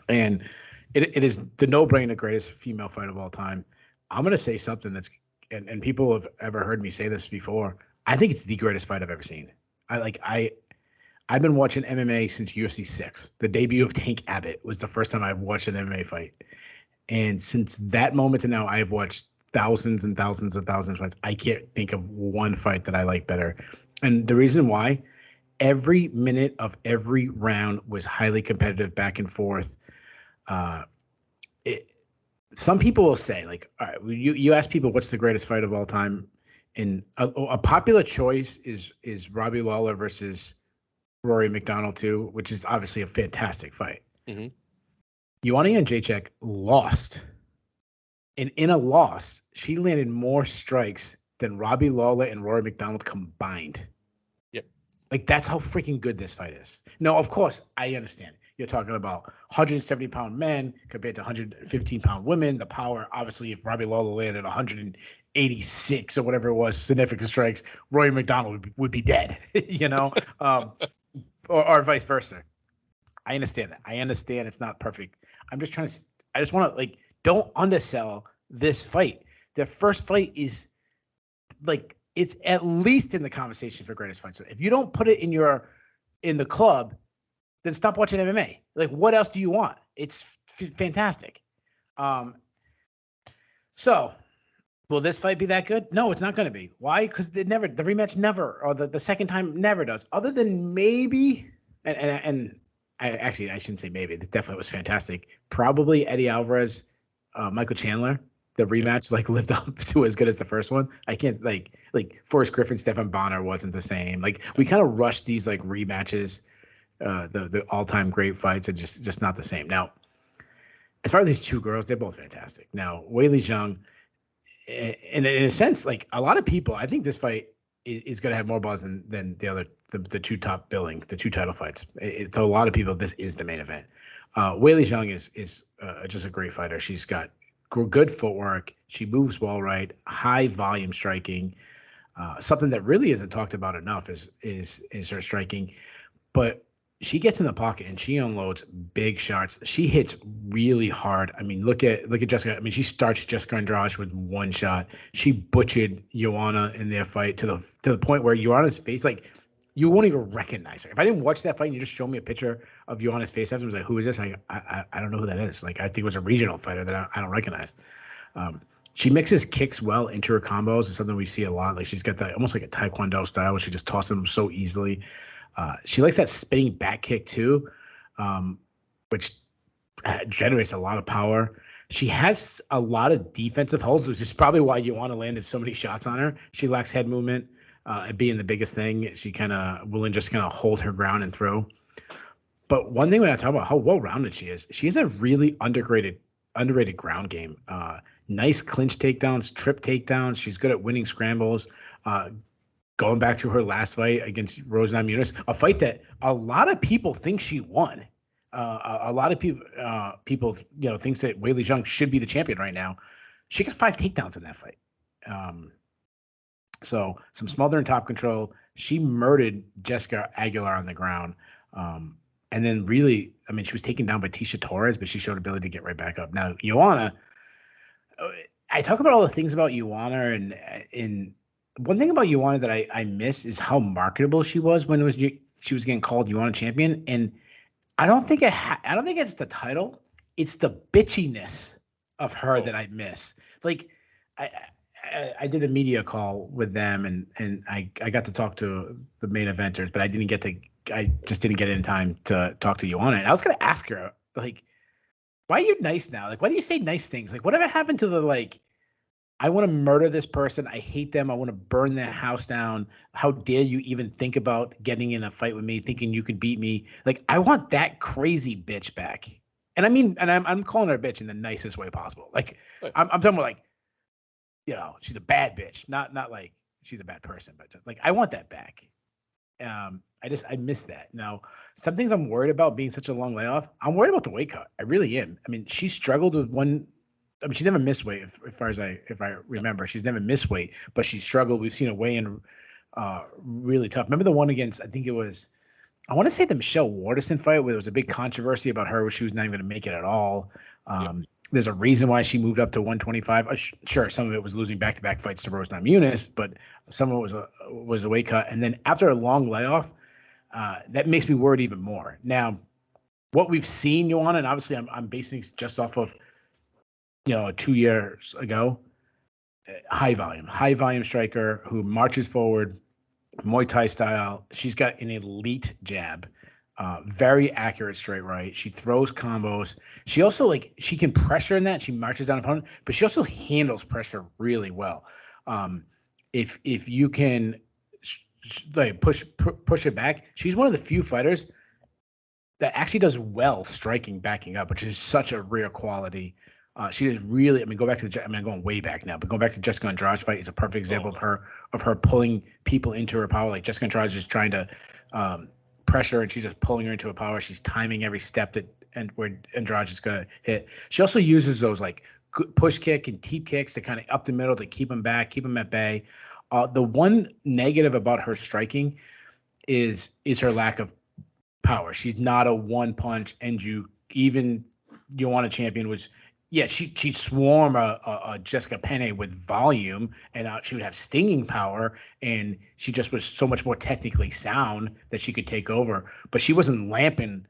and it is the no-brainer greatest female fight of all time. I'm gonna say something that's, and people have ever heard me say this before. I think it's the greatest fight I've ever seen. I've been watching MMA since UFC 6. The debut of Tank Abbott was the first time I've watched an MMA fight. And since that moment to now, I've watched thousands and thousands and thousands of fights. I can't think of one fight that I like better. And the reason why, every minute of every round was highly competitive, back and forth. Some people will say, like, all right, you ask people what's the greatest fight of all time, and a popular choice is Robbie Lawler versus Rory McDonald too, which is obviously a fantastic fight.
Mm-hmm.
Joanna Jedrzejczyk lost, and in a loss, she landed more strikes than Robbie Lawler and Rory McDonald combined.
Yep.
Like that's how freaking good this fight is. No, of course I understand. You're talking about 170-pound men compared to 115-pound women. The power, obviously, if Robbie Lawler landed 186 or whatever it was, significant strikes, Rory McDonald would be dead. Or vice versa. I understand that. I understand it's not perfect. I just want to don't undersell this fight. The first fight is like, it's at least in the conversation for greatest fight. So if you don't put it in the club, then stop watching MMA. Like, what else do you want? It's fantastic. So will this fight be that good? No, it's not going to be. Why? Because the rematch never, or the second time never does. Other than maybe, and I shouldn't say maybe. It definitely was fantastic. Probably Eddie Alvarez, Michael Chandler. The rematch lived up to as good as the first one. I can't like Forrest Griffin, Stephan Bonner wasn't the same. Like we kind of rushed these rematches, the all-time great fights, and just not the same. Now, as far as these two girls, they're both fantastic. Now, Weili Zhang, in a sense, a lot of people, I think this fight is going to have more buzz than the two top billing, the two title fights. To a lot of people, this is the main event. Weili Zhang is just a great fighter. She's got good footwork. She moves well, right? High volume striking. Something that really isn't talked about enough is her striking. But she gets in the pocket and she unloads big shots. She hits really hard. I mean, look at Jessica. I mean, she starts Jessica Andrade with one shot. She butchered Joanna in their fight to the point where Joanna's face, you won't even recognize her. If I didn't watch that fight and you just show me a picture of Joanna's face after, I was like, who is this? I don't know who that is. I think it was a regional fighter that I don't recognize. She mixes kicks well into her combos. It's something we see a lot. She's got that almost like a Taekwondo style where she just tosses them so easily. She likes that spinning back kick too, which generates a lot of power. She has a lot of defensive holds, which is probably why Joanna landed so many shots on her. She lacks head movement, being the biggest thing. She kind of will just kind of hold her ground and throw. But one thing when I talk about how well-rounded she has a really underrated ground game. Nice clinch takedowns, trip takedowns. She's good at winning scrambles. Going back to her last fight against Rose Namajunas, a fight that a lot of people think she won. A lot of people thinks that Weili Zhang should be the champion right now. She got 5 takedowns in that fight. So some smothering top control. She murdered Jessica Aguilar on the ground. And then really, I mean, she was taken down by Tecia Torres, but she showed ability to get right back up. Now, Joanna, I talk about all the things about Joanna, and one thing about Joanna that I miss is how marketable she was when she was getting called Joanna champion. And I don't think it's the title. It's the bitchiness of her that I miss. Like I did a media call with them and I got to talk to the main eventers, but I just didn't get in time to talk to Joanna. And I was going to ask her, like, why are you nice now? Like, why do you say nice things? Like, whatever happened to the, like, I want to murder this person. I hate them. I want to burn their house down. How dare you even think about getting in a fight with me, thinking you could beat me? Like, I want that crazy bitch back. And I mean, and I'm calling her a bitch in the nicest way possible. Like, I'm talking about, like, she's a bad bitch, not like she's a bad person, but just, like, I want that back. I miss that. Now, some things I'm worried about being such a long layoff. I'm worried about the weight cut. I really am. I mean, she struggled with one. I mean, she never missed weight, as far as if I remember. She's never missed weight, but she struggled. We've seen her weigh in really tough. Remember the one against, I think it was, I want to say the Michelle Waterson fight where there was a big controversy about her where she was not even going to make it at all. There's a reason why she moved up to 125. Sure, some of it was losing back-to-back fights to Rose Namajunas, but some of it was a weight cut. And then after a long layoff, that makes me worried even more. Now, what we've seen, Joanna, and obviously I'm basing this just off of 2 years ago, high volume striker who marches forward, Muay Thai style. She's got an elite jab, very accurate straight right. She throws combos. She also she can pressure in that. She marches down opponent, but she also handles pressure really well. If you can push it back, she's one of the few fighters that actually does well striking, backing up, which is such a rare quality. She is really, I mean, I'm going way back now, but going back to Jessica Andrade's fight is a perfect example of her pulling people into her power. Like Jessica Andrade is just trying to pressure, and she's just pulling her into her power. She's timing every step where Andrade is going to hit. She also uses those like push kick and teep kicks to kind of up the middle to keep them back, keep them at bay. The one negative about her striking is her lack of power. She's not a one punch, and you want a champion, which she'd swarm a Jessica Penne with volume, and she would have stinging power, and she just was so much more technically sound that she could take over. But she wasn't lamping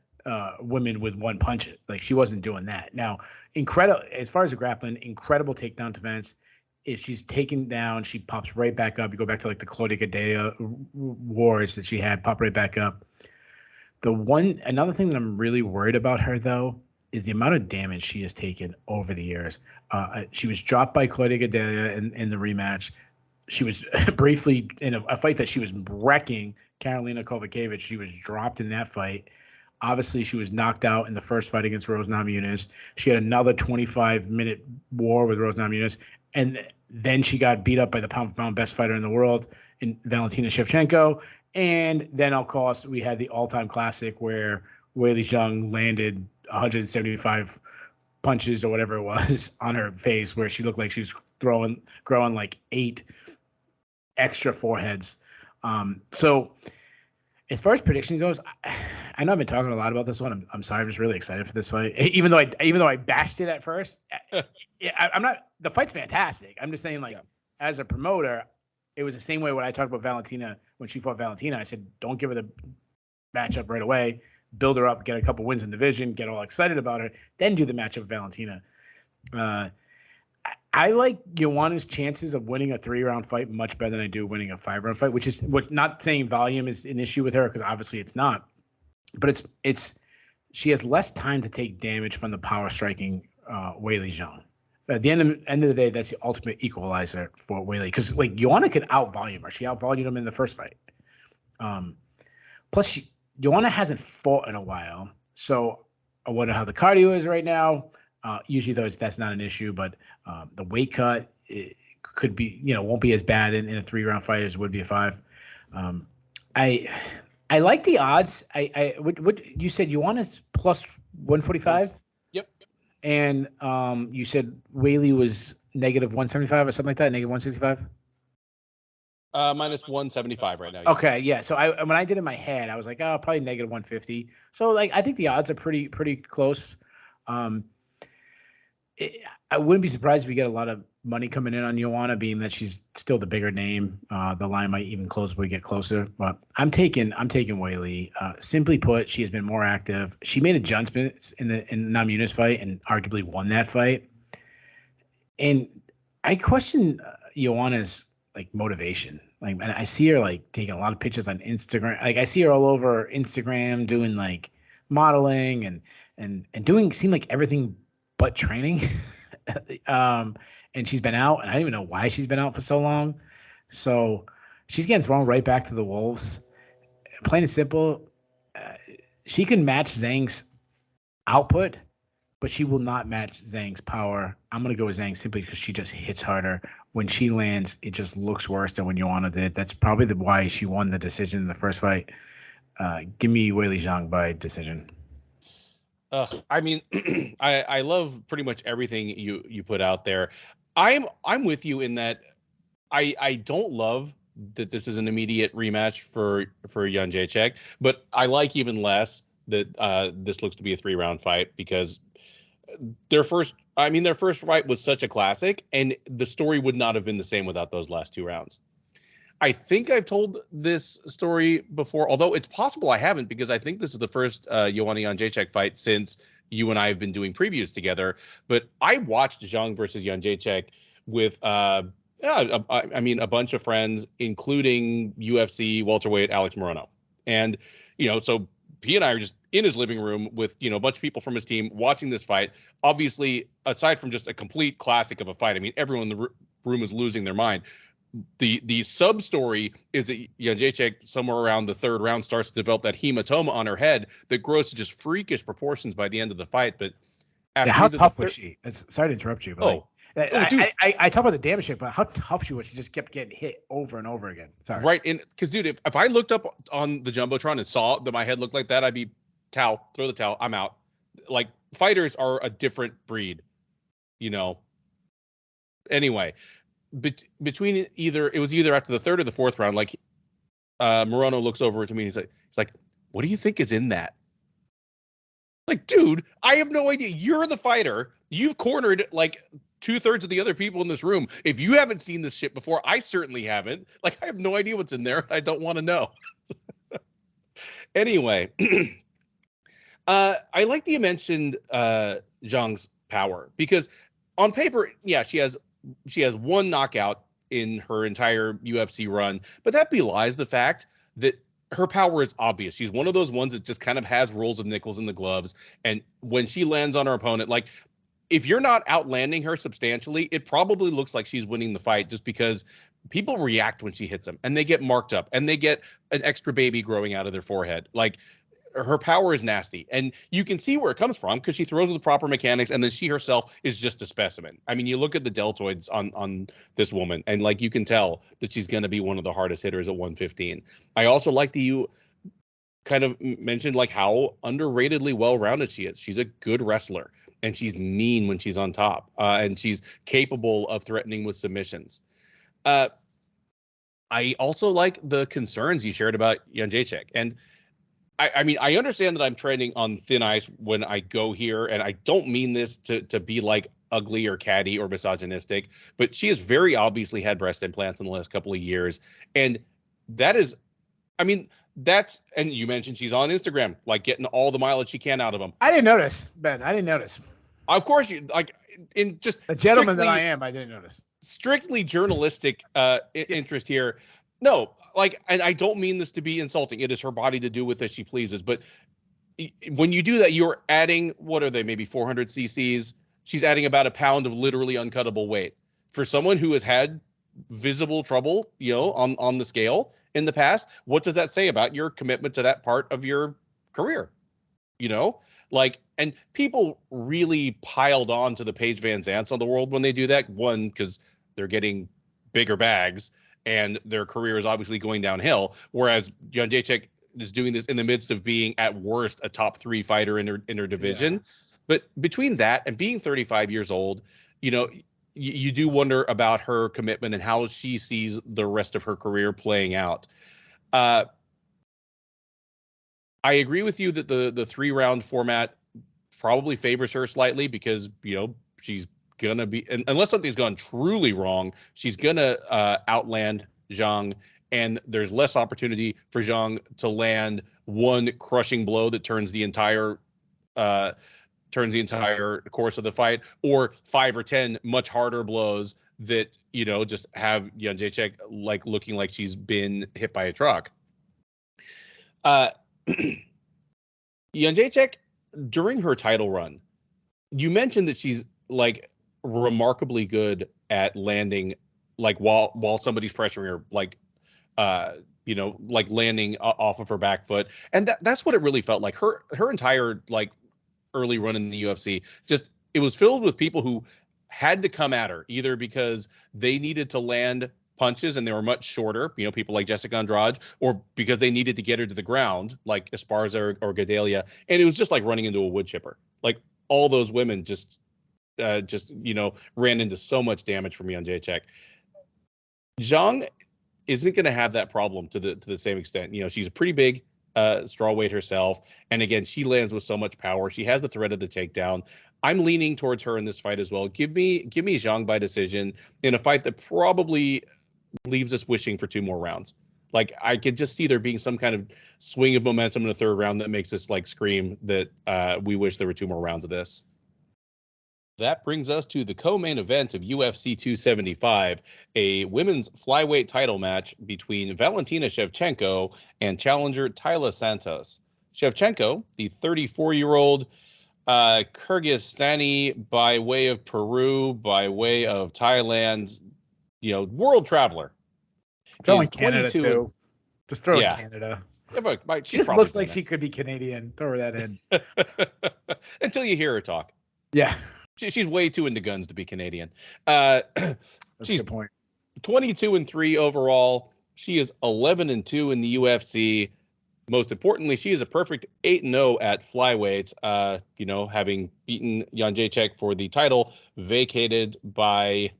women with one punch. Like, she wasn't doing that. Now, incredible as far as the grappling, incredible takedown defense. If she's taken down, she pops right back up. You go back to like the Claudia Gadelha wars that she had, pop right back up. Another thing that I'm really worried about her though is the amount of damage she has taken over the years. She was dropped by Claudia Gadelha in the rematch. She was briefly in a fight that she was wrecking Karolina Kovacevic. She was dropped in that fight. Obviously, she was knocked out in the first fight against Rose Namajunas. She had another 25-minute war with Rose Namajunas, and then she got beat up by the pound-for-pound best fighter in the world, in Valentina Shevchenko. And then, of course, we had the all-time classic where Weili Zhang landed 175 punches or whatever it was on her face, where she looked like she was growing like 8 extra foreheads. So as far as prediction goes, I know I've been talking a lot about this one. I'm sorry. I'm just really excited for this fight. Even though I bashed it at first, I'm not. The fight's fantastic. I'm just saying, like, as a promoter, it was the same way when I talked about Valentina when she fought Valentina. I said, don't give her the matchup right away. Build her up, get a couple wins in division, get all excited about her, then do the matchup with Valentina. I like Joanna's chances of winning a 3-round fight much better than I do winning a 5-round fight, which not saying volume is an issue with her, because obviously it's not. But it's she has less time to take damage from the power striking Weili Zhang. At the end of the day, that's the ultimate equalizer for Weili, because like Joanna could outvolume her. She outvolumed him in the first fight. Plus, Joanna hasn't fought in a while, so I wonder how the cardio is right now. Usually, though, that's not an issue, but the weight cut could be, won't be as bad in a 3-round fight as it would be a 5. I like the odds. What you said, Joanna's plus 145.
Yep.
And you said Weili was negative 175 or something like that, negative 165.
Minus 175 right now. Yeah.
Okay, yeah. So when I did it in my head, I was like, oh, probably negative 150. So like, I think the odds are pretty close. I wouldn't be surprised if we get a lot of money coming in on Joanna, being that she's still the bigger name. The line might even close when we get closer. But I'm taking Weili. Simply put, she has been more active. She made adjustments in the Namajunas fight and arguably won that fight. And I question Joanna's like motivation. Like, and I see her like taking a lot of pictures on Instagram. Like, I see her all over Instagram doing like modeling and doing seem like everything but training. And she's been out, and I don't even know why she's been out for so long. So she's getting thrown right back to the wolves. Plain and simple, she can match Zhang's output, but she will not match Zhang's power. I'm going to go with Zhang simply because she just hits harder. When she lands, it just looks worse than when Joanna did. That's probably why she won the decision in the first fight. Give me Weili Zhang by decision.
I mean, I love pretty much everything you put out there. I'm with you in that I don't love that this is an immediate rematch for Jedrzejczyk, but I like even less that this looks to be a 3-round fight, because their first fight was such a classic, and the story would not have been the same without those last 2 rounds. I think I've told this story before, although it's possible I haven't, because I think this is the first Joanna Jedrzejczyk fight since you and I have been doing previews together. But I watched Zhang versus Jedrzejczyk with, a bunch of friends, including UFC welterweight Alex Morono. And, so he and I are just in his living room with, a bunch of people from his team watching this fight. Obviously, aside from just a complete classic of a fight, I mean, everyone in the room is losing their mind. The sub story is that Jedrzejczyk somewhere around the 3rd round starts to develop that hematoma on her head that grows to just freakish proportions by the end of the fight. But
how tough was she? Sorry to interrupt you, but
dude.
I talk about the damage, but how tough she was. She just kept getting hit over and over again. Sorry.
Right, and because dude, if I looked up on the jumbotron and saw that my head looked like that, I'd be throw the towel. I'm out. Like, fighters are a different breed, Anyway. Between it was either after the 3rd or the 4th round, like Morono looks over to me and he's like, what do you think is in that? Like, dude, I have no idea. You're the fighter. You've cornered like 2/3 of the other people in this room. If you haven't seen this shit before, I certainly haven't. Like, I have no idea what's in there. I don't want to know. Anyway, I like that you mentioned Zhang's power, because on paper, yeah, she has 1 knockout in her entire UFC run, but that belies the fact that her power is obvious. She's one of those ones that just kind of has rolls of nickels in the gloves, and when she lands on her opponent, like, if you're not outlanding her substantially, it probably looks like she's winning the fight, just because people react when she hits them, and they get marked up, and they get an extra baby growing out of their forehead. Like, her power is nasty, and you can see where it comes from because she throws with the proper mechanics, and then she herself is just a specimen. I mean, you look at the deltoids on this woman, and like, you can tell that she's going to be one of the hardest hitters at 115. I also like that you kind of mentioned like how underratedly well-rounded she is. She's a good wrestler, and she's mean when she's on top, and she's capable of threatening with submissions. I also like the concerns you shared about Jedrzejczyk, and I mean, I understand that I'm treading on thin ice when I go here, and I don't mean this to be like ugly or catty or misogynistic, but she has very obviously had breast implants in the last couple of years. And that is, I mean, and you mentioned she's on Instagram, like getting all the mileage she can out of them.
I didn't notice, Ben. I didn't notice.
Of course, you like, in just
a gentleman that I am, I didn't notice.
Strictly journalistic interest here. No, like, and I don't mean this to be insulting. It is her body to do with as she pleases, but when you do that, you're adding, what are they, maybe 400 cc's? She's adding about a pound of literally uncuttable weight. For someone who has had visible trouble, on the scale in the past, what does that say about your commitment to that part of your career? And people really piled on to the Paige Van Zants of the world when they do that. One, because they're getting bigger bags and their career is obviously going downhill. Whereas Jedrzejczyk is doing this in the midst of being at worst a top 3 fighter in her division. Yeah. But between that and being 35 years old, you do wonder about her commitment and how she sees the rest of her career playing out. I agree with you that the 3-round format probably favors her slightly because, she's going to be, unless something's gone truly wrong, she's going to outland Zhang, and there's less opportunity for Zhang to land one crushing blow that turns the entire course of the fight, or 5 or 10 much harder blows that, just have Jedrzejczyk looking like she's been hit by a truck. Jedrzejczyk, during her title run, you mentioned that she's remarkably good at landing while somebody's pressuring her, landing off of her back foot. And that's what it really felt like. Her entire early run in the UFC, it was filled with people who had to come at her either because they needed to land punches and they were much shorter, people like Jessica Andrade, or because they needed to get her to the ground, like Esparza or Gadelha. And it was just like running into a wood chipper. All those women just ran into so much damage from Jedrzejczyk. Zhang isn't going to have that problem to the same extent. She's a pretty big strawweight herself, and again, she lands with so much power. She has the threat of the takedown. I'm leaning towards her in this fight as well. Give me Zhang by decision in a fight that probably leaves us wishing for 2 more rounds. I could just see there being some kind of swing of momentum in the 3rd round that makes us scream that we wish there were 2 more rounds of this. That brings us to the co-main event of UFC 275, a women's flyweight title match between Valentina Shevchenko and challenger Tayla Santos. Shevchenko, the 34-year-old Kyrgyzstani by way of Peru, by way of Thailand, world traveler.
Throw in Canada too. Just throw in Canada.
Yeah, but
she just looks like she could be Canadian. Throw that in.
Until you hear her talk.
Yeah.
She's way too into guns to be Canadian.
That's she's a good point.
22-3 overall. She is 11-2 in the UFC. Most importantly, she is a perfect 8-0 at flyweight. Having beaten Jedrzejczyk for the title, vacated by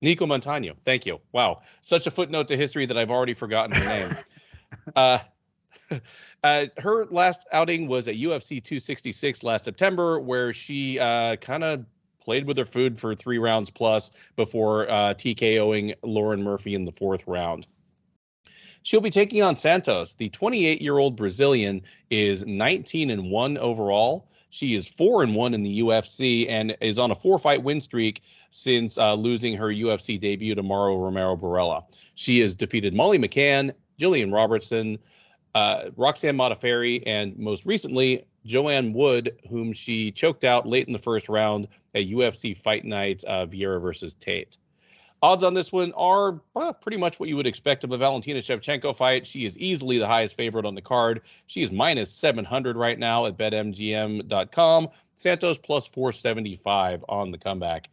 Nico Montano. Thank you. Wow, such a footnote to history that I've already forgotten her name. Her last outing was at UFC 266 last September, where she kind of played with her food for 3 rounds plus before TKOing Lauren Murphy in the 4th round. She'll be taking on Santos. The 28-year-old Brazilian is 19-1 overall. She is 4-1 in the UFC and is on a 4-fight win streak since losing her UFC debut to Mauro Romero Barella. She has defeated Molly McCann, Jillian Robertson, Roxanne Modafferi, and most recently, Joanne Wood, whom she choked out late in the 1st round at UFC Fight Night Vieira versus Tate. Odds on this one are pretty much what you would expect of a Valentina Shevchenko fight. She is easily the highest favorite on the card. She is minus 700 right now at betmgm.com. Santos plus 475 on the comeback.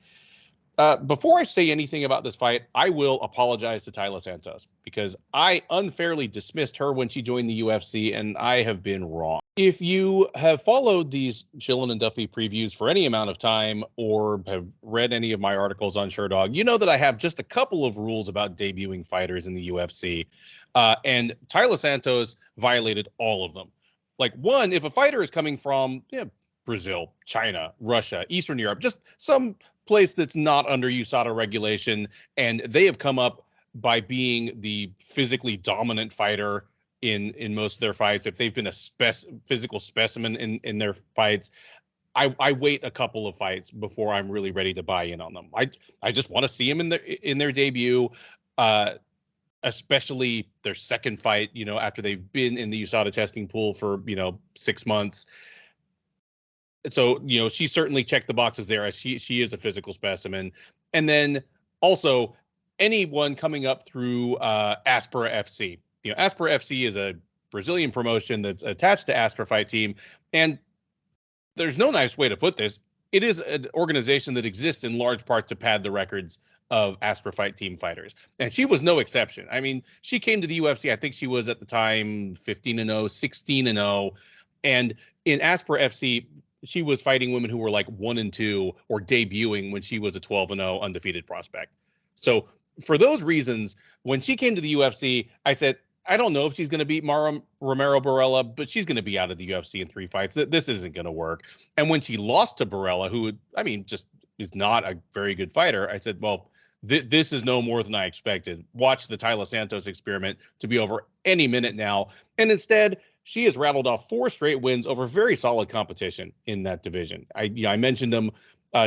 Before I say anything about this fight, I will apologize to Tayla Santos because I unfairly dismissed her when she joined the UFC, and I have been wrong. If you have followed these Shillan and Duffy previews for any amount of time or have read any of my articles on Sherdog, you know that I have just a couple of rules about debuting fighters in the UFC, and Tayla Santos violated all of them. One, if a fighter is coming from Brazil, China, Russia, Eastern Europe, just some place that's not under USADA regulation, and they have come up by being the physically dominant fighter in most of their fights. If they've been a physical specimen in their fights, I wait a couple of fights before I'm really ready to buy in on them. I just want to see them in their debut. especially their second fight, after they've been in the USADA testing pool for, 6 months. So, she certainly checked the boxes there. She is a physical specimen. And then also anyone coming up through Aspera FC. Aspera FC is a Brazilian promotion that's attached to Astra Fight Team. And there's no nice way to put this. It is an organization that exists in large part to pad the records of Aspera Fight Team fighters. And she was no exception. I mean, she came to the UFC, I think she was at the time 15-0, 16-0. And in Aspera FC, she was fighting women who were like 1-2 or debuting when she was a 12-0 undefeated prospect. So for those reasons, when she came to the UFC, I said, I don't know if she's going to beat Romero Barella, but she's going to be out of the UFC in 3 fights. This isn't going to work. And when she lost to Barella, who, just is not a very good fighter, I said, well, this is no more than I expected. Watch the Taila Santos experiment to be over any minute now. And instead, she has rattled off 4 straight wins over very solid competition in that division. I mentioned them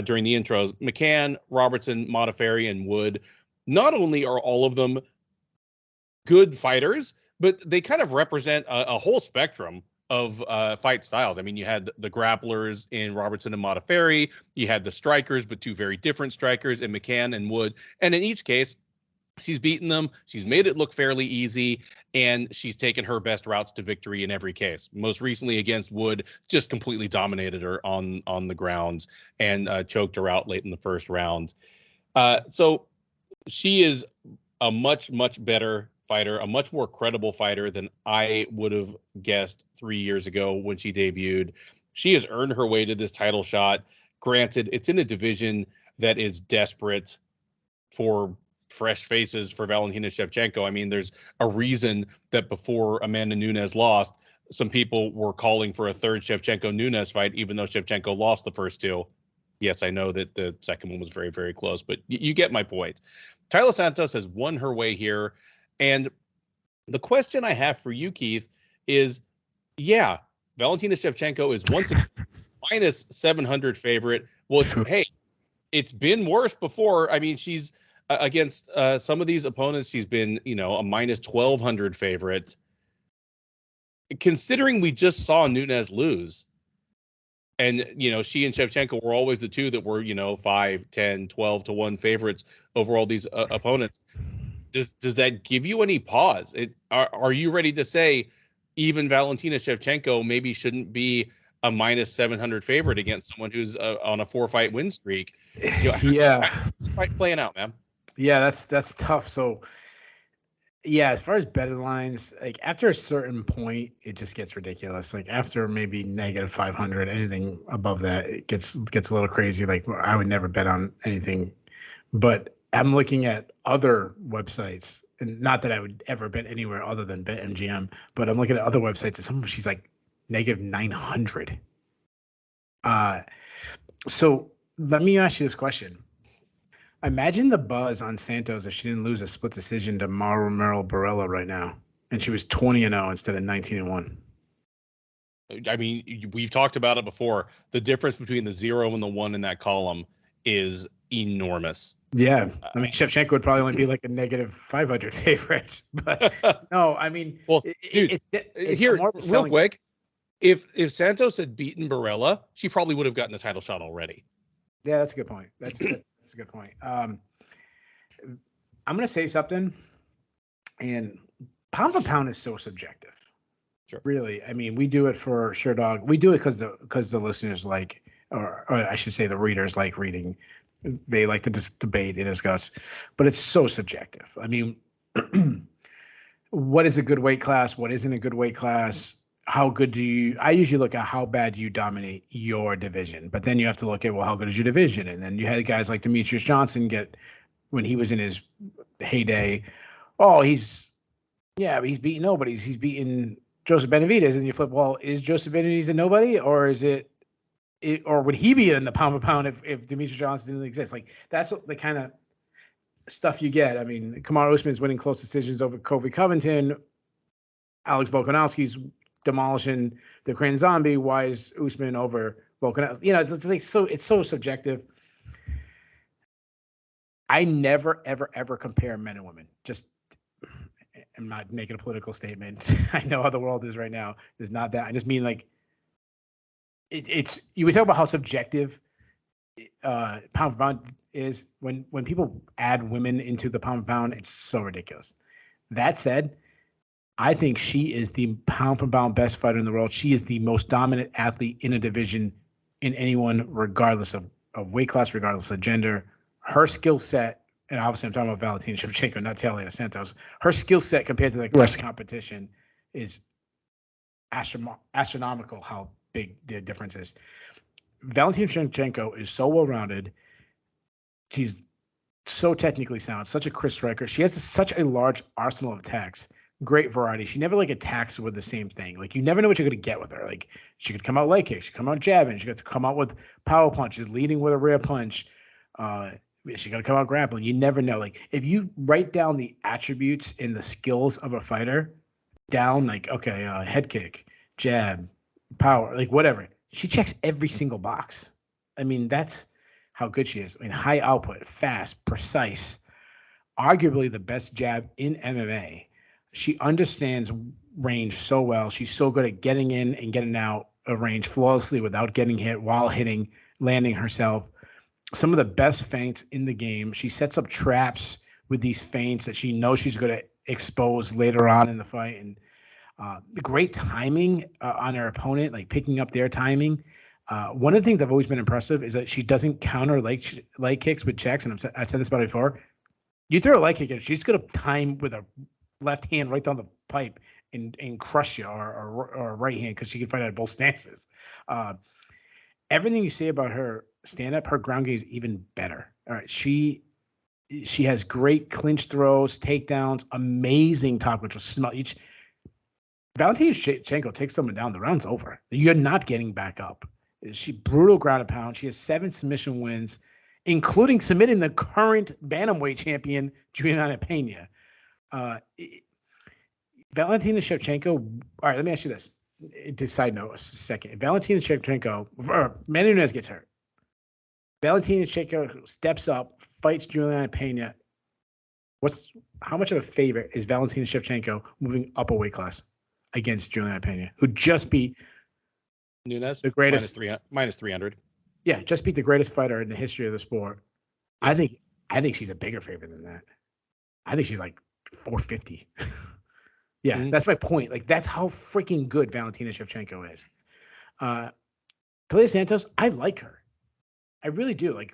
during the intros. McCann, Robertson, Modafferi, and Wood. Not only are all of them good fighters, but they kind of represent a whole spectrum of fight styles. I mean, you had the grapplers in Robertson and Modafferi. You had the strikers, but 2 very different strikers in McCann and Wood. And in each case, she's beaten them. She's made it look fairly easy, and she's taken her best routes to victory in every case. Most recently against Wood, just completely dominated her on the ground and choked her out late in the first round. So she is a much, much better fighter, a much more credible fighter than I would have guessed 3 years ago when she debuted. She has earned her way to this title shot. Granted, it's in a division that is desperate for fresh faces for Valentina Shevchenko. I mean, there's a reason that before Amanda Nunes lost, some people were calling for a third Shevchenko-Nunes fight, even though Shevchenko lost the first 2. Yes, I know that the second one was very, very close, but you get my point. Taila Santos has won her way here. And the question I have for you, Keith, is, Valentina Shevchenko is once a minus 700 favorite. Well, it's been worse before. I mean, she's against some of these opponents, she's been, a minus 1,200 favorite. Considering we just saw Nunes lose, and, she and Shevchenko were always the 2 that were, 5, 10, 12-1 favorites over all these opponents. Does that give you any pause? Are you ready to say even Valentina Shevchenko maybe shouldn't be a minus 700 favorite against someone who's on a 4-fight win streak? How's this fight playing out, man?
Yeah, that's tough. So, as far as betting lines, like after a certain point, it just gets ridiculous. Like after maybe negative 500, anything above that, it gets a little crazy. Like I would never bet on anything, but I'm looking at other websites, and not that I would ever bet anywhere other than BetMGM, but I'm looking at other websites, and some of them she's like negative 900. So let me ask you this question. Imagine the buzz on Santos if she didn't lose a split decision to Romero Barella right now, and she was 20-0 instead of 19-1.
I mean, we've talked about it before. The difference between the 0 and the 1 in that column is enormous.
Yeah, I mean, Shevchenko would probably only be like a negative 500 favorite, but no, I mean,
well,
dude, it's
here
more
real quick. If Santos had beaten Barella, she probably would have gotten the title shot already.
Yeah, that's a good point. That's a good point. I'm gonna say something, and pound for pound is so subjective.
Sure.
Really, I mean, we do it for Sure Dog. We do it because the listeners like, or I should say, the readers like reading. They like to debate and discuss, but it's so subjective. I mean, what is a good weight class? What isn't a good weight class? How good do you? I usually look at how bad you dominate your division, but then you have to look at, well, how good is your division? And then you had guys like Demetrius Johnson get, when he was in his heyday, he's beating nobodies. He's beating Joseph Benavidez, and you flip, well, is Joseph Benavidez a nobody, or is it, or would he be in the pound for pound if Demetrius Johnson didn't exist? Like that's the kind of stuff you get. I mean, Kamaru Usman's winning close decisions over Kobe Covington. Alex Volkanovski's demolishing the Korean Zombie. Why is Usman over Volkanovski? It's like it's so subjective. I never ever compare men and women. Just am not making a political statement. I know how the world is right now. It's not that. I just mean like it's you would talk about how subjective pound for pound is when people add women into the pound for pound. It's so ridiculous. That said, I think she is the pound for pound best fighter in the world. She is the most dominant athlete in a division in anyone, regardless of weight class, regardless of gender. Her skill set, and obviously I'm talking about Valentina Shevchenko, not Talia Santos. Her skill set compared to the rest of the competition is astronomical how big the difference is. Valentina Shevchenko is so well-rounded. She's so technically sound, such a crisp striker. She has such a large arsenal of attacks. Great variety. She never like attacks with the same thing. Like you never know what you're gonna get with her. Like she could come out leg kicks, she could come out jabbing, she could come out with power punches, leading with a rear punch. She gonna come out grappling. You never know. Like if you write down the attributes and the skills of a fighter down, like okay, head kick, jab, power, like whatever. She checks every single box. I mean, that's how good she is. I mean, high output, fast, precise, arguably the best jab in MMA. She understands range so well. She's so good at getting in and getting out of range flawlessly without getting hit while hitting, landing herself. Some of the best feints in the game. She sets up traps with these feints that she knows she's going to expose later on in the fight. And great timing on her opponent, like picking up their timing. One of the things I've always been impressive is that she doesn't counter leg kicks with checks. And I said this about it before. You throw a leg kick at her, she's going to time with a left hand right down the pipe and crush you, or right hand, because she can fight out of both stances. Everything you say about her stand up, her ground game is even better. All right, she has great clinch throws, takedowns, amazing top control. Smell each. Valentina Shevchenko takes someone down, the round's over. You're not getting back up. She brutal ground and pound. She has 7 submission wins, including submitting the current bantamweight champion Juliana Pena. Valentina Shevchenko. All right, let me ask you this. To side note a second. If Valentina Shevchenko, Manny Nunes gets hurt, Valentina Shevchenko steps up, fights Juliana Pena. How much of a favorite is Valentina Shevchenko moving up a weight class against Juliana Pena, who just beat
Nunes,
the greatest
minus 300.
Yeah, just beat the greatest fighter in the history of the sport. Yeah. I think she's a bigger favorite than that. I think she's like 450. Yeah, That's my point. Like that's how freaking good Valentina Shevchenko is. Talia Santos, I like her. I really do. Like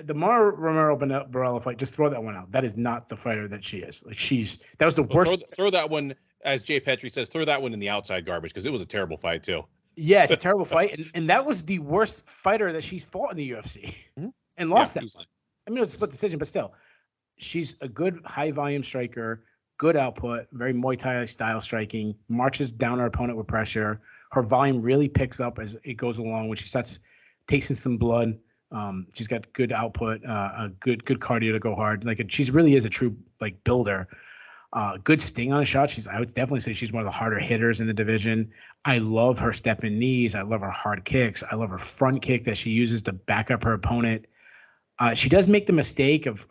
the Mara Romero Barella fight, just throw that one out. That is not the fighter that she is. Like that was the worst.
Throw that one, as Jay Petrie says, throw that one in the outside garbage because it was a terrible fight too.
Yeah, it's a terrible fight, and that was the worst fighter that she's fought in the UFC and lost that.
Easily.
I mean, it was a split decision, but still, she's a good high volume striker, good output, very Muay Thai style striking, marches down her opponent with pressure. Her volume really picks up as it goes along when she starts tasting some blood. She's got good output, a good cardio to go hard. Like she really is a true like builder. Good sting on a shot. I would definitely say she's one of the harder hitters in the division. I love her stepping knees. I love her hard kicks. I love her front kick that she uses to back up her opponent. She does make the mistake of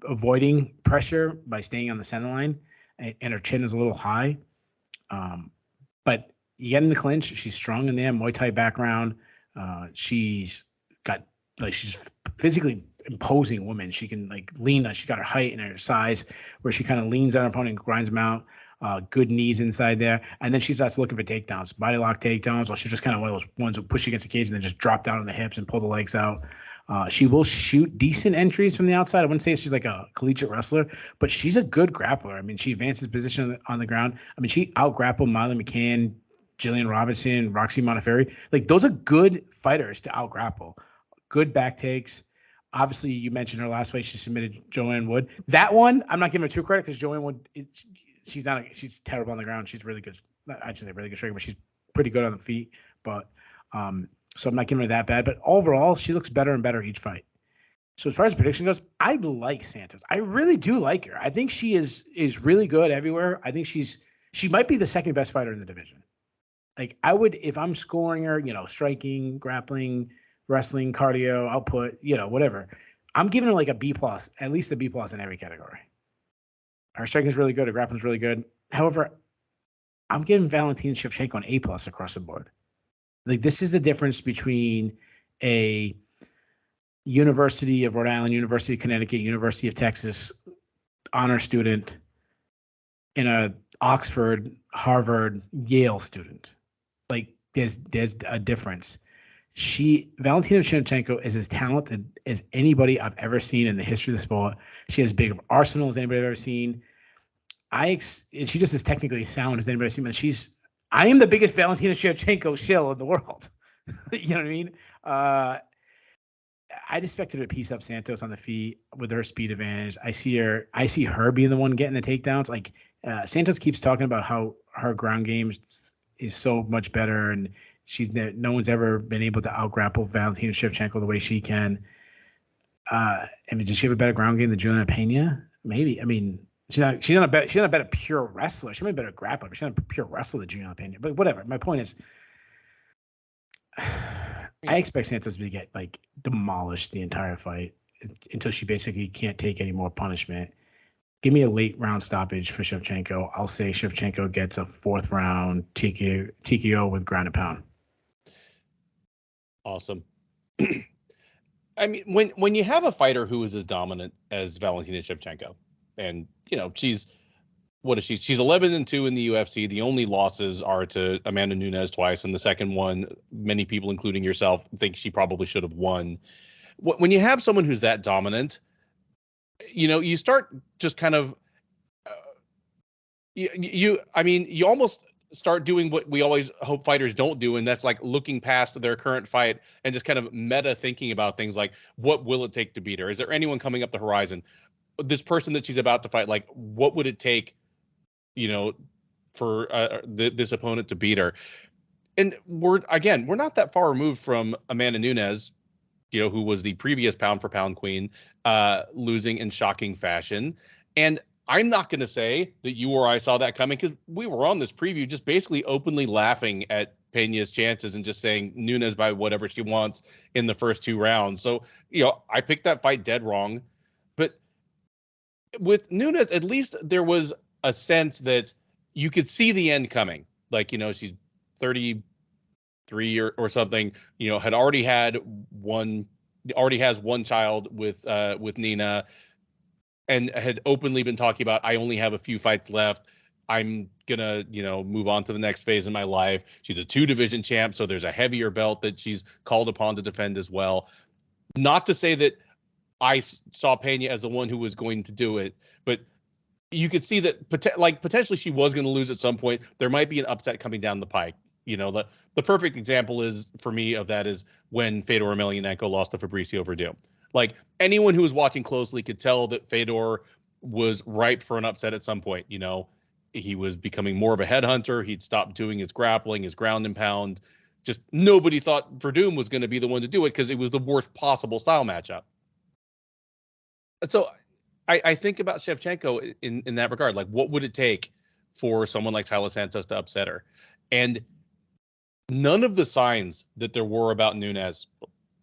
avoiding pressure by staying on the center line, and her chin is a little high. But you get in the clinch. She's strong in there. Muay Thai background. She's physically imposing woman. She can like lean. She's got her height and her size where she kind of leans on her opponent and grinds them out. Good knees inside there. And then she starts looking for takedowns, body lock takedowns, or she's just kind of one of those ones who push against the cage and then just drop down on the hips and pull the legs out. She will shoot decent entries from the outside. I wouldn't say she's like a collegiate wrestler, but she's a good grappler. I mean, she advances position on the ground. I mean, she out-grappled Miley McCann, Jillian Robinson, Roxy Montefiore. Like, those are good fighters to out-grapple. Good back takes. Obviously, you mentioned her last fight. She submitted Joanne Wood. That one, I'm not giving her too credit because Joanne Wood, she's terrible on the ground. She's really good. Not actually a really good striker, but she's pretty good on the feet. But so I'm not giving her that bad. But overall, she looks better and better each fight. So as far as prediction goes, I like Santos. I really do like her. I think she is really good everywhere. I think she might be the second best fighter in the division. Like I would, if I'm scoring her, striking, grappling, wrestling, cardio, output, whatever. I'm giving her like a B plus, at least a B plus in every category. Her striking is really good. Her grappling is really good. However, I'm giving Valentina Shevchenko an A+ across the board. Like, this is the difference between a University of Rhode Island, University of Connecticut, University of Texas honor student and a Oxford, Harvard, Yale student. Like, there's a difference. Valentina Shevchenko is as talented as anybody I've ever seen in the history of the sport. She has as big of arsenal as anybody I've ever seen. And she just as technically sound as anybody I've seen. But I am the biggest Valentina Shevchenko shill in the world. You know what I mean? I'd expected her to piece up Santos on the feet with her speed advantage. I see her being the one getting the takedowns. Like, Santos keeps talking about how her ground game is so much better, and no one's ever been able to out-grapple Valentina Shevchenko the way she can. I mean, does she have a better ground game than Juliana Pena? Maybe. I mean, she's not a better pure wrestler. She might be a better grappler, but she's not a pure wrestler than Juliana Pena. But whatever. My point is, I expect Santos to get like demolished the entire fight until she basically can't take any more punishment. Give me a late round stoppage for Shevchenko. I'll say Shevchenko gets a 4th round TKO with ground and pound.
Awesome. I mean, when you have a fighter who is as dominant as Valentina Shevchenko, and she's 11-2 in the UFC. The only losses are to Amanda Nunes twice, and the second one, many people, including yourself, think she probably should have won. When you have someone who's that dominant, you start just kind of you almost start doing what we always hope fighters don't do, and that's like looking past their current fight and just kind of meta thinking about things like, what will it take to beat her? Is there anyone coming up the horizon? This person that she's about to fight, like, what would it take, for this opponent to beat her? And we're not that far removed from Amanda Nunes, who was the previous pound for pound queen, losing in shocking fashion. And I'm not going to say that you or I saw that coming, because we were on this preview just basically openly laughing at Pena's chances and just saying Nunes by whatever she wants in the first 2 rounds. So, I picked that fight dead wrong. But with Nunes, at least there was a sense that you could see the end coming. Like, she's 33 or something, already has one child with Nina, and had openly been talking about, I only have a few fights left. I'm gonna, move on to the next phase in my life. She's a 2-division champ, so there's a heavier belt that she's called upon to defend as well. Not to say that I saw Pena as the one who was going to do it, but you could see that potentially she was going to lose at some point. There might be an upset coming down the pike. The perfect example is, for me, of that is when Fedor Emelianenko lost to Fabricio Verdum. Like, anyone who was watching closely could tell that Fedor was ripe for an upset at some point. He was becoming more of a headhunter. He'd stopped doing his grappling, his ground and pound. Just nobody thought Verdum was going to be the one to do it, because it was the worst possible style matchup. So I think about Shevchenko in that regard. Like, what would it take for someone like Taila Santos to upset her? And none of the signs that there were about Nunes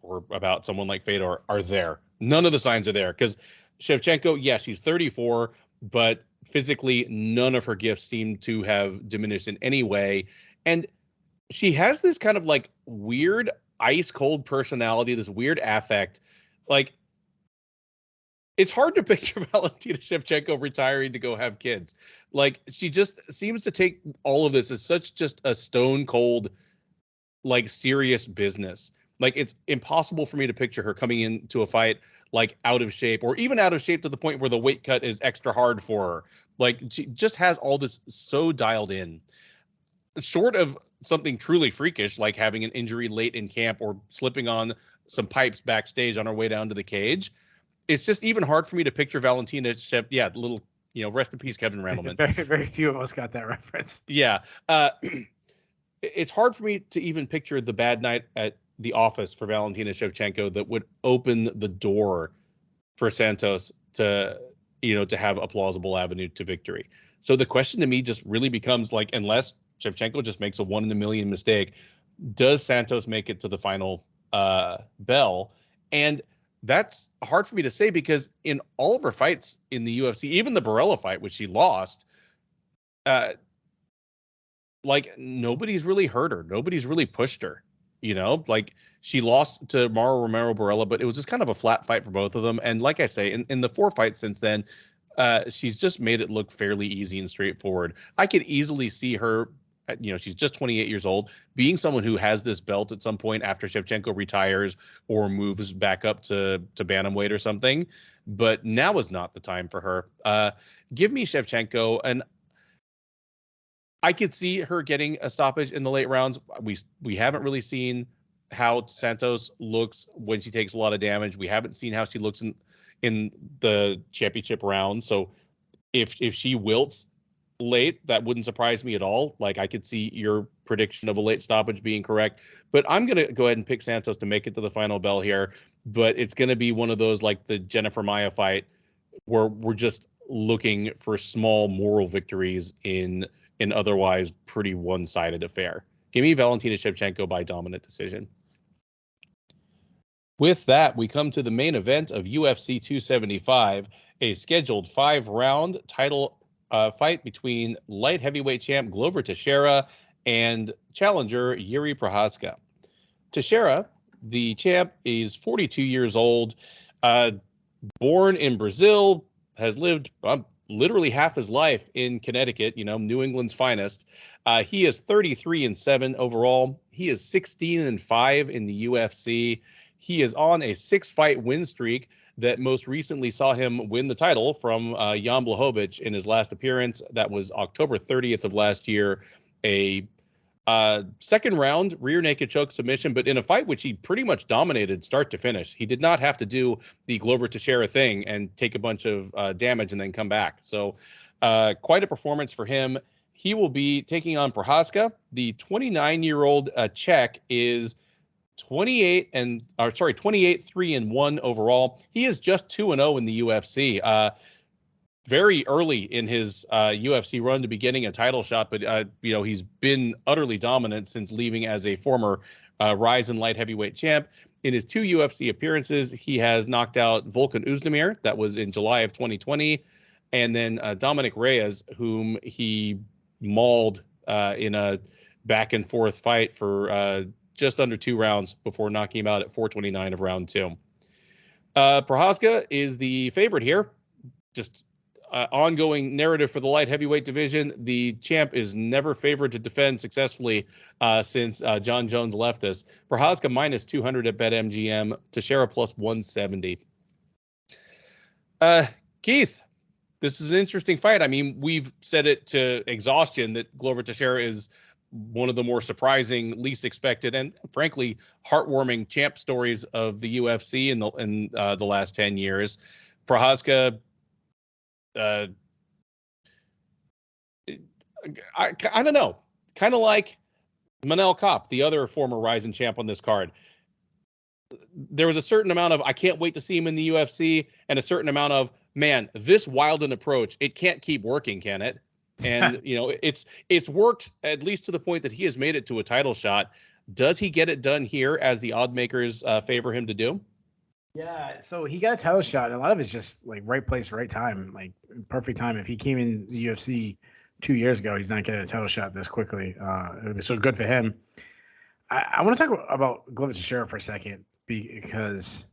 or about someone like Fedor are there. None of the signs are there, because Shevchenko, she's 34, but physically none of her gifts seem to have diminished in any way. And she has this kind of like weird ice cold personality, this weird affect. Like, it's hard to picture Valentina Shevchenko retiring to go have kids. Like, she just seems to take all of this as such just a stone cold, like, serious business. Like, it's impossible for me to picture her coming into a fight like out of shape, or even out of shape to the point where the weight cut is extra hard for her. Like, she just has all this so dialed in. Short of something truly freakish, like having an injury late in camp or slipping on some pipes backstage on her way down to the cage, it's just even hard for me to picture Valentina little, rest in peace, Kevin Randleman.
Very, very few of us got that reference.
Yeah. It's hard for me to even picture the bad night at the office for Valentina Shevchenko that would open the door for Santos to have a plausible avenue to victory. So the question to me just really becomes, like, unless Shevchenko just makes a 1 in a million mistake, does Santos make it to the final bell? And That's hard for me to say because in all of her fights in the UFC, even the Barella fight, which she lost, like nobody's really hurt her. Nobody's really pushed her. Like she lost to Mauro Romero Barella, but it was just kind of a flat fight for both of them. And like I say, in the 4 fights since then, she's just made it look fairly easy and straightforward. I could easily see her, she's just 28 years old, being someone who has this belt at some point after Shevchenko retires or moves back up to bantamweight or something. But now is not the time for her. Give me Shevchenko, and I could see her getting a stoppage in the late rounds. We haven't really seen how Santos looks when she takes a lot of damage. We haven't seen how she looks in the championship rounds. So if she wilts late, that wouldn't surprise me at all. Like I could see your prediction of a late stoppage being correct. But I'm going to go ahead and pick Santos to make it to the final bell here. But it's going to be one of those like the Jennifer Maia fight where we're just looking for small moral victories in an otherwise pretty one-sided affair. Give me Valentina Shevchenko by dominant decision. With that, we come to the main event of UFC 275, a scheduled 5-round title fight between light heavyweight champ Glover Teixeira and challenger Jiri Prochazka. Teixeira, the champ, is 42 years old, born in Brazil, has lived literally half his life in Connecticut, New England's finest. He is 33-7 overall. He is 16-5 in the UFC. He is on a 6-fight win streak that most recently saw him win the title from Jan Blachowicz in his last appearance. That was October 30th of last year. A second round rear naked choke submission, but in a fight which he pretty much dominated start to finish. He did not have to do the Glover Teixeira thing and take a bunch of damage and then come back. So quite a performance for him. He will be taking on Prochazka. The 29-year-old Czech is 28-3-1 overall. He is just 2-0 in the UFC. Very early in his UFC run to be getting a title shot, but he's been utterly dominant since leaving as a former Rise light heavyweight champ. In his 2 UFC appearances, he has knocked out Volkan Oezdemir. That was in July of 2020, and then Dominic Reyes, whom he mauled in a back and forth fight for just under 2 rounds before knocking him out at 4:29 of round 2. Prochazka is the favorite here. Just ongoing narrative for the light heavyweight division. The champ is never favored to defend successfully since John Jones left us. Prochazka minus 200 at BetMGM. Teixeira plus 170. Keith, this is an interesting fight. I mean, we've said it to exhaustion that Glover Teixeira is one of the more surprising, least expected, and frankly, heartwarming champ stories of the UFC in the last 10 years. Prochazka, I don't know, kind of like Manel Kape, the other former Rise champ on this card. There was a certain amount of I can't wait to see him in the UFC, and a certain amount of man, this wild an approach, it can't keep working, can it? And it's worked at least to the point that he has made it to a title shot. Does he get it done here as the odd makers favor him to do?
Yeah, so he got a title shot. A lot of it's just like right place, right time, like perfect time. If he came in the UFC 2 years ago, he's not getting a title shot this quickly. So good for him. I want to talk about Glover Teixeira for a second because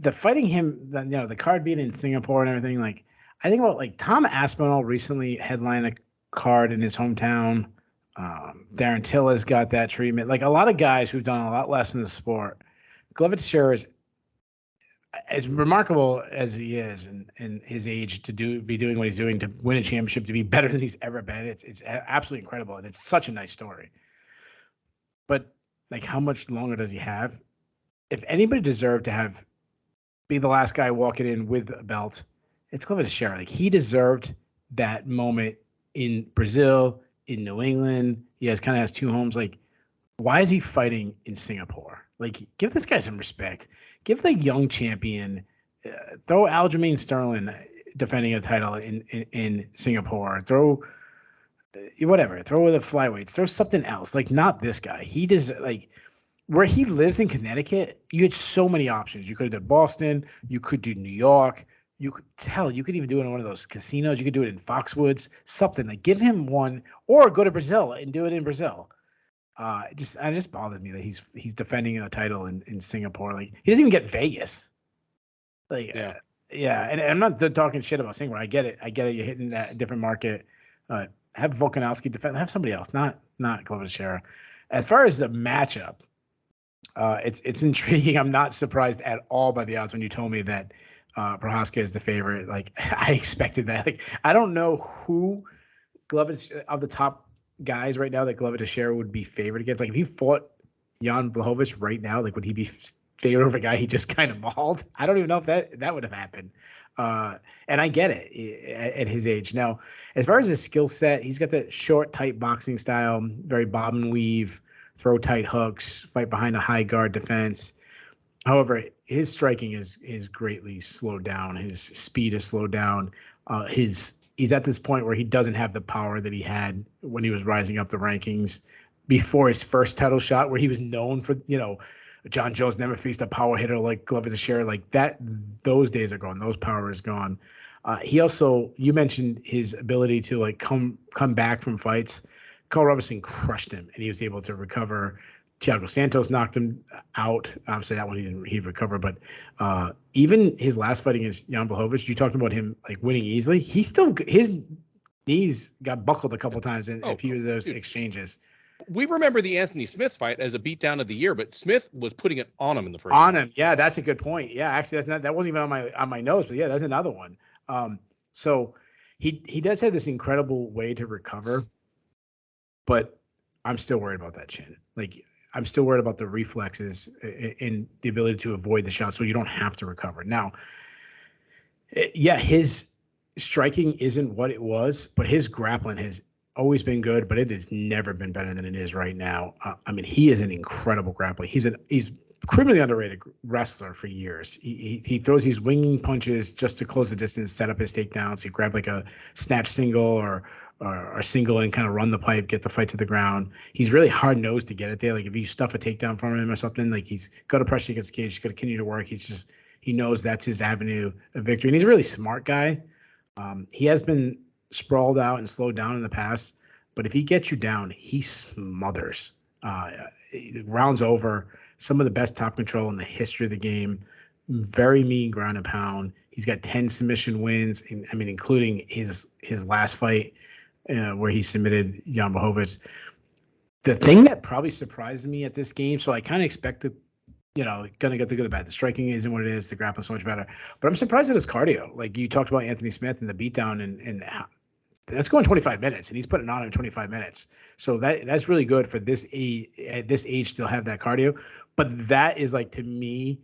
the fighting him, the card being in Singapore and everything. Like I think about like Tom Aspinall recently headlined a card in his hometown. Darren Till has got that treatment. Like a lot of guys who've done a lot less in the sport. Glover Teixeira is as remarkable as he is in his age to be doing what he's doing, to win a championship, to be better than he's ever been. It's absolutely incredible, and it's such a nice story. But like, how much longer does he have? If anybody deserved to be the last guy walking in with a belt, it's Glover Teixeira. Like he deserved that moment in Brazil, in New England. He kind of has 2 homes. Like, why is he fighting in Singapore? Like, give this guy some respect. Give the young champion, throw Aljamain Sterling defending a title in Singapore. Throw whatever. Throw the flyweights. Throw something else. Like, not this guy. He does like where he lives in Connecticut, you had so many options. You could have done Boston. You could do New York. You could even do it in one of those casinos. You could do it in Foxwoods, something like give him one, or go to Brazil and do it in Brazil. It just bothers me that he's defending a title in Singapore. Like he doesn't even get Vegas. Like yeah, and I'm not talking shit about Singapore. I get it. You're hitting that different market. Have Volkanovski defend. Have somebody else, not Glover Teixeira. As far as the matchup, it's intriguing. I'm not surprised at all by the odds when you told me that Prochazka is the favorite. Like I expected that. Like I don't know who Glover of the top guys right now that Glover Teixeira would be favored against. Like if he fought Jan Blachowicz right now, like would he be favored over a guy he just kind of mauled? I don't even know if that would have happened. And I get it at his age. Now, as far as his skill set, he's got that short, tight boxing style, very bob and weave, throw tight hooks, fight behind a high guard defense. However, his striking is greatly slowed down. His speed is slowed down. He's at this point where he doesn't have the power that he had when he was rising up the rankings before his first title shot, where he was known for, John Jones never faced a power hitter like Glover Teixeira. Like that, those days are gone. Those power is gone. He also, you mentioned his ability to like come back from fights. Carl Robinson crushed him, and he was able to recover. Thiago Santos knocked him out. Obviously, that one he'd recover. But even his last fight against Jan Blachowicz, you talked about him like winning easily. His knees got buckled a couple times in a few of those exchanges.
We remember the Anthony Smith fight as a beatdown of the year, but Smith was putting it on him in the first.
On him, yeah, that's a good point. Yeah, actually, that wasn't even on my notes, but yeah, that's another one. So he does have this incredible way to recover, but I'm still worried about that chin. Like I'm still worried about the reflexes and the ability to avoid the shot, so you don't have to recover. Now, yeah, his striking isn't what it was, but his grappling has always been good, but it has never been better than it is right now. I mean, he is an incredible grappler. He's criminally underrated wrestler for years. He throws these winging punches just to close the distance, set up his takedowns. He grab like a snatch single or a single and kind of run the pipe, get the fight to the ground. He's really hard nosed to get it there. Like if you stuff a takedown from him or something, like he's got to pressure against the cage, he's got to continue to work. He knows that's his avenue of victory, and he's a really smart guy. He has been sprawled out and slowed down in the past, but if he gets you down, he smothers. Rounds over. Some of the best top control in the history of the game. Very mean ground and pound. He's got 10 submission wins, including his last fight where he submitted Jan Blachowicz. The thing that probably surprised me at this game, so I kind of expected, gonna get the good or bad. The striking isn't what it is. The grappling so much better. But I'm surprised at his cardio. Like you talked about Anthony Smith and the beatdown, and that's going 25 minutes, and he's putting on in 25 minutes. So that's really good for this age. At this age, still have that cardio. But that is like, to me,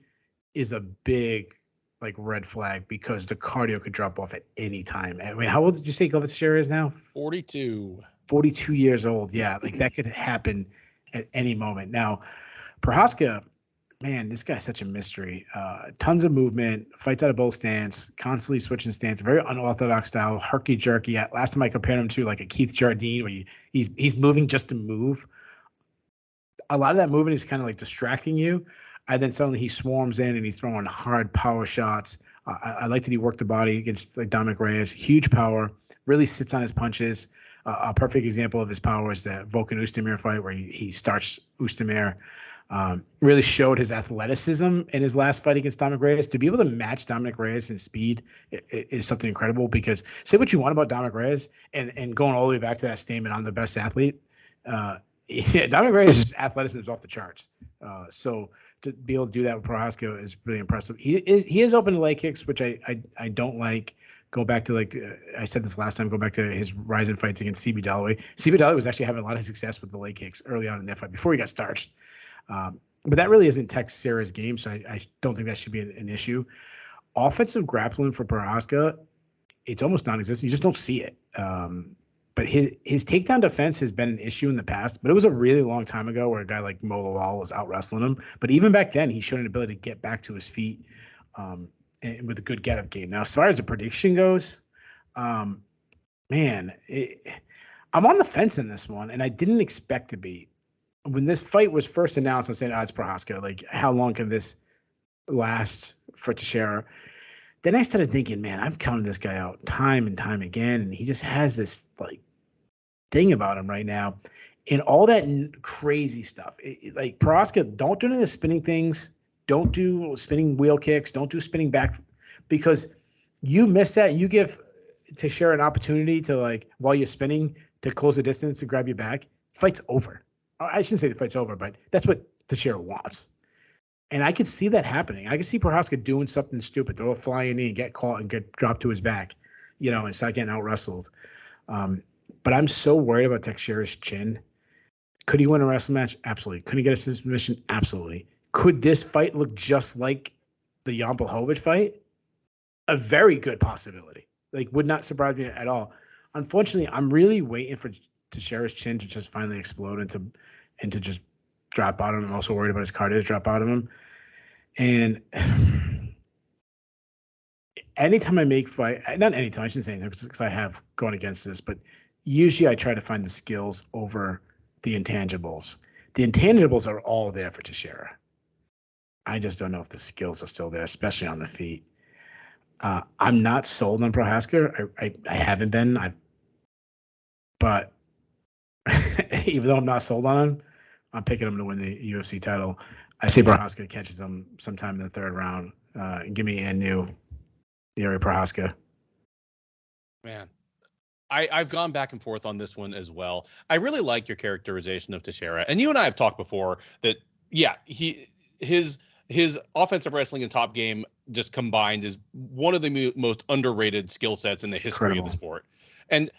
is a big like red flag because the cardio could drop off at any time. I mean, how old did you say Glover Teixeira is now?
42.
42 years old. Yeah, like that could happen at any moment. Now, Prochazka, man, this guy's such a mystery. Tons of movement, fights out of both stance, constantly switching stance, very unorthodox style, herky jerky. Last time I compared him to like a Keith Jardine, where he's moving just to move. A lot of that movement is kind of like distracting you, and then suddenly he swarms in and he's throwing hard power shots. I like that he worked the body against like Dominic Reyes. Huge power, really sits on his punches. A perfect example of his power is the Volkan Oezdemir fight where he starched Oezdemir. Really showed his athleticism in his last fight against Dominic Reyes. To be able to match Dominic Reyes in speed is something incredible, because say what you want about Dominic Reyes, and going all the way back to that statement, I'm the best athlete. Dominic Reyes' athleticism is off the charts. So to be able to do that with Prochazka is really impressive. He is open to leg kicks, which I don't like. Go back to, like I said this last time, go back to his rising fights against CB Dalloway. CB Dalloway was actually having a lot of success with the leg kicks early on in that fight before he got starched. But that really isn't Teixeira's game, so I don't think that should be an issue. Offensive grappling for Prochazka, it's almost non-existent. You just don't see it. But his takedown defense has been an issue in the past, but it was a really long time ago where a guy like Mo Lawal was out wrestling him. But even back then, he showed an ability to get back to his feet and with a good get-up game. Now, as far as the prediction goes, I'm on the fence in this one, and I didn't expect to be. when this fight was first announced, I'm saying, it's Prochazka. Like, how long can this last for Teixeira? Then I started thinking, man, I've counted this guy out time and time again, and he just has this like thing about him right now, and all that crazy stuff. Like Prochazka, don't do any of the spinning things. Don't do spinning wheel kicks. Don't do spinning back, because you miss that. You give Teixeira an opportunity to, like, while you're spinning, to close the distance and grab you back. Fight's over. I shouldn't say the fight's over, but that's what Teixeira wants. And I could see that happening. I could see Prochazka doing something stupid, throw a flying knee and get caught and get dropped to his back, and start getting out wrestled. But I'm so worried about Teixeira's chin. Could he win a wrestling match? Absolutely. Could he get a submission? Absolutely. Could this fight look just like the Jan Blachowicz fight? A very good possibility. Like, would not surprise me at all. Unfortunately, I'm really waiting for Teixeira's chin to just finally explode and to just drop out of him. I'm also worried about his cardio to drop out of him. And anytime I make fight, not anytime, I shouldn't say anything because I have gone against this, but usually I try to find the skills over the intangibles. The intangibles are all there for Teixeira. I just don't know if the skills are still there, especially on the feet. I'm not sold on Prochazka. I haven't been. But even though I'm not sold on him, I'm picking him to win the UFC title. I say Prochazka catches him sometime in the third round. Give me Anu, Yuri Prochazka.
Man, I've gone back and forth on this one as well. I really like your characterization of Teixeira, and you and I have talked before that, yeah, his offensive wrestling and top game just combined is one of the most underrated skill sets in the history of the sport. And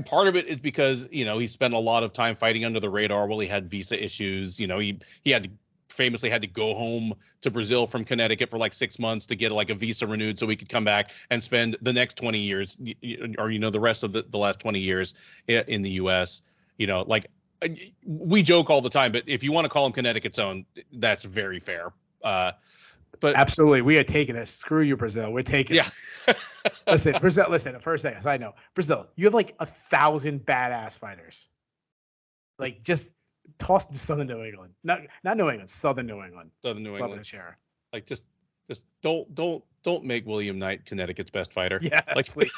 part of it is because, he spent a lot of time fighting under the radar while he had visa issues. He famously had to go home to Brazil from Connecticut for like 6 months to get like a visa renewed so he could come back and spend the next 20 years or, the rest of the last 20 years in the US. We joke all the time, but if you want to call him Connecticut's own, that's very fair. But
absolutely, we are taking this. Screw you, Brazil. We're taking it. Listen, Brazil. Listen, for a second, side note, Brazil. You have like 1,000 badass fighters. Like, just toss to Southern New England, not New England, Southern New England.
Southern New England.
Share.
Like, just don't make William Knight Connecticut's best fighter.
Yeah,
like, please.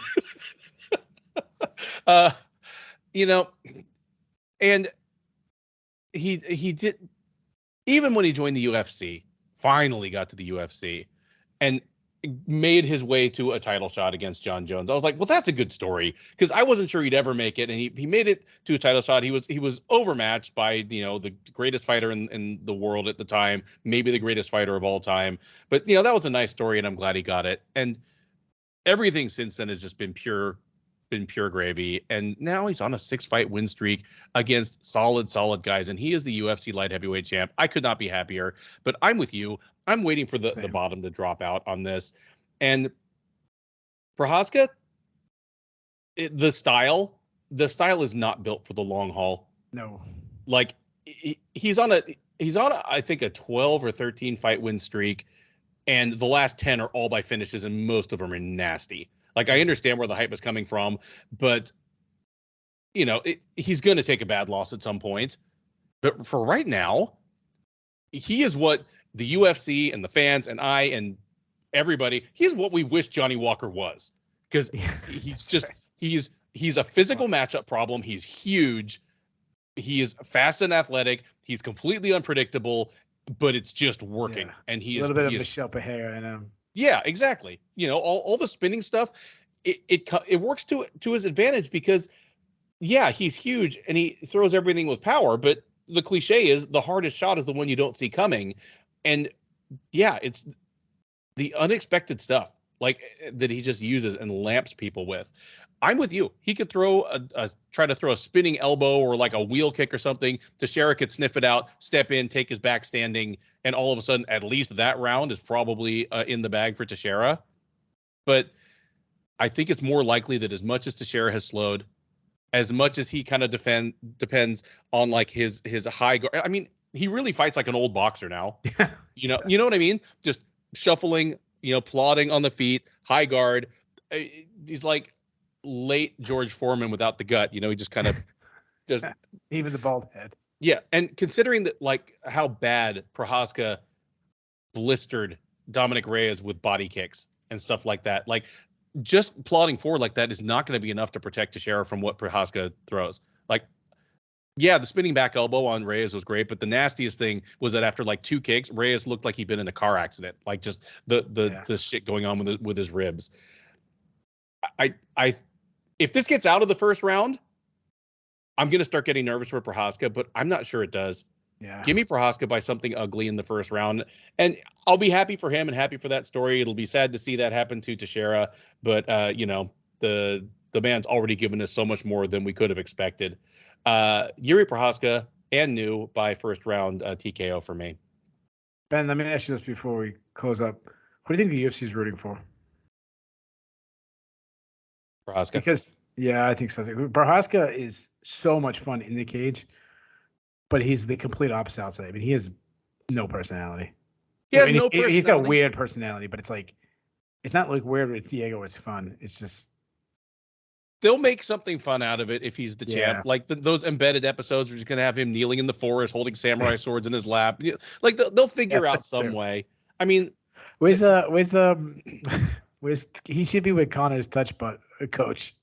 And he did, even when he joined the UFC. Finally got to the UFC and made his way to a title shot against John Jones. I was like, well, that's a good story, because I wasn't sure he'd ever make it. And he made it to a title shot. He was overmatched by, the greatest fighter in the world at the time, maybe the greatest fighter of all time. But, that was a nice story, and I'm glad he got it. And everything since then has just been pure gravy. And now he's on a 6-fight win streak against solid guys. And he is the UFC light heavyweight champ. I could not be happier, but I'm with you. I'm waiting for the bottom to drop out on this. And Prochazka, the style is not built for the long haul.
No.
Like, he's on I think a 12 or 13 fight win streak. And the last 10 are all by finishes, and most of them are nasty. Like, I understand where the hype is coming from, but, he's going to take a bad loss at some point. But for right now, he is what the UFC and the fans and I and everybody, he's what we wish Johnny Walker was. Because he's a physical matchup problem. He's huge. He is fast and athletic. He's completely unpredictable, but it's just working. Yeah. And he is
a little bit of Michelle Pereira in him.
Yeah, exactly. All the spinning stuff, it works to his advantage because, yeah, he's huge and he throws everything with power. But the cliche is the hardest shot is the one you don't see coming. And yeah, it's the unexpected stuff like that he just uses and lamps people with. I'm with you. He could try to throw a spinning elbow or like a wheel kick or something. Teixeira could sniff it out, step in, take his back standing, and all of a sudden, at least that round is probably in the bag for Teixeira. But I think it's more likely that as much as Teixeira has slowed, as much as he kind of depends on like his high guard. I mean, he really fights like an old boxer now. You know what I mean? Just shuffling, plodding on the feet, high guard. He's like late George Foreman without the gut. He just kind of just
even the bald head.
Yeah, and considering that, like, how bad Prochazka blistered Dominic Reyes with body kicks and stuff like that, like, just plodding forward like that is not going to be enough to protect Teixeira from what Prochazka throws. Like, yeah, the spinning back elbow on Reyes was great, but the nastiest thing was that after like 2 kicks, Reyes looked like he'd been in a car accident, like just the shit going on with his ribs. I if this gets out of the first round, I'm gonna start getting nervous for Prochazka, but I'm not sure it does.
Yeah.
Give me Prochazka by something ugly in the first round, and I'll be happy for him and happy for that story. It'll be sad to see that happen to Teixeira, but you know, the man's already given us so much more than we could have expected. Jiri Prochazka and new by first round TKO for me.
Ben, let me ask you this before we close up. Who do you think the UFC is rooting for?
Prochazka.
Because yeah, I think so. Prochazka is so much fun in the cage, but he's the complete opposite outside. I mean, he has no personality.
He has no personality.
He's got a weird personality, but it's like, it's not like weird with Diego. It's fun. It's just,
they'll make something fun out of it if he's the champ. Like those embedded episodes, we're just gonna have him kneeling in the forest, holding samurai swords in his lap. Like they'll figure out some way. I mean,
where's he should be with Connor's touch coach.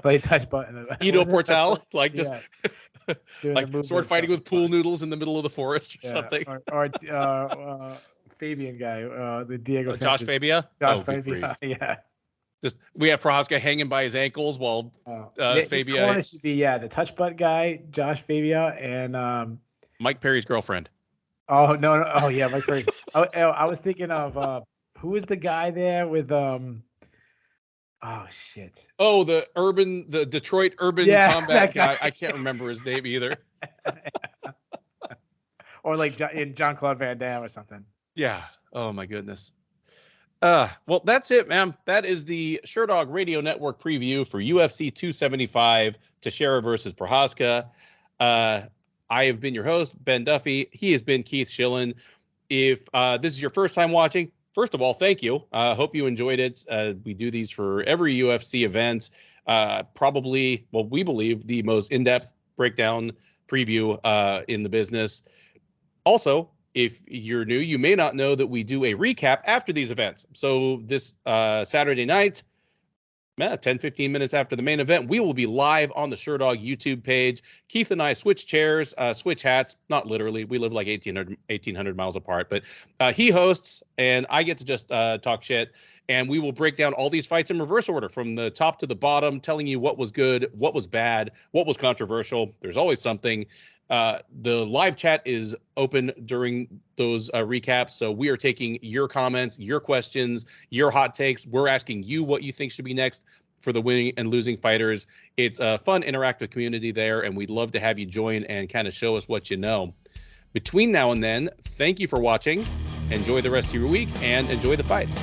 Play touch button.
Ido Portal, like just like
like
sword fighting with pool noodles in the middle of the forest or something.
Or Fabian guy, the Diego
Josh Fabia.
Fabia, yeah.
Just we have Prochazka hanging by his ankles while Fabia
should be the touch butt guy, Josh Fabia, and
Mike Perry's girlfriend.
Oh no! Oh yeah, Mike Perry. I was thinking of who was the guy there with Oh shit!
Oh, the Detroit urban combat guy. I can't remember his name either.
Or like in Jean-Claude Van Damme or something.
Yeah. Oh my goodness. Well, that's it, man. That is the Sherdog Radio Network preview for UFC 275, Teixeira versus Prochazka. I have been your host, Ben Duffy. He has been Keith Shillan. If this is your first time watching, first of all, thank you. Hope you enjoyed it. We do these for every UFC event. Probably, well, we believe the most in-depth breakdown preview in the business. Also, if you're new, you may not know that we do a recap after these events. So this Saturday night, 10, 15 minutes after the main event, we will be live on the Sherdog YouTube page. Keith and I switch chairs, switch hats, not literally. We live like 1,800 miles apart, but he hosts and I get to just talk shit. And we will break down all these fights in reverse order from the top to the bottom, telling you what was good, what was bad, what was controversial. There's always something. The live chat is open during those recaps. So we are taking your comments, your questions, your hot takes. We're asking you what you think should be next for the winning and losing fighters. It's a fun, interactive community there, and we'd love to have you join and kind of show us what you know. Between now and then, thank you for watching. Enjoy the rest of your week and enjoy the fights.